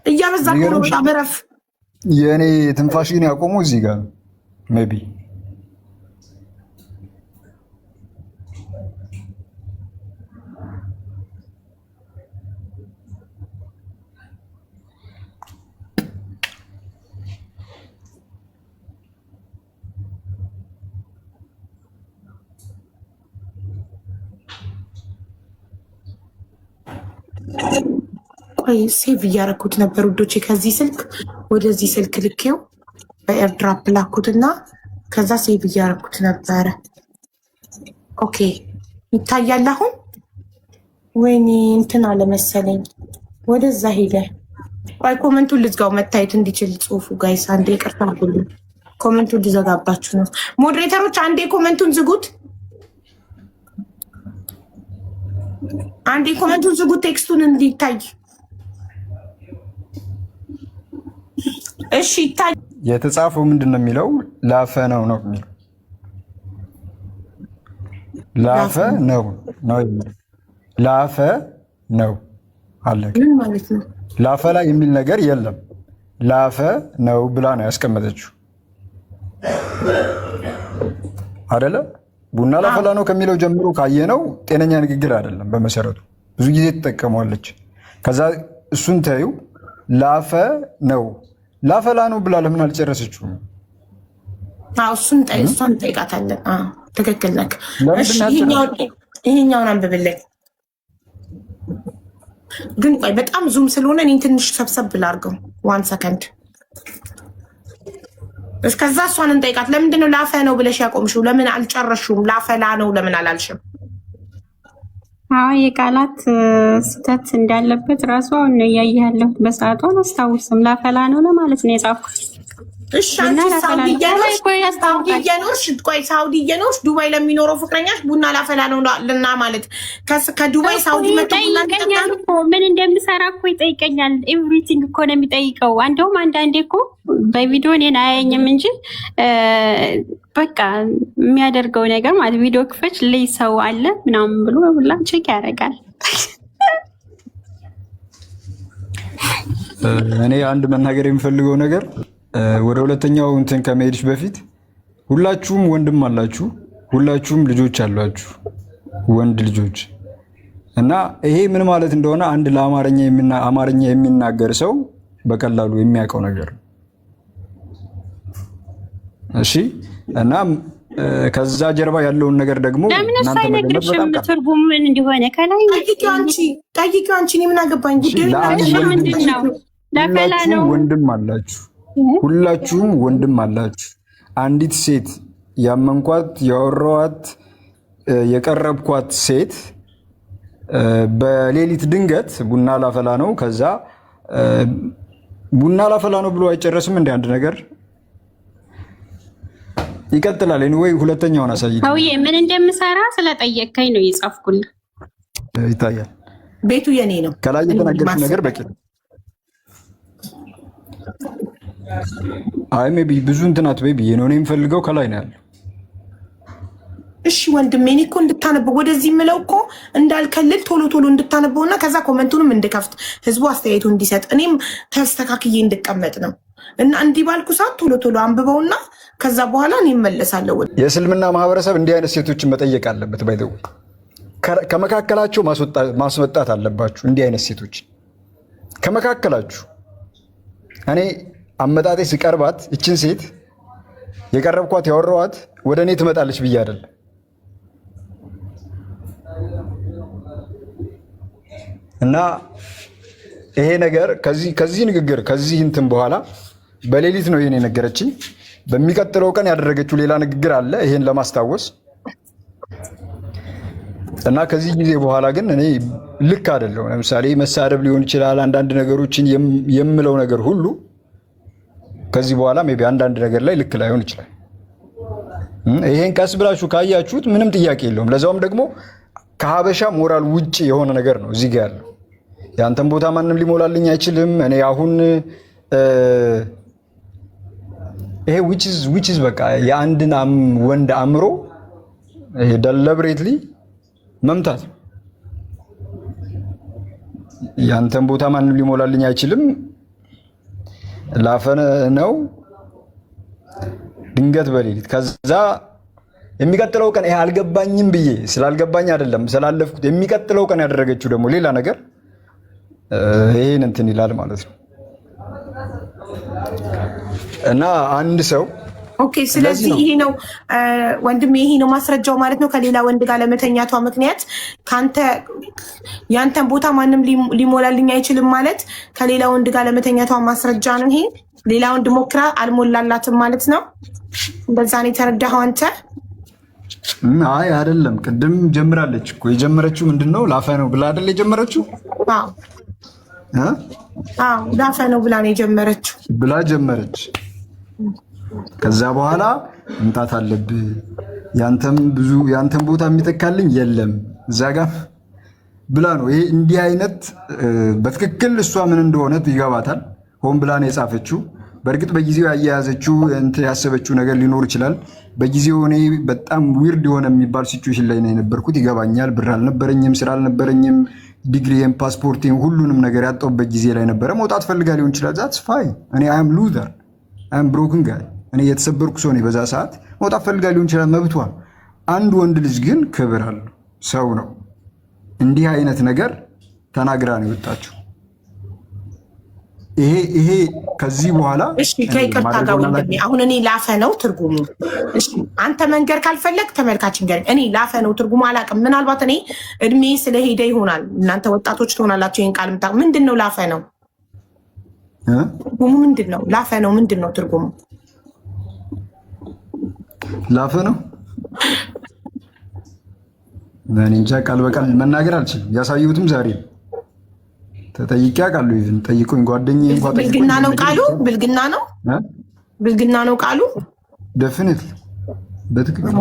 እያበዛህ ነው። በረፍ የእኔ ትንፋሽን ያቆመው እዚህ ጋር ነው ሜቢ ቆይ ሴቭ እያደረኩት ነበር ውዶቼ። ከዚህ ስልክ ወደዚህ ስልክ ልኬው በኤርድራፕ ላኩትና ከዛ ሴቭ እያደረኩት ነበረ። ኦኬ ይታያል አሁን። ወይኔ እንትን አለመሰለኝ ወደዛ ሄደ። ቆይ ኮመንቱን ልዝጋው መታየት እንዲችል ጽሁፉ። ጋይስ አንዴ ይቅርታ አድርጉልኝ፣ ኮመንቱን ልዘጋባችሁ ነው። ሞዴሬተሮች አንዴ ኮመንቱን ዝጉት፣ አንዴ ኮመንቱን ዝጉት፣ ቴክስቱን እንዲታይ። እሺ ይታይ። የተጻፈው ምንድን ነው የሚለው? ላፈ ነው የሚለው። ላፈ ነው ላፈ ነው አለ። ምን ማለት ነው? ላፈ ላይ የሚል ነገር የለም። ላፈ ነው ብላ ነው ያስቀመጠችው አይደለ? ቡና ላፈላ ነው ከሚለው ጀምሮ ካየነው ጤነኛ ንግግር አይደለም። በመሰረቱ ብዙ ጊዜ ትጠቀመዋለች። ከዛ እሱን ታዩ ላፈ ነው ላፈላ ነው ብላ ለምን አልጨረሰችውም? እሱን እንጠይቃታለን። ትክክል ነህ። ይሄኛውን አንብብልኝ ግን ቆይ በጣም ዙም ስለሆነ እኔ ትንሽ ሰብሰብ ብላርገው። 1 ሰከንድ። እስከዛ እሷን እንጠይቃት። ለምንድን ነው ላፈ ነው ብለሽ ያቆምሽው? ለምን አልጨረሽውም? ላፈላ ነው ለምን አላልሽም? የቃላት ስህተት እንዳለበት ራሱ አሁን ነው እያየህ ያለሁት። በሰዓቱ አላስታውስም። ላፈላ ነው ለማለት ነው የጻፍኩት። እሺ ሳውዲ እየኖርሽ ዱባይ ለሚኖረው ፍቅረኛሽ ቡና ላፈላ ነው ልና ማለት ከዱባይ ሳውዲ ይጠይቀኛል እኮ ምን እንደምሰራ እኮ ይጠይቀኛል። ኤቭሪቲንግ እኮ ነው የሚጠይቀው። እንደውም አንዳንዴ እኮ በቪዲዮ እኔን አያየኝም እንጂ በቃ የሚያደርገው ነገር ማለት ቪዲዮ ክፈች ልይ ሰው አለ ምናምን ብሎ ሁላ ቼክ ያደርጋል። እኔ አንድ መናገር የሚፈልገው ነገር ወደ ሁለተኛው እንትን ከመሄድሽ በፊት ሁላችሁም ወንድም አላችሁ፣ ሁላችሁም ልጆች አሏችሁ፣ ወንድ ልጆች እና ይሄ ምን ማለት እንደሆነ አንድ ለአማርኛ የሚናገር ሰው በቀላሉ የሚያውቀው ነገር ነው። እሺ እና ከዛ ጀርባ ያለውን ነገር ደግሞ እናንተ መገመት በጣም ትርጉም ምን እንደሆነ ከላይ ጠይቂው። አንቺ ምን አገባኝ? ወንድም አላችሁ፣ ሁላችሁም ወንድም አላችሁ። አንዲት ሴት ያመንኳት ያወራኋት የቀረብኳት ሴት በሌሊት ድንገት ቡና ላፈላ ነው ከዛ ቡና ላፈላ ነው ብሎ አይጨረስም። እንደ አንድ ነገር ይቀጥላል። ወይ ሁለተኛውን አሳይ። አውዬ ምን እንደምሰራ ስለጠየቅከኝ ነው የጻፍኩልህ። ይታያል። ቤቱ የኔ ነው። ከላይ የተናገርኩት ነገር በቂ ነው። አይ ሜቢ ብዙ እንትናት ቤቢ ነው የምፈልገው ከላይ ነው ያለው። እሺ ወንድሜ እኔ እኮ እንድታነበው ወደዚህ የምለው እኮ እንዳልከልል ቶሎ ቶሎ እንድታነበውና ከዛ ኮመንቱንም እንድከፍት ህዝቡ አስተያየቱ እንዲሰጥ እኔም ተስተካክዬ እንድቀመጥ ነው። እና እንዲህ ባልኩ ሰዓት ቶሎ ቶሎ አንብበውና ከዛ በኋላ እኔ እመለሳለሁ። የእስልምና ማህበረሰብ እንዲህ አይነት ሴቶችን መጠየቅ አለበት። ባይደው ከመካከላቸው ማስወጣት አለባችሁ። እንዲህ አይነት ሴቶች ከመካከላችሁ እኔ አመጣጤ ስቀርባት እችን ሴት የቀረብኳት ያወራኋት ወደ እኔ ትመጣለች ብዬ አይደለም። እና ይሄ ነገር ከዚህ ንግግር ከዚህ እንትን በኋላ በሌሊት ነው ይሄን የነገረችኝ። በሚቀጥለው ቀን ያደረገችው ሌላ ንግግር አለ ይሄን ለማስታወስ እና ከዚህ ጊዜ በኋላ ግን እኔ ልክ አይደለም። ለምሳሌ መሳደብ ሊሆን ይችላል፣ አንዳንድ ነገሮችን የምለው ነገር ሁሉ ከዚህ በኋላ ሜቢ አንዳንድ ነገር ላይ ልክ ላይሆን ይችላል። ይሄን ቀስ ብላችሁ ካያችሁት ምንም ጥያቄ የለውም። ለዛውም ደግሞ ከሀበሻ ሞራል ውጭ የሆነ ነገር ነው እዚህ ጋር ያለው። ያንተን ቦታ ማንም ሊሞላልኝ አይችልም። እኔ አሁን ይሄ which is በቃ የአንድን ወንድ አእምሮ ይሄ ደለብሬትሊ መምታት። ያንተን ቦታ ማንም ሊሞላልኝ አይችልም ላፈነ ነው ድንገት በሌሊት ከዛ የሚቀጥለው ቀን ይሄ አልገባኝም ብዬ ስላልገባኝ አይደለም ስላለፍኩት የሚቀጥለው ቀን ያደረገችው ደግሞ ሌላ ነገር ይሄን እንትን ይላል ማለት ነው። እና አንድ ሰው ኦኬ፣ ስለዚህ ይሄ ነው ወንድሜ፣ ይሄ ነው ማስረጃው ማለት ነው። ከሌላ ወንድ ጋር ለመተኛቷ ምክንያት ያንተን ቦታ ማንም ሊሞላልኝ አይችልም ማለት ከሌላ ወንድ ጋር ለመተኛቷ ማስረጃ ነው። ይሄ ሌላ ወንድ ሞክራ አልሞላላትም ማለት ነው። እንደዛ ነው የተረዳኸው አንተ? አይ አይደለም፣ ቅድም ጀምራለች እኮ። የጀመረችው ምንድነው? ላፈ ነው ብላ አይደል የጀመረችው? አዎ ላፈ ነው ብላ ነው የጀመረችው ብላ ጀመረች። ከዛ በኋላ መምጣት አለብህ፣ ያንተም ቦታ የሚተካልኝ የለም እዛ ጋር ብላ ነው። ይሄ እንዲህ አይነት በትክክል እሷ ምን እንደሆነ ይገባታል። ሆን ብላ ነው የጻፈችው። በእርግጥ በጊዜው ያያያዘችው ያሰበችው ነገር ሊኖር ይችላል። በጊዜው እኔ በጣም ዊርድ የሆነ የሚባል ሲቹዌሽን ላይ ነው የነበርኩት። ይገባኛል። ብር አልነበረኝም፣ ስራ አልነበረኝም፣ ዲግሪም ፓስፖርቴን ሁሉንም ነገር ያጣሁበት ጊዜ ላይ ነበረ። መውጣት ፈልጋ ሊሆን ይችላል። ዛትስ ፋይን። እኔ አም ሉዘር አም ብሮክን ጋይ። እኔ የተሰበርኩ ሰው ነኝ። በዛ ሰዓት መውጣት ፈልጋ ሊሆን ይችላል፣ መብቷ። አንድ ወንድ ልጅ ግን ክብር አለው፣ ሰው ነው። እንዲህ አይነት ነገር ተናግራ ነው የወጣችው። ይሄ ከዚህ በኋላ እሺ፣ ከይቅርታ ጋር ወንድሜ፣ አሁን እኔ ላፈ ነው ትርጉሙ። እሺ፣ አንተ መንገር ካልፈለግ ተመልካች ንገር። እኔ ላፈ ነው ትርጉሙ አላውቅም። ምናልባት እኔ እድሜ ስለሄደ ይሆናል። እናንተ ወጣቶች ትሆናላችሁ ይሄን ቃል ምታ። ምንድን ነው ላፈ ነው ትርጉሙ? ምንድን ነው ላፈ ነው? ምንድን ነው ትርጉሙ? ላፈ ነው እኔ እንጃ፣ ቃል በቃል መናገር አልችልም። ያሳየሁትም ዛሬ ተጠይቄ አውቃለሁ። ይሄን ጠይቁኝ ጓደኛዬ እንኳን ብልግና ነው ቃሉ። ብልግና ነው ብልግና ነው ቃሉ። ዴፊኒትሊ በትክክል።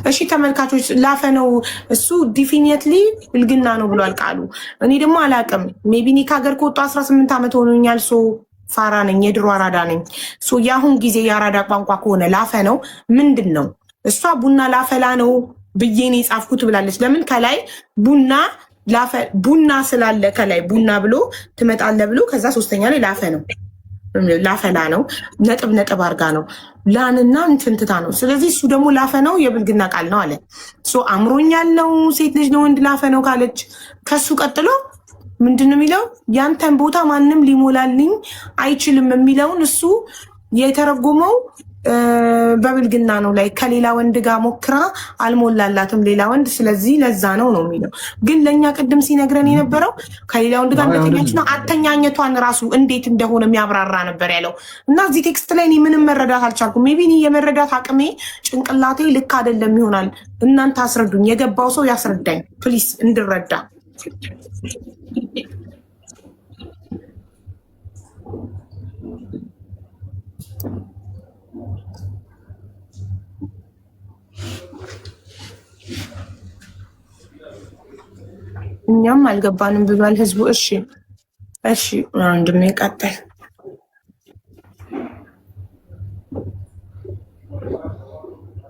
እሺ ተመልካቾች፣ ላፈ ነው እሱ ዲፊኒትሊ ብልግና ነው ብሏል ቃሉ። እኔ ደግሞ አላውቅም። ሜቢ እኔ ከሀገር ከወጣሁ 18 ዓመት ሆኖኛል። ሶ ፋራ ነኝ፣ የድሮ አራዳ ነኝ። ሶ የአሁን ጊዜ የአራዳ ቋንቋ ከሆነ ላፈ ነው ምንድን ነው? እሷ ቡና ላፈላ ነው ብዬ ነው የጻፍኩት ብላለች። ለምን ከላይ ቡና ስላለ ከላይ ቡና ብሎ ትመጣለ ብሎ ከዛ ሶስተኛ ላይ ላፈ ነው ላፈላ ነው ነጥብ አርጋ ነው ላንና እንትንትታ ነው። ስለዚህ እሱ ደግሞ ላፈ ነው የብልግና ቃል ነው አለ። አምሮኛል ነው ሴት ልጅ ነው ወንድ ላፈ ነው ካለች ከሱ ቀጥሎ ምንድን ነው የሚለው? ያንተን ቦታ ማንም ሊሞላልኝ አይችልም የሚለውን እሱ የተረጎመው በብልግና ነው ላይ ከሌላ ወንድ ጋር ሞክራ አልሞላላትም ሌላ ወንድ። ስለዚህ ለዛ ነው የሚለው። ግን ለእኛ ቅድም ሲነግረን የነበረው ከሌላ ወንድ ጋር እንደተኛች ነው። አተኛኘቷን ራሱ እንዴት እንደሆነ የሚያብራራ ነበር ያለው። እና እዚህ ቴክስት ላይ እኔ ምንም መረዳት አልቻልኩም። ሜይ ቢ የመረዳት አቅሜ ጭንቅላቴ ልክ አይደለም ይሆናል። እናንተ አስረዱኝ፣ የገባው ሰው ያስረዳኝ ፕሊስ እንድረዳ። እኛም አልገባንም ብሏል ህዝቡ። እሺ ወንድሜ ቀጥል።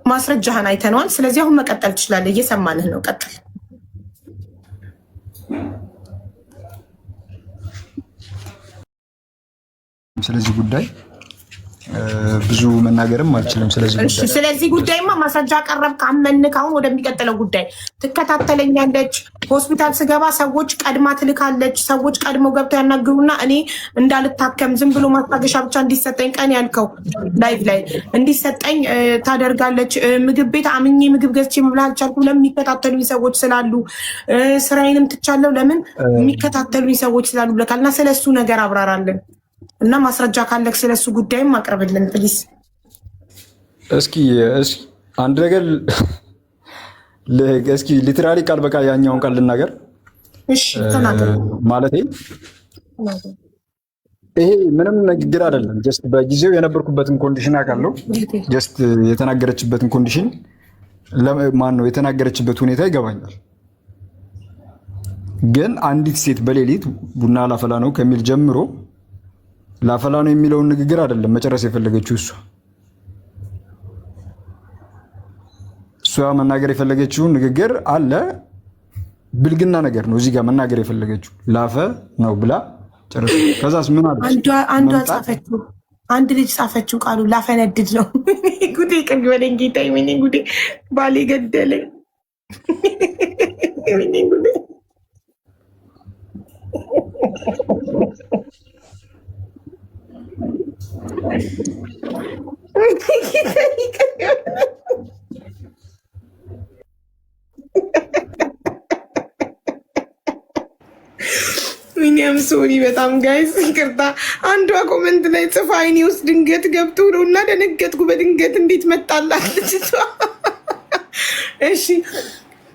ማስረጃህን አይተነዋል። ስለዚህ አሁን መቀጠል ትችላለህ። እየሰማንህ ነው። ቀጥል። ስለዚህ ጉዳይ ብዙ መናገርም አልችልም ስለዚህ ጉዳይ። እሺ ስለዚህ ጉዳይማ ማስረጃ ቀረብክ አመንክ። አሁን ወደሚቀጥለው ጉዳይ ትከታተለኛለች። ሆስፒታል ስገባ ሰዎች ቀድማ ትልካለች። ሰዎች ቀድመው ገብተው ያናግሩና እኔ እንዳልታከም ዝም ብሎ ማስታገሻ ብቻ እንዲሰጠኝ ቀን ያልከው ላይቭ ላይ እንዲሰጠኝ ታደርጋለች። ምግብ ቤት አምኜ ምግብ ገዝቼ መብላት አልቻልኩም ለምን የሚከታተሉኝ ሰዎች ስላሉ፣ ስራዬንም ትቻለሁ ለምን የሚከታተሉኝ ሰዎች ስላሉ ብለካልና ስለሱ ነገር አብራራለን እና ማስረጃ ካለክ ስለሱ ጉዳይም አቅርብልን ፕሊስ። እስኪ አንድ ነገር እስኪ ሊትራሊ ቃል በቃ ያኛውን ቃል ልናገር። እሺ ተናገር። ማለቴ ይሄ ምንም ንግግር አይደለም። ጀስት በጊዜው የነበርኩበትን ኮንዲሽን አውቃለሁ። ጀስት የተናገረችበትን ኮንዲሽን ማን ነው የተናገረችበት ሁኔታ ይገባኛል። ግን አንዲት ሴት በሌሊት ቡና ላፈላ ነው ከሚል ጀምሮ ላፈላ ነው የሚለውን ንግግር አይደለም መጨረስ የፈለገችው እሷ መናገር የፈለገችው ንግግር አለ ብልግና ነገር ነው እዚህ ጋር መናገር የፈለገችው ላፈ ነው ብላ ጨረሰ። ከዛስ ምን አለ አንዷ ጻፈችው፣ አንድ ልጅ ጻፈችው ቃሉ ላፈነድድ ነው። ጉዴ ቀኝ ወለኝ ጌታዬ፣ ምን ጉዴ ባሌ ገደለኝ። ምን ጉዴ ሚኒያም ሶሪ በጣም ጋይስ ይቅርታ። አንዷ ኮመንት ላይ ጽፋ አይኔ ውስጥ ድንገት ገብቶ ነው እና ደነገጥኩ። በድንገት እንዴት መጣላት ልጅቷ። እሺ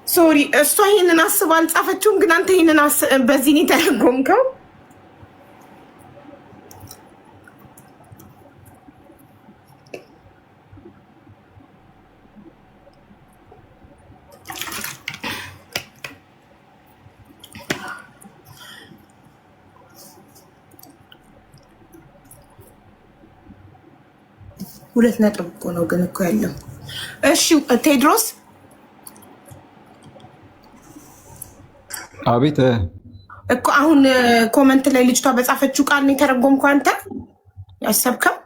ሶሪ። እሷ ይሄንን አስባ አልጻፈችውም፣ ግን አንተ ይሄንን በዚህ ነው የተረጎምከው። ሁለት ነጥብ እኮ ነው ግን እኮ ያለው። እሺ ቴድሮስ አቤት እኮ አሁን ኮመንት ላይ ልጅቷ በጻፈችው ቃል ነው የተረጎምኩ። አንተ ያሰብከው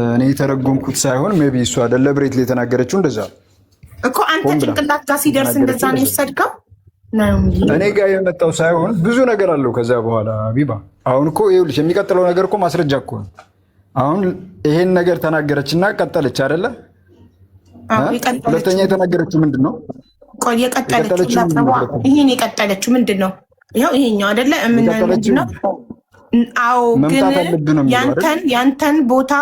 እኔ የተረጎምኩት ሳይሆን ሜቢ እሷ አይደለ ብሬት ላይ የተናገረችው እንደዛ እኮ አንተ ጭንቅላት ጋር ሲደርስ እንደዛ ነው የወሰድከው። እኔ ጋር የመጣው ሳይሆን ብዙ ነገር አለው ከዛ በኋላ ቢባ። አሁን እኮ ይኸውልሽ የሚቀጥለው ነገር እኮ ማስረጃ እኮ ነው። አሁን ይሄን ነገር ተናገረችና ቀጠለች አይደለ? ሁለተኛ የተናገረችው ምንድን ነው? ቆይ የቀጠለችው ይሄን የቀጠለችው ምንድን ነው? ይኸው ይሄኛው አይደለ? ምንድን ነው? አዎ ግን ያንተን ቦታ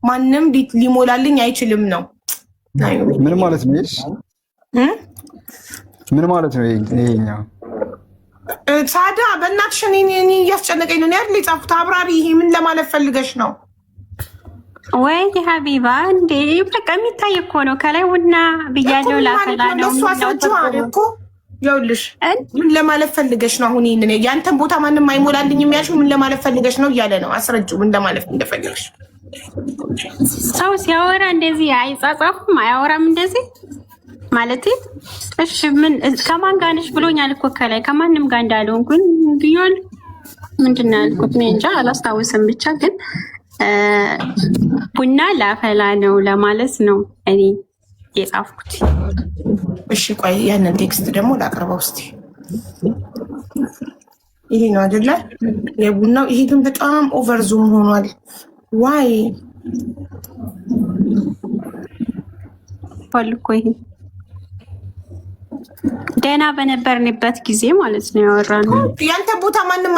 ማንም ሊሞላልኝ አይችልም ነው። ምን ማለት ነው? ምን ማለት ነው ይሄኛው? ሳዳ በእናትሽ እኔ እያስጨነቀኝ ነው ያለ የጻፉት አብራሪ። ይሄ ምን ለማለት ፈልገሽ ነው? ወይ ሀቢባ እንዴ በቃ የሚታይ እኮ ነው። ከላይ ቡና ብያለው ላፈላ ነው እኮ ይኸውልሽ። ምን ለማለት ፈልገሽ ነው? አሁን ይሄን ያንተን ቦታ ማንም አይሞላልኝ የሚያልሽው ምን ለማለት ፈልገሽ ነው እያለ ነው። አስረጅው ምን ለማለት እንደፈለግሽ። ሰው ሲያወራ እንደዚህ አይጻጻፍም፣ አያወራም እንደዚህ ማለት። እሺ ምን ከማን ጋር ነሽ ብሎኛል እኮ ከላይ ከማንም ጋር እንዳልሆንኩኝ ቢሆን ምንድን ነው ያልኩት? እኔ እንጃ አላስታውስም። ብቻ ግን ቡና ላፈላ ነው ለማለት ነው እኔ የጻፍኩት። እሺ ቆይ ያንን ቴክስት ደግሞ ላቅርበው እስቲ። ይሄ ነው አይደለ የቡናው? ይሄ ግን በጣም ኦቨር ዙም ሆኗል። ዋይ ፈልኮ ይሄ ደህና በነበርንበት ጊዜ ማለት ነው ያወራነው። ያንተ ቦታ ማንም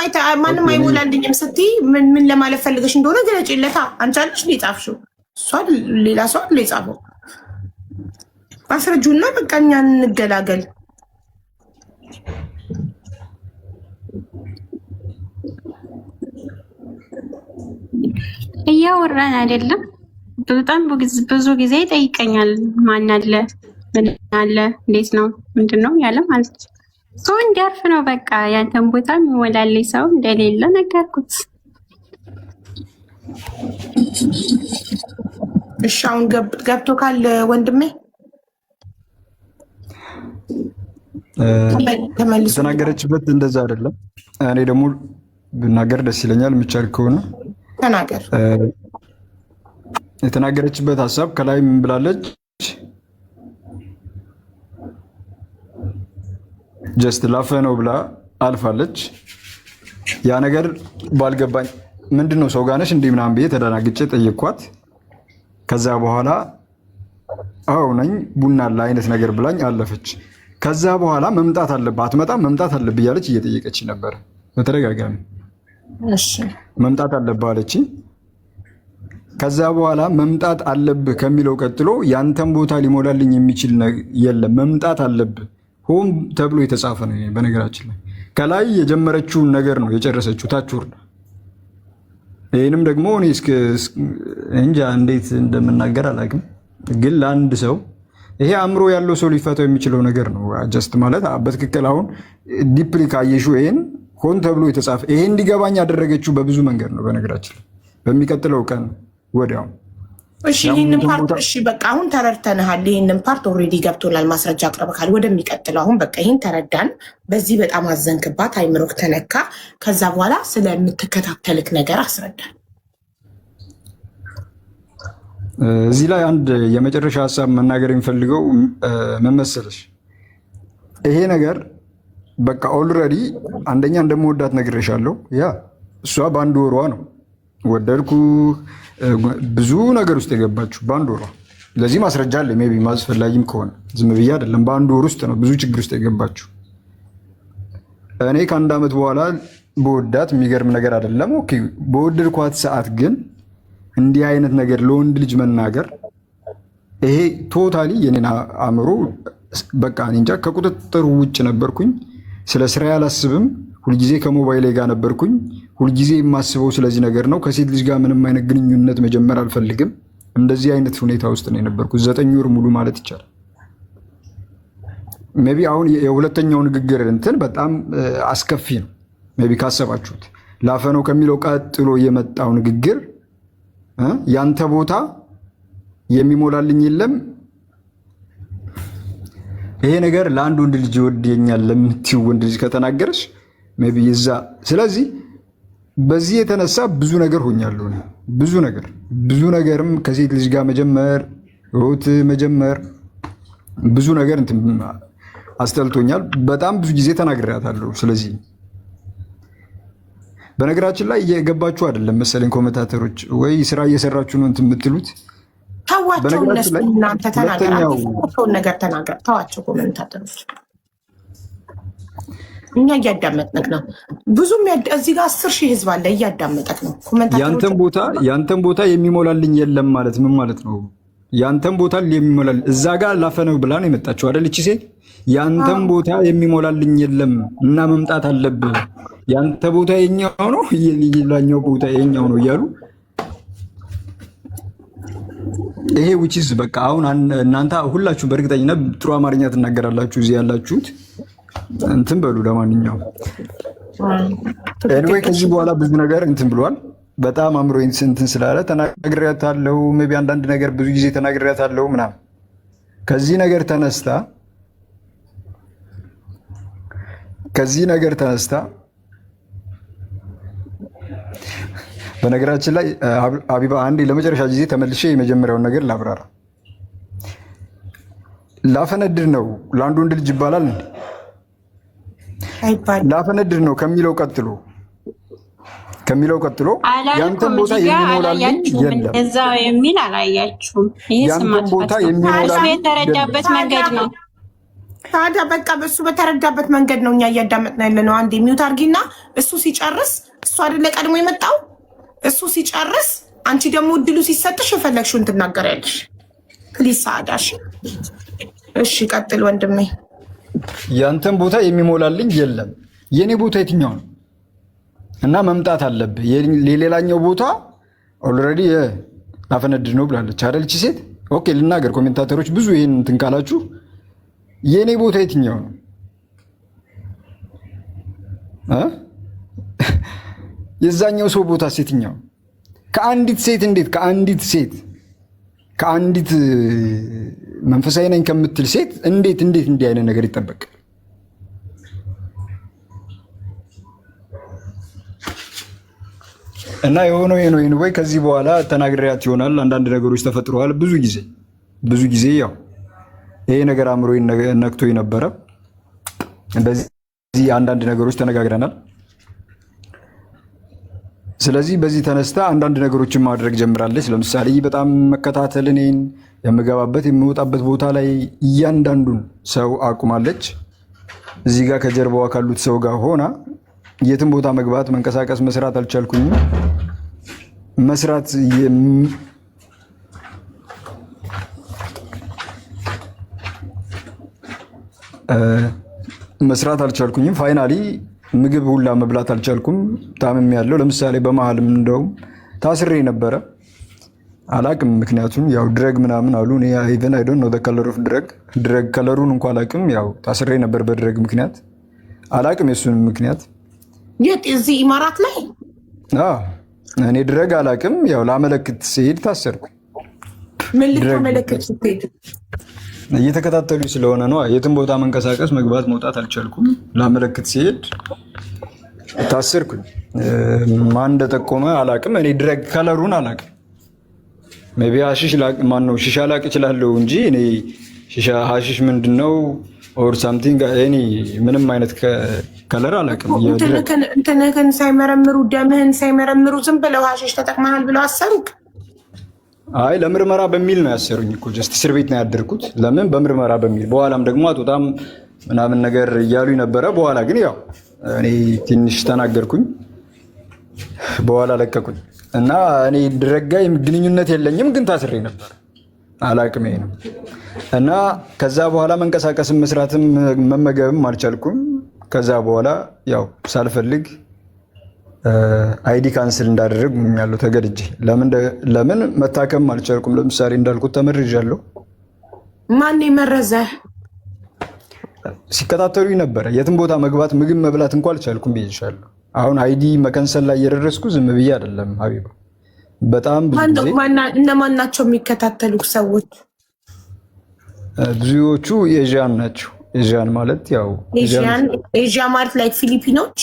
አይሞላልኝም ስትይ ምን ለማለት ፈልገሽ እንደሆነ ገለጪለታ። አንቺ አለሽ ሊጻፍሽው እሷ ሌላ ሰው ሊጻፈው አስረጁና በቃ እኛ እንገላገል። እያወራን አይደለም። በጣም ብዙ ጊዜ ይጠይቀኛል። ማን አለ ምን አለ እንዴት ነው ምንድን ነው ያለ ማለት ነው። ሰው እንዲያርፍ ነው በቃ። ያንተን ቦታ የሚሞላልኝ ሰው እንደሌለ ነገርኩት። እሺ አሁን ገብቶ ካለ ወንድሜ ተናገረችበት። እንደዛ አይደለም። እኔ ደግሞ ብናገር ደስ ይለኛል የሚቻል ከሆነ ተናገር። የተናገረችበት ሀሳብ ከላይ ምን ብላለች? ጀስት ላፈነው ብላ አልፋለች። ያ ነገር ባልገባኝ ምንድነው ሰው ጋር ነሽ እንዲህ ምናምን ብዬ ተደናግጬ ጠየኳት። ከዛ በኋላ አዎ ነኝ ቡና አለ አይነት ነገር ብላኝ አለፈች። ከዛ በኋላ መምጣት አለብህ አትመጣም መምጣት አለብህ እያለች እየጠየቀች ነበር በተደጋጋሚ። እሺ መምጣት አለብህ አለች። ከዛ በኋላ መምጣት አለብህ ከሚለው ቀጥሎ ያንተን ቦታ ሊሞላልኝ የሚችል የለም መምጣት አለብህ ሆም ተብሎ የተጻፈ ነው። በነገራችን ላይ ከላይ የጀመረችውን ነገር ነው የጨረሰችው ታች ወርዳ። ይህንም ደግሞ እኔ እንጃ እንዴት እንደምናገር አላውቅም፣ ግን ለአንድ ሰው ይሄ አእምሮ ያለው ሰው ሊፈታው የሚችለው ነገር ነው። ጀስት ማለት በትክክል አሁን ዲፕሊ ካየሹ ይሄን ሆን ተብሎ የተጻፈ ይሄ እንዲገባኝ ያደረገችው በብዙ መንገድ ነው። በነገራችን ላይ በሚቀጥለው ቀን ወዲያው እሺ ይሄንን ፓርት እሺ በቃ አሁን ተረድተናል። ይሄንን ፓርት ኦልሬዲ ገብቶናል። ማስረጃ አቅርበካል። ወደሚቀጥለው አሁን በቃ ይሄን ተረዳን። በዚህ በጣም አዘንክባት፣ አይምሮክ ተነካ። ከዛ በኋላ ስለምትከታተልክ ነገር አስረዳን። እዚህ ላይ አንድ የመጨረሻ ሀሳብ መናገር የሚፈልገው ምን መሰለሽ፣ ይሄ ነገር በቃ ኦልሬዲ አንደኛ እንደምወዳት ነግሬሻለሁ። ያ እሷ በአንድ ወሯ ነው ወደድኩ ብዙ ነገር ውስጥ የገባችሁ በአንድ ወሯ። ለዚህ ማስረጃ አለ። ሜይ ቢ ማስፈላጊም ከሆነ ዝም ብዬ አይደለም። በአንድ ወር ውስጥ ነው ብዙ ችግር ውስጥ የገባችሁ። እኔ ከአንድ ዓመት በኋላ በወዳት የሚገርም ነገር አይደለም። ኦኬ በወደድኳት ሰዓት ግን እንዲህ አይነት ነገር ለወንድ ልጅ መናገር ይሄ ቶታሊ የኔን አእምሮ በቃ እንጃ ከቁጥጥር ውጭ ነበርኩኝ። ስለ ስራ ያላስብም። ሁልጊዜ ከሞባይሌ ጋር ነበርኩኝ። ሁልጊዜ የማስበው ስለዚህ ነገር ነው። ከሴት ልጅ ጋር ምንም አይነት ግንኙነት መጀመር አልፈልግም። እንደዚህ አይነት ሁኔታ ውስጥ ነው የነበርኩት 9 ወር ሙሉ ማለት ይቻላል። ሜይ ቢ አሁን የሁለተኛው ንግግር እንትን በጣም አስከፊ ነው። ሜይ ቢ ካሰባችሁት ላፈነው ከሚለው ቀጥሎ የመጣው ንግግር ያንተ ቦታ የሚሞላልኝ የለም። ይሄ ነገር ለአንድ ወንድ ልጅ ይወደኛል ለምትይው ወንድ ልጅ ከተናገረሽ ሜይ ቢ ይዛ። ስለዚህ በዚህ የተነሳ ብዙ ነገር ሆኛለሁ። ብዙ ነገርም ከሴት ልጅ ጋር መጀመር ሮት መጀመር ብዙ ነገር እንትን አስጠልቶኛል። በጣም ብዙ ጊዜ ተናግሬያታለሁ። ስለዚህ በነገራችን ላይ እየገባችሁ አይደለም መሰለኝ ኮሜንታተሮች፣ ወይ ስራ እየሰራችሁ ነው እንትን የምትሉት። ተዋቸው እነሱ እናንተ ተናገራችሁ ነገር ተናገር። ተዋቸው ኮሜንታተሮች፣ እኛ እያዳመጥንክ ነው። ብዙም እዚህ ጋር 10,000 ህዝብ አለ እያዳመጠክ ነው። ኮሜንታተሮች ያንተን ቦታ የሚሞላልኝ የለም ማለት ምን ማለት ነው? ያንተን ቦታ የሚሞላል እዛ ጋር ላፈነው ብላ ነው የመጣችው አይደል? እቺ ሴት ያንተን ቦታ የሚሞላልኝ የለም እና መምጣት አለብህ። ያንተ ቦታ የኛው ነው የሌላኛው ቦታ የኛው ነው እያሉ ይሄ ዊችስ በቃ አሁን እናንተ ሁላችሁ በእርግጠኝነት ጥሩ አማርኛ ትናገራላችሁ እዚህ ያላችሁት እንትን በሉ። ለማንኛውም ኤኒዌይ ከዚህ በኋላ ብዙ ነገር እንትን ብሏል። በጣም አእምሮዬን እንትን ስላለ ተናግሬያታለሁ። ሜይ ቢ አንዳንድ ነገር ብዙ ጊዜ ተናግሬያታለሁ ምናምን። ከዚህ ነገር ተነስታ በነገራችን ላይ አቢባ አንዴ ለመጨረሻ ጊዜ ተመልሼ የመጀመሪያውን ነገር ላብራራ። ላፈነድር ነው ለአንድ ወንድ ልጅ ይባላል እንዴ? ላፈነድር ነው ከሚለው ቀጥሎ ያንተን ቦታ የሚሞላልኝ የለም። እዛው የሚል አላያችሁም? ያንተን ቦታ የሚሞላልኝ የተረዳበት መንገድ ነው። ታዲያ በቃ በሱ በተረዳበት መንገድ ነው እኛ እያዳመጥን ያለ ነው። አንዴ ሚውት አድርጊና እሱ ሲጨርስ፣ እሱ አይደለ ቀድሞ የመጣው እሱ ሲጨርስ፣ አንቺ ደግሞ እድሉ ሲሰጥሽ የፈለግሽውን ትናገሪያለሽ። ፕሊዝ ሳዳሽ። እሺ ቀጥል ወንድሜ። ያንተን ቦታ የሚሞላልኝ የለም። የኔ ቦታ የትኛው ነው? እና መምጣት አለብህ። የሌላኛው ቦታ ኦልሬዲ ላፈነድድ ነው ብላለች አይደል እቺ ሴት? ኦኬ ልናገር። ኮሜንታተሮች ብዙ ይሄን እንትን ካላችሁ የኔ ቦታ የትኛው ነው? የዛኛው ሰው ቦታ የትኛው? ከአንዲት ሴት እንዴት ከአንዲት መንፈሳዊ ነኝ ከምትል ሴት እንዴት እንዲህ አይነት ነገር ይጠበቃል? እና የሆነው ወይ ከዚህ በኋላ ተናግሬያት ይሆናል። አንዳንድ ነገሮች ተፈጥረዋል። ብዙ ጊዜ ያው ይሄ ነገር አእምሮዬን ነክቶኝ ነበረ። በዚህ አንዳንድ ነገሮች ተነጋግረናል። ስለዚህ በዚህ ተነስታ አንዳንድ ነገሮችን ማድረግ ጀምራለች። ለምሳሌ በጣም መከታተል፣ እኔን የምገባበት የምወጣበት ቦታ ላይ እያንዳንዱን ሰው አቁማለች። እዚህ ጋር ከጀርባዋ ካሉት ሰው ጋር ሆና የትም ቦታ መግባት፣ መንቀሳቀስ፣ መስራት አልቻልኩኝም። መስራት አልቻልኩኝም። ፋይናሊ ምግብ ሁላ መብላት አልቻልኩም። ታምም ያለው ለምሳሌ በመሀልም እንደውም ታስሬ ነበረ። አላቅም ምክንያቱም ያው ድረግ ምናምን አሉ። እኔ ኢቨን አይ ዶንት ኖ ዘ ከለር ኦፍ ድረግ ከለሩን እንኳን አላቅም። ያው ታስሬ ነበር በድረግ ምክንያት። አላቅም የሱን ምክንያት። የት እዚህ ኢማራት ላይ እኔ ድረግ አላቅም። ያው ላመለክት ሲሄድ ታሰርኩ። ምን ልታመለክት ስትሄድ? እየተከታተሉ ስለሆነ ነው። የትም ቦታ መንቀሳቀስ፣ መግባት፣ መውጣት አልቻልኩም። ላመለክት ሲሄድ ታሰርኩኝ። ማን እንደጠቆመ አላቅም። እኔ ድረግ ከለሩን አላቅም። ሜቢ ሀሺሽ ማነው ሺሻ ላቅ እችላለሁ እንጂ እኔ ሀሺሽ ምንድነው ኦር ሳምቲንግ እኔ ምንም አይነት ከለር አላቅም። እንትንህን ሳይመረምሩ ደምህን ሳይመረምሩ ዝም ብለው ሀሺሽ ተጠቅመሃል ብለው አሰሩክ? አይ ለምርመራ በሚል ነው ያሰሩኝ እኮ ጀስት እስር ቤት ነው ያደርኩት። ለምን በምርመራ በሚል በኋላም ደግሞ አትወጣም ምናምን ነገር እያሉኝ ነበረ። በኋላ ግን ያው እኔ ትንሽ ተናገርኩኝ፣ በኋላ ለቀቁኝ እና እኔ ድረጋ ግንኙነት የለኝም ግን ታስሬ ነበር። አላቅም ነው እና ከዛ በኋላ መንቀሳቀስም መስራትም መመገብም አልቻልኩም። ከዛ በኋላ ያው ሳልፈልግ አይዲ ካንስል እንዳደረግ ያለው ተገድጄ። ለምን መታከም አልቻልኩም። ለምሳሌ እንዳልኩት ተመርዣለሁ። ማን የመረዘ? ሲከታተሉኝ ነበረ። የትም ቦታ መግባት ምግብ መብላት እንኳን አልቻልኩም ብዬሻለሁ። አሁን አይዲ መከንሰል ላይ የደረስኩ ዝም ብዬ አይደለም ሀቢባ። በጣም ብዙ ጊዜ እነማን ናቸው የሚከታተሉ ሰዎች? ብዙዎቹ ኤዥያን ናቸው። ኤዥያን ማለት ያው ኤዥያ ማለት ላይ ፊሊፒኖች።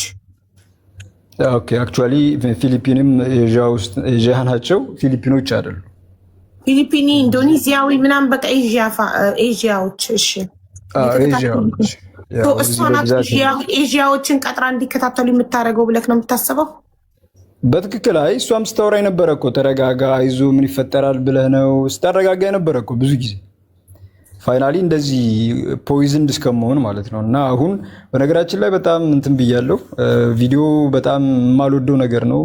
ኦኬ አክቹአሊ ፊሊፒንም ኤዥያ ናቸው። ፊሊፒኖች አይደሉም። ፊሊፒኒ፣ ኢንዶኔዚያዊ ምናምን በቃ ኤዥያዎች። እሺ ኤዥያዎችን ቀጥራ እንዲከታተሉ የምታደርገው ብለህ ነው የምታስበው? በትክክል። አይ እሷም ስታወራ የነበረ እኮ ተረጋጋ፣ አይዞ ምን ይፈጠራል ብለህ ነው ስታረጋጋ የነበረ እኮ ብዙ ጊዜ። ፋይናሊ እንደዚህ ፖይዝንድ እስከመሆን ማለት ነው። እና አሁን በነገራችን ላይ በጣም እንትን ብያለሁ። ቪዲዮ በጣም የማልወደው ነገር ነው።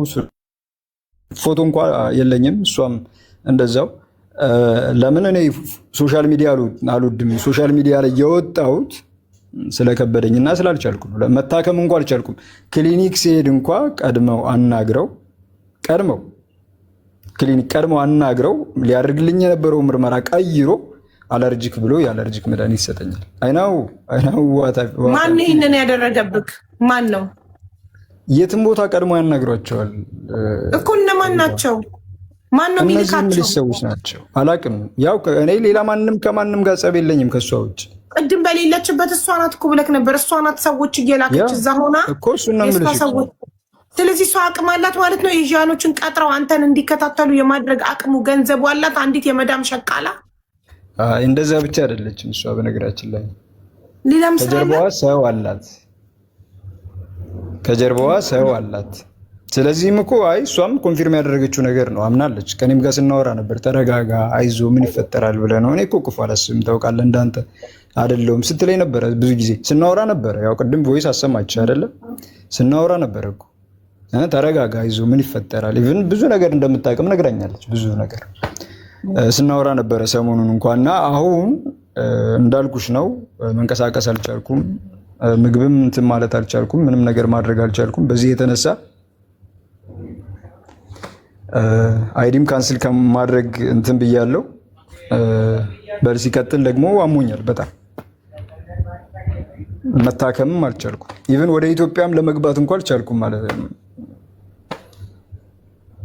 ፎቶ እንኳ የለኝም፣ እሷም እንደዛው። ለምን እኔ ሶሻል ሚዲያ አልወድም። ሶሻል ሚዲያ ላይ የወጣሁት ስለከበደኝ እና ስላልቻልኩ ነው። መታከም እንኳ አልቻልኩም። ክሊኒክ ሲሄድ እንኳ ቀድመው አናግረው ሊያደርግልኝ የነበረው ምርመራ ቀይሮ አለርጂክ ብሎ የአለርጂክ መድኃኒት ይሰጠኛል። አይናው ማን ይህንን ያደረገብክ? ማን ነው? የትም ቦታ ቀድሞ ያናግሯቸዋል እኮ። እነማን ናቸው? ማን ነው የሚልካቸው? ሰዎች ናቸው። አላቅም። ያው እኔ ሌላ ከማንም ጋር ጸብ የለኝም ከእሷ ውጭ። ቅድም በሌለችበት እሷ ናት እኮ ብለክ ነበር። እሷ ናት ሰዎች እየላከች እዛ ሆና እኮ እሱን ነው የምልሽ። ስለዚህ እሷ አቅም አላት ማለት ነው። ኤዥያኖችን ቀጥረው አንተን እንዲከታተሉ የማድረግ አቅሙ ገንዘቡ አላት። አንዲት የመዳም ሸቃላ እንደዛ ብቻ አይደለችም እሷ። በነገራችን ላይ ሌላም ከጀርባዋ ሰው አላት። ስለዚህም እኮ አይ እሷም ኮንፊርም ያደረገችው ነገር ነው። አምናለች። ከኔም ጋር ስናወራ ነበር። ተረጋጋ፣ አይዞ ምን ይፈጠራል ብለህ ነው። እኔ እኮ ክፉ አላስብም ታውቃለህ፣ እንዳንተ አይደለሁም ስትለኝ ነበረ። ብዙ ጊዜ ስናወራ ነበረ። ያው ቅድም ቮይስ አሰማችህ አይደለም? ስናወራ ነበረ እኮ ተረጋጋ፣ አይዞ ምን ይፈጠራል። ኢቭን ብዙ ነገር እንደምታውቅም ነግራኛለች። ብዙ ነገር ስናወራ ነበረ ሰሞኑን እንኳንና አሁን እንዳልኩሽ ነው። መንቀሳቀስ አልቻልኩም። ምግብም እንትን ማለት አልቻልኩም። ምንም ነገር ማድረግ አልቻልኩም። በዚህ የተነሳ አይዲም ካንስል ከማድረግ እንትን ብያለሁ። በል ሲቀጥል ደግሞ አሞኛል በጣም መታከምም አልቻልኩም። ኢቭን ወደ ኢትዮጵያም ለመግባት እንኳን አልቻልኩም ማለት ነው።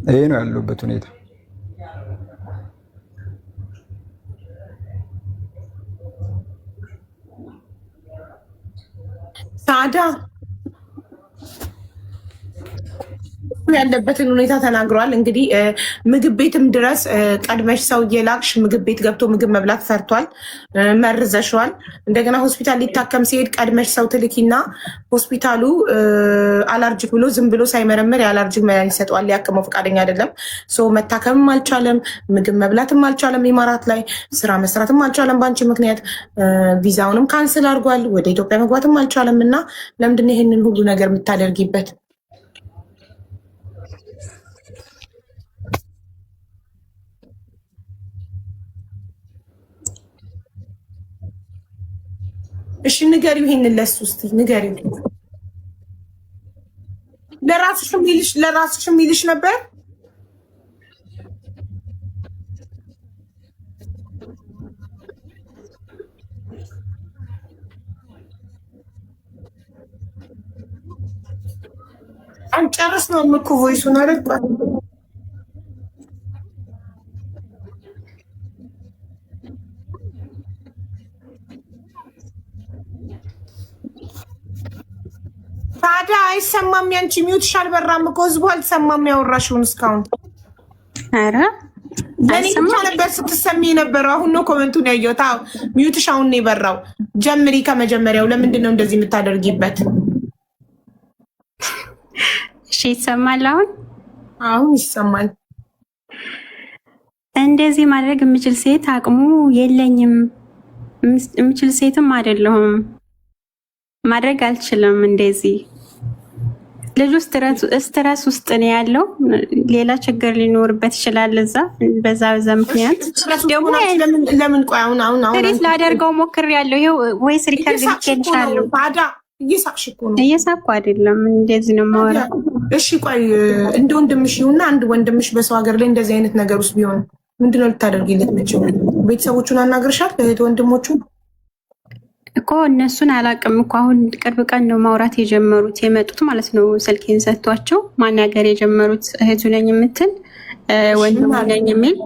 ይሄ ነው ያለሁበት ሁኔታ። ሳዳ ያለበትን ሁኔታ ተናግሯል። እንግዲህ ምግብ ቤትም ድረስ ቀድመሽ ሰው እየላክሽ ምግብ ቤት ገብቶ ምግብ መብላት ፈርቷል፣ መርዘሽዋል። እንደገና ሆስፒታል ሊታከም ሲሄድ ቀድመሽ ሰው ትልኪና ሆስፒታሉ አላርጂክ ብሎ ዝም ብሎ ሳይመረምር የአላርጂክ መድኃኒት ይሰጠዋል። ሊያክመው ፈቃደኛ አይደለም። ሰው መታከምም አልቻለም፣ ምግብ መብላትም አልቻለም፣ ኢማራት ላይ ስራ መስራትም አልቻለም በአንቺ ምክንያት። ቪዛውንም ካንስል አድርጓል፣ ወደ ኢትዮጵያ መግባትም አልቻለም። እና ለምንድነው ይሄንን ሁሉ ነገር የምታደርጊበት? እሺ ንገሪው፣ ይሄንን ለሱ እስቲ ንገሪው። ለራስሽ የሚልሽ ነበር። አንጨርስ ነው እኮ ቮይሱን አረጋግጥ። ታዲያ አይሰማም? ያንቺ ሚውትሽ አልበራም እኮ ህዝቡ አልሰማም ያወራሽውን እስካሁን። ኧረ ለኔ ብቻ ነበር ስትሰሚ የነበረው። አሁን ነው ኮመንቱን ያየሁት። አዎ ሚውትሽ አሁን ነው የበራው። ጀምሪ ከመጀመሪያው። ለምንድን ነው እንደዚህ የምታደርጊበት? እሺ ይሰማል አሁን? አሁን ይሰማል። እንደዚህ ማድረግ የምችል ሴት አቅሙ የለኝም። የምችል ሴትም አይደለሁም። ማድረግ አልችልም። እንደዚህ ልጁ ስትረስ ውስጥ ነው ያለው። ሌላ ችግር ሊኖርበት ይችላል። በዛ ምክንያት ደግሞ ለምን ቆይ አሁን ትሪት ላደርገው ሞክሬያለሁ። ይሄው ወይስ ሪከርድ ልኬልሻለሁ። እየሳቅሽ እኮ ነው። እየሳቅኩ አይደለም፣ እንደዚህ ነው የማወራው። እሺ ቆይ እንደ ወንድምሽ ይሁንና አንድ ወንድምሽ በሰው ሀገር ላይ እንደዚህ አይነት ነገር ውስጥ ቢሆን ምንድነው ልታደርጊለት የምትችይው? ቤተሰቦቹን አናግርሻል? እህት ወንድሞቹ እኮ እነሱን አላውቅም እኮ አሁን ቅርብ ቀን ነው ማውራት የመጡት ማለት ነው። ስልኬን ሰጥቷቸው ማናገር የጀመሩት እህቱ ነኝ የምትል ወንድሙ ነኝ የሚል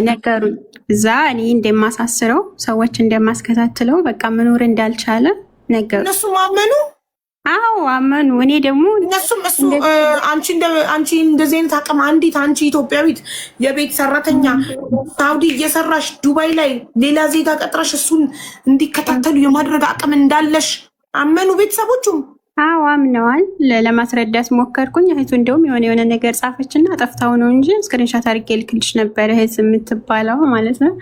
ነገሩኝ። እዛ እኔ እንደማሳስረው ሰዎች እንደማስከታትለው በቃ መኖር እንዳልቻለ ነገሩ። እነሱ ማመኑ? አዎ አመኑ። እኔ ደግሞ እነሱም አንቺ እንደዚህ አይነት አቅም አንዲት አንቺ ኢትዮጵያዊት የቤት ሰራተኛ ሳውዲ እየሰራሽ ዱባይ ላይ ሌላ ዜጋ ቀጥረሽ እሱን እንዲከታተሉ የማድረግ አቅም እንዳለሽ አመኑ ቤተሰቦቹም? አዎ አምነዋል። ለማስረዳት ሞከርኩኝ። እህቱ እንደውም የሆነ ነገር ጻፈችና ጠፍታው ነው እንጂ ስክሪንሻት አድርጌ ልክልሽ ነበር። እህት የምትባለው ማለት ነው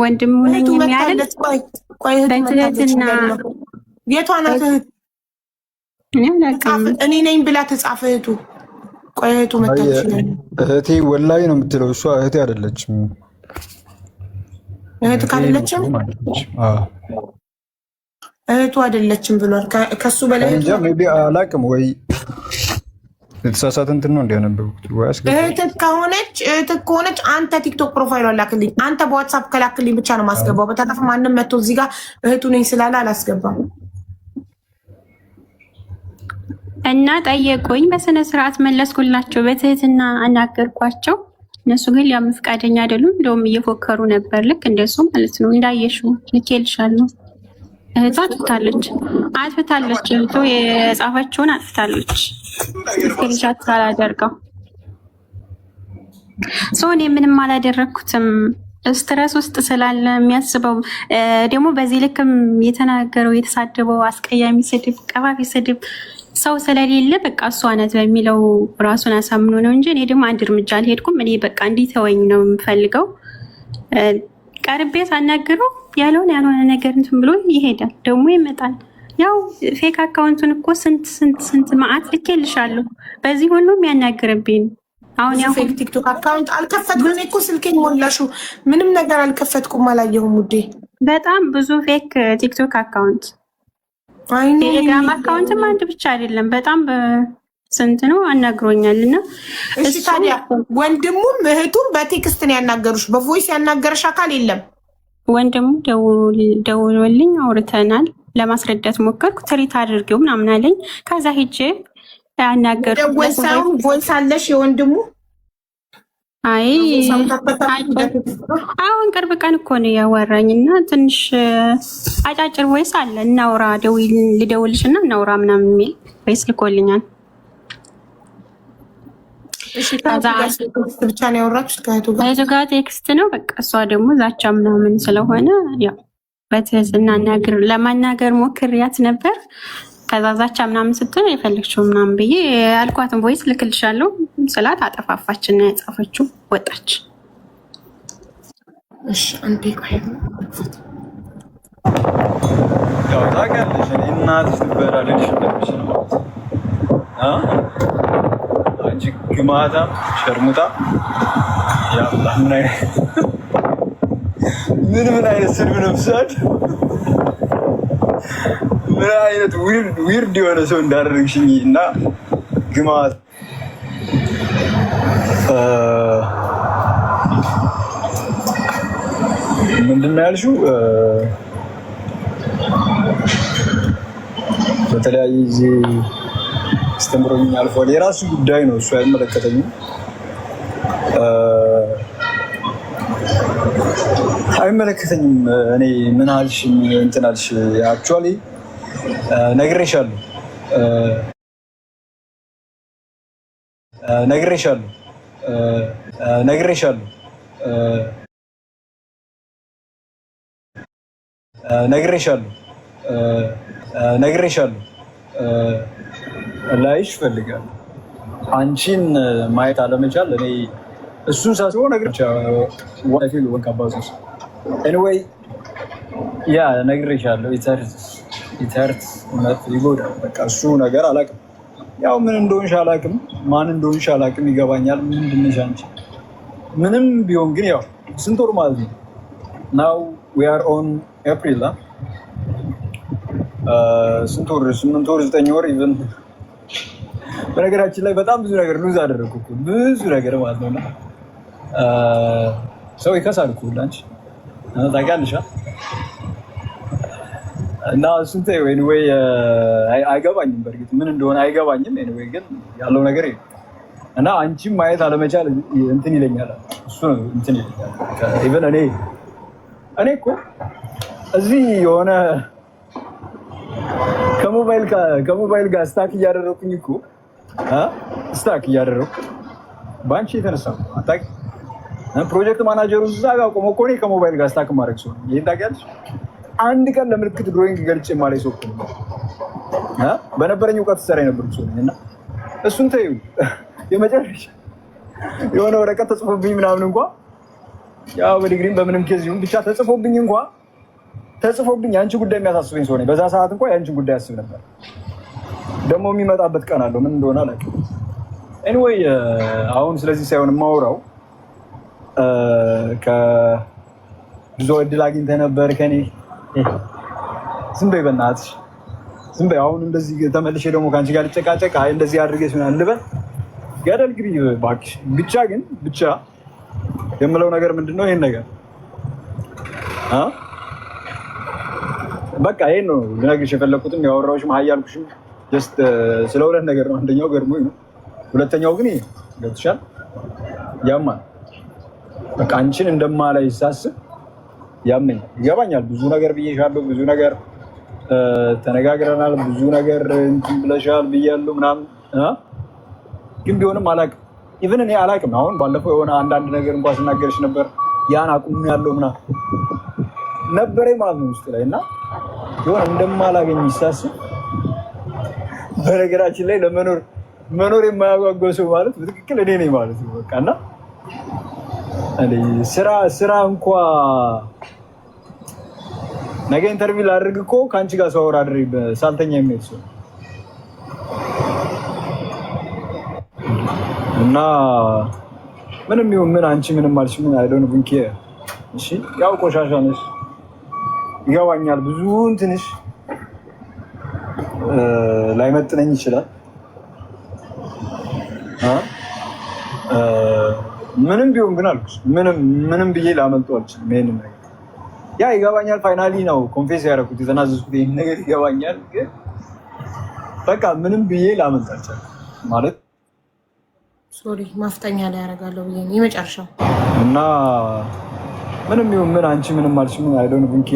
ወንድሙ ነኝ የሚያደርግ በትህትና የቷ ናት እህት? እኔ ነኝ ብላ ተጻፈ እህቱ። ቆይ እህቱ መጣች። እህቴ ወላሂ ነው የምትለው እሷ እህቴ አይደለችም። እህት ካለችም እህቱ አይደለችም ብሏል። ከሱ በላይ እንጃ ሜቢ አላቅም ወይ የተሳሳተ እንትን ነው እንዲያነበብኩት ወይስ እህት ከሆነች አንተ ቲክቶክ ፕሮፋይል ላክልኝ። አንተ በዋትሳፕ ከላክልኝ ብቻ ነው ማስገባው። በተረፈ ማንም መጥቶ እዚህ ጋር እህቱ ነኝ ስላለ አላስገባም። እና ጠየቁኝ፣ በስነ ስርዓት መለስኩላቸው፣ በትህትና አናገርኳቸው። እነሱ ግን ሊያምኑ ፈቃደኛ አይደሉም። እንደውም እየፎከሩ ነበር፣ ልክ እንደሱ ማለት ነው። እንዳየሽው ልኬልሻለሁ። እህቷ አጥፍታለች። እህቱ የጻፈችውን አጥፍታለች። ስክሪንሻት ሳላደርገው እኔ ምንም አላደረግኩትም። ስትረስ ውስጥ ስላለ የሚያስበው ደግሞ በዚህ ልክም የተናገረው የተሳደበው አስቀያሚ ስድብ፣ ቀባቢ ስድብ ሰው ስለሌለ በቃ እሷ ናት በሚለው ራሱን አሳምኖ ነው እንጂ እኔ ደግሞ አንድ እርምጃ አልሄድኩም። እኔ በቃ እንዲተወኝ ነው የምፈልገው። ቀርቤ ሳናግረው ያልሆነ ነገር እንትን ብሎ ይሄዳል፣ ደግሞ ይመጣል። ያው ፌክ አካውንቱን እኮ ስንት ማአት ልኬልሻለሁ። በዚህ ሁሉ የሚያናግርብኝ አሁን ያው ፌክ ቲክቶክ አካውንት አልከፈትኩም። እኔ እኮ ስልኬን ሞላሽው፣ ምንም ነገር አልከፈትኩም፣ አላየሁም ውዴ። በጣም ብዙ ፌክ ቲክቶክ አካውንት፣ ቴሌግራም አካውንትም አንድ ብቻ አይደለም፣ በጣም ስንት ነው አናግሮኛል። እና እሺ ታዲያ ወንድሙም እህቱም በቴክስት ነው ያናገሩሽ? በቮይስ ያናገረሽ አካል የለም? ወንድሙ ደውሎልኝ አውርተናል። ለማስረዳት ሞከርኩ። ትሪት አድርጌው ምናምን አለኝ። ከዛ ሄጄ ያናገርኩ ቮይስ አለሽ የወንድሙ? አይ አሁን ቅርብ ቀን እኮ ነው ያወራኝ እና ትንሽ አጫጭር ቮይስ አለ። እናውራ ልደውልሽ እና እናውራ ምናምን የሚል ቮይስ ልኮልኛል። ብቻ ነው ያወራችሁት ከእህቱ ጋር ቴክስት ነው በቃ። እሷ ደግሞ ዛቻ ምናምን ስለሆነ ያው በትህትና ለማናገር ሞክሬያት ነበር። ከዛ ዛቻ ምናምን ስትል የፈለግችው ምናምን ብዬ አልኳትን ቮይስ ልክልሻለሁ ስላት አጠፋፋችና ያጻፈችው ወጣች። እሺ አንዴ ቆይ ያው ታውቂያለሽ እኔ እናትሽ ትበላለች ነው አንቺ ግማታ ሸርሙጣ ያላ ምን አይነት ስድብ ነው ብዛት ምን አይነት ዊርድ የሆነ ሰው እንዳደረግሽኝ እና ግማት ምንድን ነው ያልሽው? በተለያየ ጊዜ አስተምሮኝ አልፏል። የራሱ ጉዳይ ነው፣ እሱ አይመለከተኝም። አይመለከተኝም። እኔ ምን አልሽ እንትን አልሽ አክቹዋሊ ነግሬሻለሁ ላይሽ ፈልጋለሁ። አንቺን ማየት አለመቻል እኔ እሱን ሳስበው ነግሬሻለሁ። ዋይፊል ወንካባዙስ ኤኒዌይ ያ ነግሬሻለሁ። ኢተርት እውነት ይጎዳል። በቃ እሱ ነገር አላውቅም። ያው ምን እንደሆንሽ አላውቅም፣ ማን እንደሆንሽ አላውቅም። ይገባኛል ምንድን ነሽ አንቺ። ምንም ቢሆን ግን ያው ስንት ወር ማለት ነው ናው ዊ አር ኦን ኤፕሪል ስንት ወር 8 ወር 9 ወር ኢቨን በነገራችን ላይ በጣም ብዙ ነገር ሉዝ አደረኩ እኮ ብዙ ነገር ማለት ነው። ሰው ይከሳል እኮ አንቺ ታውቂያለሽ እና እሱን ተይው። ኤኒዌይ አይገባኝም፣ በእርግጥ ምን እንደሆነ አይገባኝም። ኤኒዌይ ግን ያለው ነገር እና አንቺም ማየት አለመቻል እንትን ይለኛል። እሱ ነው እንትን ይለኛል። ኢቨን እኔ እኮ እዚህ የሆነ ከሞባይል ጋር ስታክ እያደረኩኝ እኮ በአንቺ የተነሳ አታውቂ። ፕሮጀክት ማናጀሩ እዛ ጋር ቆሞ እኮ እኔ ከሞባይል ጋር ስታክ ማድረግ ሰው ይሄን ታውቂያለሽ። አንድ ቀን ለምልክት ድሮይንግ ገልጬ ማለት ሰው በነበረኝ እውቀት ሰራ የነበርኩ ሰው ነኝ እና እሱን ተይው። የመጨረሻ የሆነ ወረቀት ተጽፎብኝ ምናምን እንኳን ያው በዲግሪም በምንም ኬዝ ይሁን ብቻ ተጽፎብኝ የአንቺ ጉዳይ የሚያሳስበኝ ሰው ነኝ። በዛ ሰዓት እንኳን የአንቺ ጉዳይ አስብ ነበር። ደግሞ የሚመጣበት ቀን አለው፣ ምን እንደሆነ አላውቅም። ኤኒዌይ አሁን ስለዚህ ሳይሆን የማወራው ብዙ እድል አግኝተህ ነበር ከኔ። ዝም በይ በእናትሽ ዝም በይ። አሁን እንደዚህ ተመልሼ ደግሞ ከአንቺ ጋር ልጨቃጨቅ አይ እንደዚህ አድርጌሽ ምናምን ልበል ገደል ግቢ እባክሽ። ብቻ የምለው ነገር ምንድን ነው? ይሄን ነገር በቃ ይሄን ነው ልነግርሽ የፈለኩትም ያወራሁሽም ሀያልኩሽም ጀስት ስለ ሁለት ነገር ነው። አንደኛው ገርሞኝ ነው፣ ሁለተኛው ግን ይሄ ገብቶሻል። ያማል በቃ አንቺን እንደማላይ ሳስብ ያመኝ ይገባኛል። ብዙ ነገር ብዬሻለሁ፣ ብዙ ነገር ተነጋግረናል፣ ብዙ ነገር እንትን ብለሻል ብያለሁ ምናምን ግን ቢሆንም አላውቅም። ኢቭን እኔ አላውቅም። አሁን ባለፈው የሆነ አንዳንድ ነገር እንኳን ስናገርሽ ነበር ያን አቁም ያለው ምናምን ነበረኝ ማለት ነው ውስጥ ላይ እና የሆነ እንደማላገኝ ሳስብ በነገራችን ላይ መኖር የማያጓጓው ሰው ማለት በትክክል እኔ ነኝ ማለት ነው። በቃ እና ስራ እንኳ ነገ ኢንተርቪው ላድርግ እኮ ከአንቺ ጋር ሰው አድሬ ሳልተኛ የሚሄድ ሰው እና ምንም ይሁን ምን አንቺ ምንም አልሽ ምን አይዶን ቡንኬ እሺ፣ ያው ቆሻሻ ነሽ ይገባኛል። ብዙ እንትንሽ ላይመጥነኝ ይችላል። ምንም ቢሆን ግን አልኩሽ ምንም ብዬ ላመልጠው አልችልም። ይሄንን ነገር ያ ይገባኛል። ፋይናሊ ነው ኮንፌስ ያደረኩት የተናዘዝኩት ይሄን ነገር ይገባኛል። ግን በቃ ምንም ብዬ ላመልጥ አልቻልኩም ማለት ሶሪ ማፍጠኛ ላይ ያደርጋለሁ ብዬ ነው የመጨረሻው እና ምንም ይሁን ምን አንቺ ምንም አልሽ ምን አይ ዶንት ቲንክ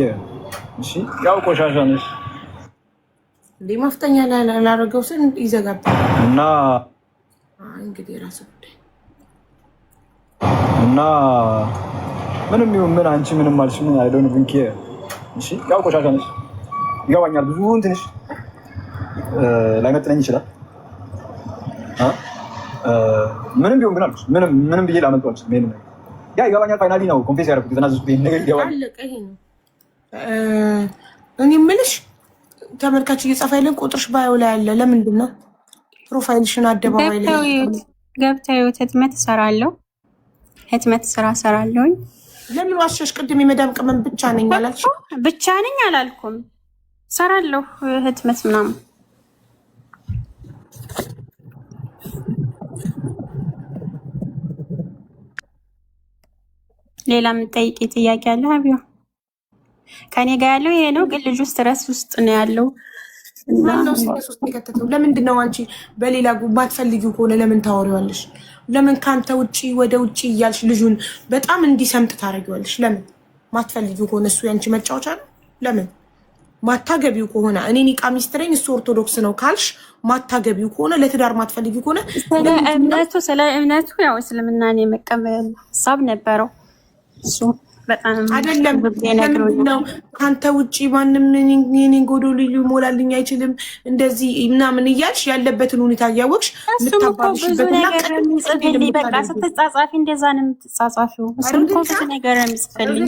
እሺ፣ ያው ቆሻሻ ነሽ ማፍጠኛ ላይ ላደርገው ስን ይዘጋብኝ እና እንግዲህ ራሱ ጉዳይ እና ምንም ይሁን ምን አንቺ ምንም አልሽ ምን አይ ዶንት ቲንክ እሺ ያው ቆሻሻ ነሽ ይገባኛል። ብዙ እንትንሽ ላይመጥነኝ ይችላል። ምንም ቢሆን ግን አልኩሽ ምንም ብዬ ላመጣው አልችልም። ይሄን ያ ይገባኛል። ፋይናሊ ነው ኮንፌስ ያደረኩት የተናዘዝኩት ይሄን ነገር ይገባል። እኔ የምልሽ ተመልካች እየጻፈ ያለን ቁጥርሽ ባዮ ላይ አለ። ለምንድን ነው ፕሮፋይልሽን አደባባይ ላይ ገብተው ህትመት እሰራለሁ፣ ህትመት ስራ እሰራለሁኝ። ለምን ዋሸሽ? ቅድም የመዳም ቅመም ብቻ ነኝ አላልሽ? ብቻ ነኝ አላልኩም፣ እሰራለሁ ህትመት ምናምን። ሌላ የምጠይቂ ጥያቄ አለ አብዮ? ከኔ ጋር ያለው ይሄ ነው፣ ግን ልጁ ስትረስ ውስጥ ነው ያለው። ለምንድን ነው አንቺ በሌላ ማትፈልጊው ከሆነ ለምን ታወሪዋለሽ? ለምን ከአንተ ውጭ ወደ ውጭ እያልሽ ልጁን በጣም እንዲሰምጥ ታደርጊዋለሽ? ለምን ማትፈልጊው ከሆነ እሱ ያንቺ መጫወቻ ነው። ለምን ማታገቢው ከሆነ እኔ ኒቃ ሚስትረኝ እሱ ኦርቶዶክስ ነው ካልሽ ማታገቢው ከሆነ ለትዳር ማትፈልጊው ከሆነ ስለ እምነቱ ያው እስልምናን የመቀበል ሀሳብ ነበረው እሱ አይደለም ነው ከአንተ ውጭ ማንም የኔን ጎዶሎ ሊሞላልኝ አይችልም እንደዚህ ምናምን እያልሽ ያለበትን ሁኔታ እያወቅሽ ልታባብሽበትና በቃ ስትጻጻፊ እንደዛ ነው የምትጻጻፊው። እሱም እኮ ብዙ ነገር የሚጽፈልኝ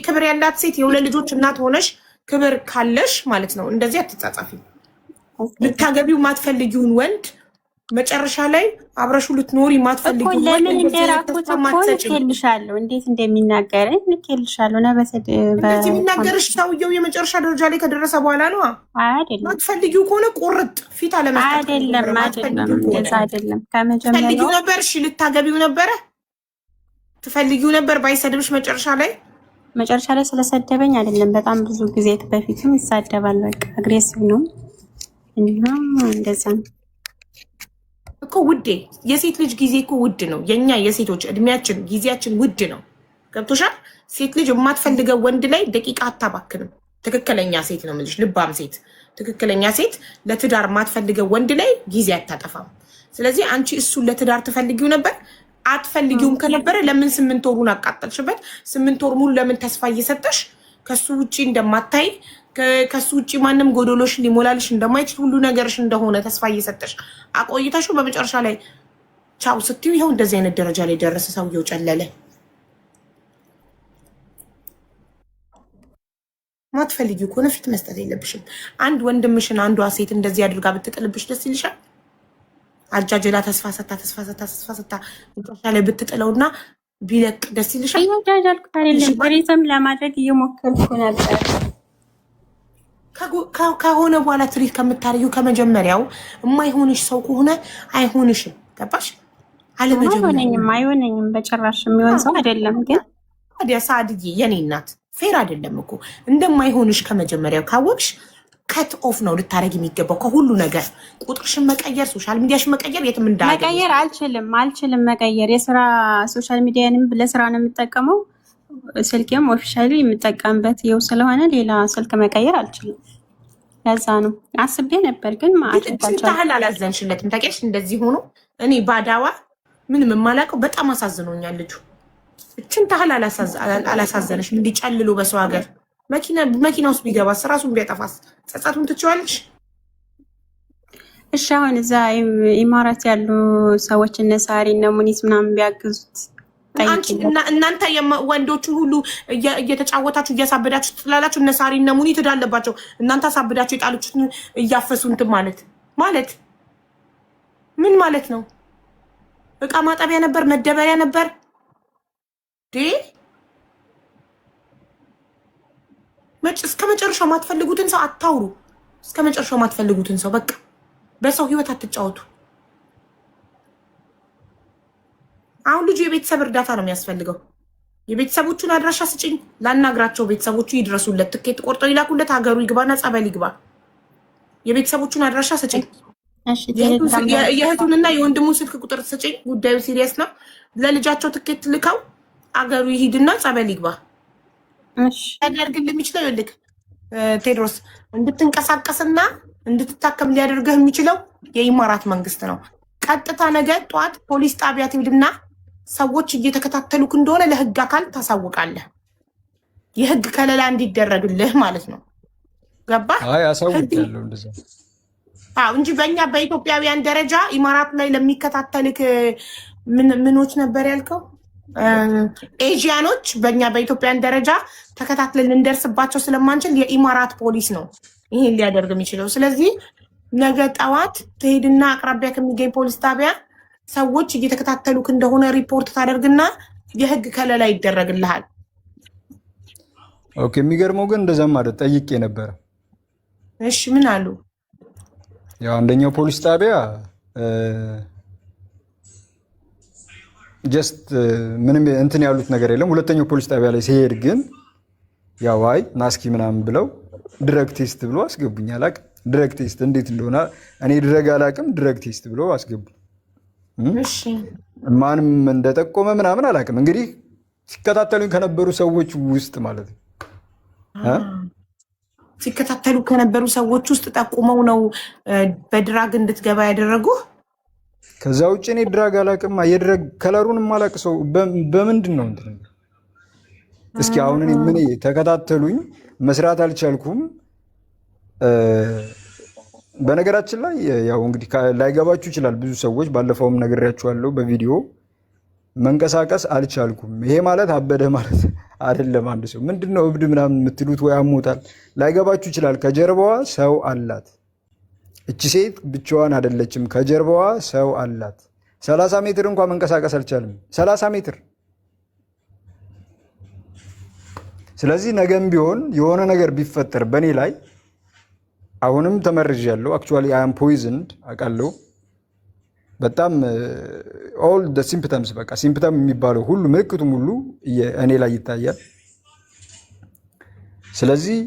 ክብር ያላት ሴት የሁለት ልጆች እናት ሆነሽ ክብር ካለሽ ማለት ነው እንደዚህ አትጻጻፊ። ልታገቢው ማትፈልጊውን ወንድ መጨረሻ ላይ አብረሹ ልትኖሪ ማትፈልጊው ወንድ ለምን እንደራኩት እኮ ልኬልሻለሁ፣ እንዴት እንደሚናገረኝ ልኬልሻለሁ። እንደዚህ የሚናገርሽ ሰውየው የመጨረሻ ደረጃ ላይ ከደረሰ በኋላ ነው አይደለም። ማትፈልጊው ከሆነ ቁርጥ ፊት አለመስጠት አይደለም። እንደዛ አይደለም። ከመጀመሪያው ትፈልጊው ነበር። እሺ ልታገቢው ነበረ፣ ትፈልጊው ነበር። ባይሰድብሽ መጨረሻ ላይ ስለሰደበኝ አይደለም። በጣም ብዙ ጊዜ በፊትም ይሳደባል። በቃ አግሬሲቭ ነው እና እንደዛ ነው እኮ ውዴ። የሴት ልጅ ጊዜ እኮ ውድ ነው። የኛ የሴቶች እድሜያችን ጊዜያችን ውድ ነው። ገብቶሻል? ሴት ልጅ የማትፈልገው ወንድ ላይ ደቂቃ አታባክንም። ትክክለኛ ሴት ነው የምልሽ፣ ልባም ሴት፣ ትክክለኛ ሴት ለትዳር የማትፈልገው ወንድ ላይ ጊዜ አታጠፋም። ስለዚህ አንቺ እሱን ለትዳር ትፈልጊው ነበር። አትፈልጊውም ከነበረ ለምን 8 ወሩን አቃጠልሽበት? 8 ወር ሙሉ ለምን ተስፋ እየሰጠሽ ከሱ ውጪ እንደማታይ ከሱ ውጪ ማንም ጎዶሎሽ ሊሞላልሽ እንደማይችል ሁሉ ነገርሽ እንደሆነ ተስፋ እየሰጠሽ አቆይተሽው በመጨረሻ ላይ ቻው ስትዩ ይኸው እንደዚህ አይነት ደረጃ ላይ ደረሰ። ሰውየው ጨለለ። ማትፈልጊው ከሆነ ፊት መስጠት የለብሽም። አንድ ወንድምሽን አንዷ ሴት እንደዚህ አድርጋ ብትጥልብሽ ደስ ይልሻል? አጃጅላ ተስፋ ሰታ መጨረሻ ላይ ብትጥለውና ቢለቅ ደስ ይልሻል? እያጃጃልኩት አይደለም፣ በሬትም ለማድረግ እየሞከርኩ ነበር። ከሆነ በኋላ ትሪት ከምታረጊው ከመጀመሪያው የማይሆንሽ ሰው ከሆነ አይሆንሽም። ገባሽ? አይሆነኝም በጭራሽ የሚሆን ሰው አይደለም። ግን ታዲያ ሳድዬ የኔ እናት ፌር አይደለም እኮ እንደማይሆንሽ ከመጀመሪያው ካወቅሽ ከት ኦፍ ነው ልታረግ የሚገባው ከሁሉ ነገር። ቁጥርሽን መቀየር፣ ሶሻል ሚዲያሽን መቀየር የትም እንዳለ መቀየር አልችልም መቀየር። የስራ ሶሻል ሚዲያንም ለስራ ነው የምጠቀመው። ስልኬም ኦፊሻሊ የምጠቀምበት ይኸው ስለሆነ ሌላ ስልክ መቀየር አልችልም። ለዛ ነው አስቤ ነበር፣ ግን ታህል አላዘንሽለትም። ታውቂያለሽ እንደዚህ ሆኖ እኔ ባዳዋ ምንም የማላውቀው በጣም አሳዝኖኛል ልጁ። እችን ታህል አላሳዘነሽም? እንዲጨልሉ በሰው ሀገር መኪና ውስጥ ቢገባስ ራሱን ቢያጠፋስ ጸጸቱን ትችዋለሽ? እሺ አሁን እዛ ኢማራት ያሉ ሰዎች እነ ሳሪ እነ ሙኒት ምናምን ቢያግዙት እናንተ ወንዶቹን ሁሉ እየተጫወታችሁ እያሳበዳችሁ ትላላችሁ። እነ ሳሪ እነ ሙኒት እዳለባቸው እናንተ አሳብዳችሁ የጣሉትን እያፈሱ እንትን ማለት ምን ማለት ነው? እቃ ማጠቢያ ነበር፣ መደበሪያ ነበር። እስከ መጨረሻው ማትፈልጉትን ሰው አታውሩ። እስከ መጨረሻው ማትፈልጉትን ሰው በቃ በሰው ህይወት አትጫወቱ። አሁን ልጁ የቤተሰብ እርዳታ ነው የሚያስፈልገው። የቤተሰቦቹን አድራሻ ስጭኝ ላናግራቸው፣ ቤተሰቦቹ ይድረሱለት፣ ትኬት ቆርጠው ይላኩለት፣ ሀገሩ ይግባና ጸበል ይግባ። የቤተሰቦቹን አድራሻ ስጭኝ፣ የእህቱንና የወንድሙን ስልክ ቁጥር ስጭኝ። ጉዳዩ ሲሪየስ ነው። ለልጃቸው ትኬት ልከው አገሩ ይሂድና ጸበል ይግባ። ሊያደርግልህ የሚችለው ይልክ ቴድሮስ እንድትንቀሳቀስና እንድትታከም ሊያደርግህ የሚችለው የኢማራት መንግስት ነው። ቀጥታ ነገ ጠዋት ፖሊስ ጣቢያ ትሄድና ሰዎች እየተከታተሉክ እንደሆነ ለህግ አካል ታሳውቃለህ። የህግ ከለላ እንዲደረግልህ ማለት ነው። ገባ? አይ አሳውቃለሁ እንደዛ። አዎ እንጂ በእኛ በኢትዮጵያውያን ደረጃ ኢማራት ላይ ለሚከታተልክ ምኖች ነበር ያልከው ኤዥያኖች በእኛ በኢትዮጵያን ደረጃ ተከታትለን ልንደርስባቸው ስለማንችል የኢማራት ፖሊስ ነው ይሄን ሊያደርግ የሚችለው። ስለዚህ ነገ ጠዋት ትሄድና አቅራቢያ ከሚገኝ ፖሊስ ጣቢያ ሰዎች እየተከታተሉክ እንደሆነ ሪፖርት ታደርግና የህግ ከለላ ይደረግልሃል። ኦኬ። የሚገርመው ግን እንደዛም ማለት ጠይቄ ነበረ። እሺ ምን አሉ? ያው አንደኛው ፖሊስ ጣቢያ ጀስት ምንም እንትን ያሉት ነገር የለም። ሁለተኛው ፖሊስ ጣቢያ ላይ ሲሄድ ግን ያው አይ ናስኪ ምናምን ብለው ድረግ ቴስት ብሎ አስገቡኝ። አላቅም ድረግ ቴስት እንዴት እንደሆነ እኔ ድረግ አላቅም። ድረግ ቴስት ብሎ አስገቡ። እሺ ማንም እንደጠቆመ ምናምን አላቅም። እንግዲህ ሲከታተሉኝ ከነበሩ ሰዎች ውስጥ ማለት ነው ሲከታተሉ ከነበሩ ሰዎች ውስጥ ጠቁመው ነው በድራግ እንድትገባ ያደረጉ። ከዛ ውጭ እኔ ድራግ አላቅም። የድራግ ከለሩን ማላቅ ሰው በምንድን ነው እንትን? እስኪ አሁን እኔ ምን ተከታተሉኝ፣ መስራት አልቻልኩም። በነገራችን ላይ ያው እንግዲህ ላይገባችሁ ይችላል ብዙ ሰዎች፣ ባለፈውም ነግሬያችኋለሁ በቪዲዮ መንቀሳቀስ አልቻልኩም። ይሄ ማለት አበደ ማለት አይደለም። አንድ ሰው ምንድነው እብድ ምናምን የምትሉት ወይ አሞታል ላይገባችሁ ይችላል። ከጀርባዋ ሰው አላት። እቺ ሴት ብቻዋን አይደለችም፣ ከጀርባዋ ሰው አላት። 30 ሜትር እንኳን መንቀሳቀስ አልቻልም። 30 ሜትር። ስለዚህ ነገም ቢሆን የሆነ ነገር ቢፈጠር በእኔ ላይ አሁንም ተመርዣለሁ። አክቹዋሊ አይ አም ፖይዝንድ አውቃለሁ። በጣም ኦል ደ ሲምፕተምስ በቃ ሲምፕተም የሚባለው ሁሉ ምልክቱም ሁሉ እኔ ላይ ይታያል። ስለዚህ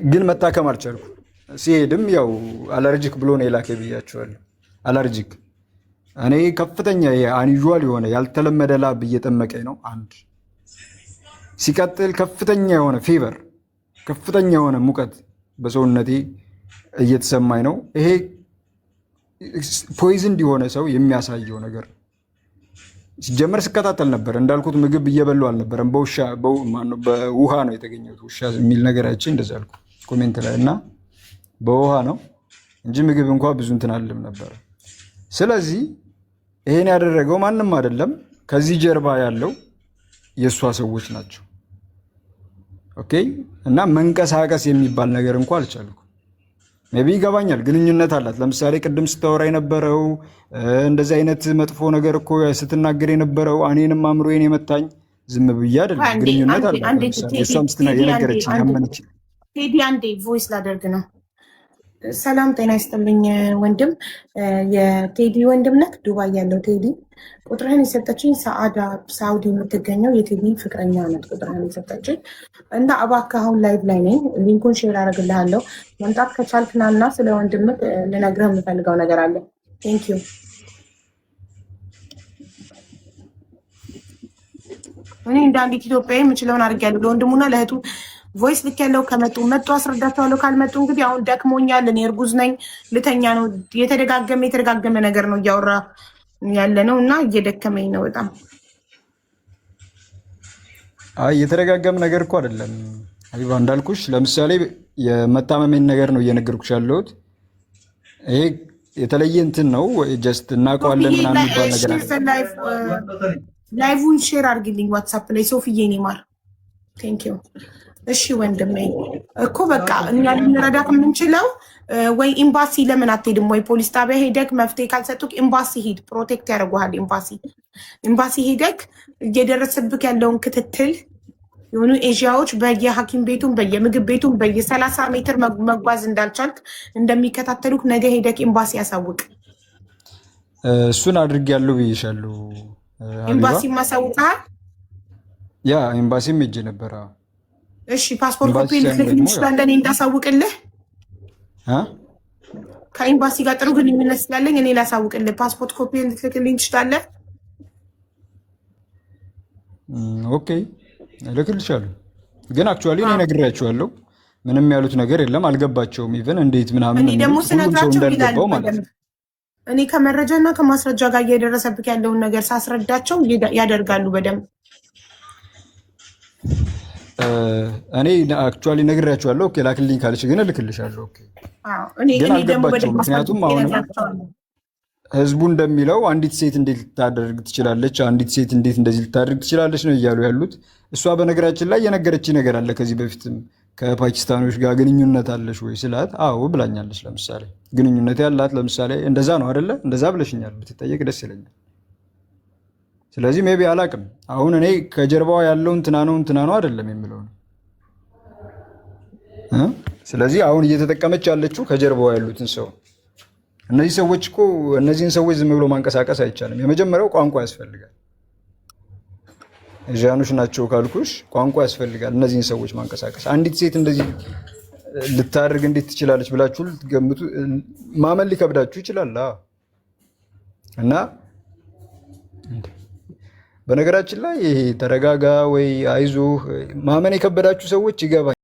ግን መታከም አልቻልኩም። ሲሄድም ያው አለርጂክ ብሎ ነው የላከ ብያቸዋለሁ። አለርጂክ እኔ ከፍተኛ አንዩዋል የሆነ ያልተለመደ ላብ እየጠመቀኝ ነው አንድ። ሲቀጥል ከፍተኛ የሆነ ፊቨር፣ ከፍተኛ የሆነ ሙቀት በሰውነቴ እየተሰማኝ ነው። ይሄ ፖይዝንድ የሆነ ሰው የሚያሳየው ነገር። ሲጀመር ስከታተል ነበር እንዳልኩት፣ ምግብ እየበሉ አልነበረም። በውሃ ነው የተገኘሁት። ውሻ የሚል ነገር አይቼ እንደዛ አልኩ ኮሜንት ላይ እና በውሃ ነው እንጂ ምግብ እንኳ ብዙ እንትን አልልም ነበር። ስለዚህ ይሄን ያደረገው ማንም አይደለም፣ ከዚህ ጀርባ ያለው የእሷ ሰዎች ናቸው። ኦኬ። እና መንቀሳቀስ የሚባል ነገር እንኳ አልቻልኩም። ሜቢ ይገባኛል፣ ግንኙነት አላት። ለምሳሌ ቅድም ስታወራ የነበረው እንደዚህ አይነት መጥፎ ነገር እኮ ስትናገር የነበረው እኔንም አእምሮዬን የመታኝ ዝም ብዬ አይደለም። ግንኙነት አላት። እሷም የነገረችኝ ያመነች። ቴዲ አንዴ ቮይስ ላደርግ ነው። ሰላም ጤና ይስጥልኝ ወንድም፣ የቴዲ ወንድም ነህ? ዱባይ ያለው ቴዲ። ቁጥርህን የሰጠችኝ ሰዓዳ ሳውዲ የምትገኘው የቴዲ ፍቅረኛ ናት። ቁጥርህን የሰጠችኝ እና እባክህ አሁን ላይቭ ላይ ነኝ፣ ሊንኩን ሼር አደርግልሃለሁ። መምጣት ከቻልክ ና እና ስለ ወንድምህ ልነግርህ የምፈልገው ነገር አለ። ቴንክ ዩ። እኔ እንደ አንዲት ኢትዮጵያዊ የምችለውን አድርጌያለሁ ለወንድሙና ለእህቱ ቮይስ ልክ ያለው ከመጡ መጡ አስረዳቸዋለሁ። ካልመጡ እንግዲህ አሁን ደክሞኛል፣ እኔ እርጉዝ ነኝ፣ ልተኛ ነው። የተደጋገመ ነገር ነው እያወራ ያለ ነው እና እየደከመኝ ነው በጣም። አይ የተደጋገመ ነገር እኮ አይደለም ሀቢባ፣ እንዳልኩሽ ለምሳሌ የመታመሜን ነገር ነው እየነገርኩሽ ያለሁት። ይሄ የተለየ እንትን ነው ወይ ጀስት እናውቀዋለን ምናምን የሚባል ነገር አለ። ላይቭን ሼር አድርግልኝ ዋትሳፕ ላይ ሶፊዬ ኔማር። ቴንክ ዩ። እሺ ወንድሜ እኮ በቃ እኛ ልንረዳት የምንችለው ወይ ኤምባሲ ለምን አትሄድም? ወይ ፖሊስ ጣቢያ ሄደክ መፍትሄ ካልሰጡክ ኤምባሲ ሂድ፣ ፕሮቴክት ያደርጉሃል። ኤምባሲ ሄደክ እየደረሰብክ ያለውን ክትትል የሆኑ ኤዥያዎች በየሐኪም ቤቱም በየምግብ ቤቱም በየ30 ሜትር መጓዝ እንዳልቻልክ እንደሚከታተሉክ ነገ ሄደክ ኤምባሲ ያሳውቅ። እሱን አድርጌያለሁ ብዬሻለሁ። ኤምባሲ ማሳውቃል። ያ ኤምባሲም ሄጄ ነበረ። እሺ ፓስፖርት ኮፒ ልትልክልኝ ትችላለህ? እኔ እንዳሳውቅልህ ከኤምባሲ ጋር ጥሩ ግንኙነት ስላለኝ እኔ ላሳውቅልህ። ፓስፖርት ኮፒ ልትልክልኝ ትችላለህ? ኦኬ እልክልሻለሁ። ግን አክቹዋሊ እኔ ነግሬያቸዋለሁ። ምንም ያሉት ነገር የለም። አልገባቸውም። ኢቨን እንዴት ምናምን እኔ ደግሞ ስነግራቸው እንዳልገባው ማለት ነው። እኔ ከመረጃና ከማስረጃ ጋር እየደረሰብክ ያለውን ነገር ሳስረዳቸው ያደርጋሉ በደንብ። እኔ አክቹዋሊ ነግሬያቸዋለሁ። ኦኬ ላክልኝ ካለች ግን እልክልሻለሁ። ኦኬ ግን አልገባቸውም። ምክንያቱም አሁን ህዝቡ እንደሚለው አንዲት ሴት እንዴት ልታደርግ ትችላለች፣ አንዲት ሴት እንዴት እንደዚህ ልታደርግ ትችላለች ነው እያሉ ያሉት። እሷ በነገራችን ላይ የነገረች ነገር አለ። ከዚህ በፊትም ከፓኪስታኖች ጋር ግንኙነት አለሽ ወይ ስላት አዎ ብላኛለች። ለምሳሌ ግንኙነት ያላት ለምሳሌ እንደዛ ነው አይደለ? እንደዛ ብለሽኛል። ብትጠየቅ ደስ ይለኛል። ስለዚህ ሜቢ አላቅም። አሁን እኔ ከጀርባዋ ያለውን እንትና ነው አይደለም የሚለው ነው። ስለዚህ አሁን እየተጠቀመች ያለችው ከጀርባዋ ያሉትን ሰው። እነዚህ ሰዎች እኮ እነዚህን ሰዎች ዝም ብሎ ማንቀሳቀስ አይቻልም። የመጀመሪያው ቋንቋ ያስፈልጋል። ዣኖች ናቸው ካልኩሽ ቋንቋ ያስፈልጋል እነዚህን ሰዎች ማንቀሳቀስ። አንዲት ሴት እንደዚህ ልታደርግ እንዴት ትችላለች ብላችሁ ልትገምቱ ማመን ሊከብዳችሁ ይችላል። እና በነገራችን ላይ ይሄ ተረጋጋ ወይ አይዞህ ማመን የከበዳችሁ ሰዎች ይገባል።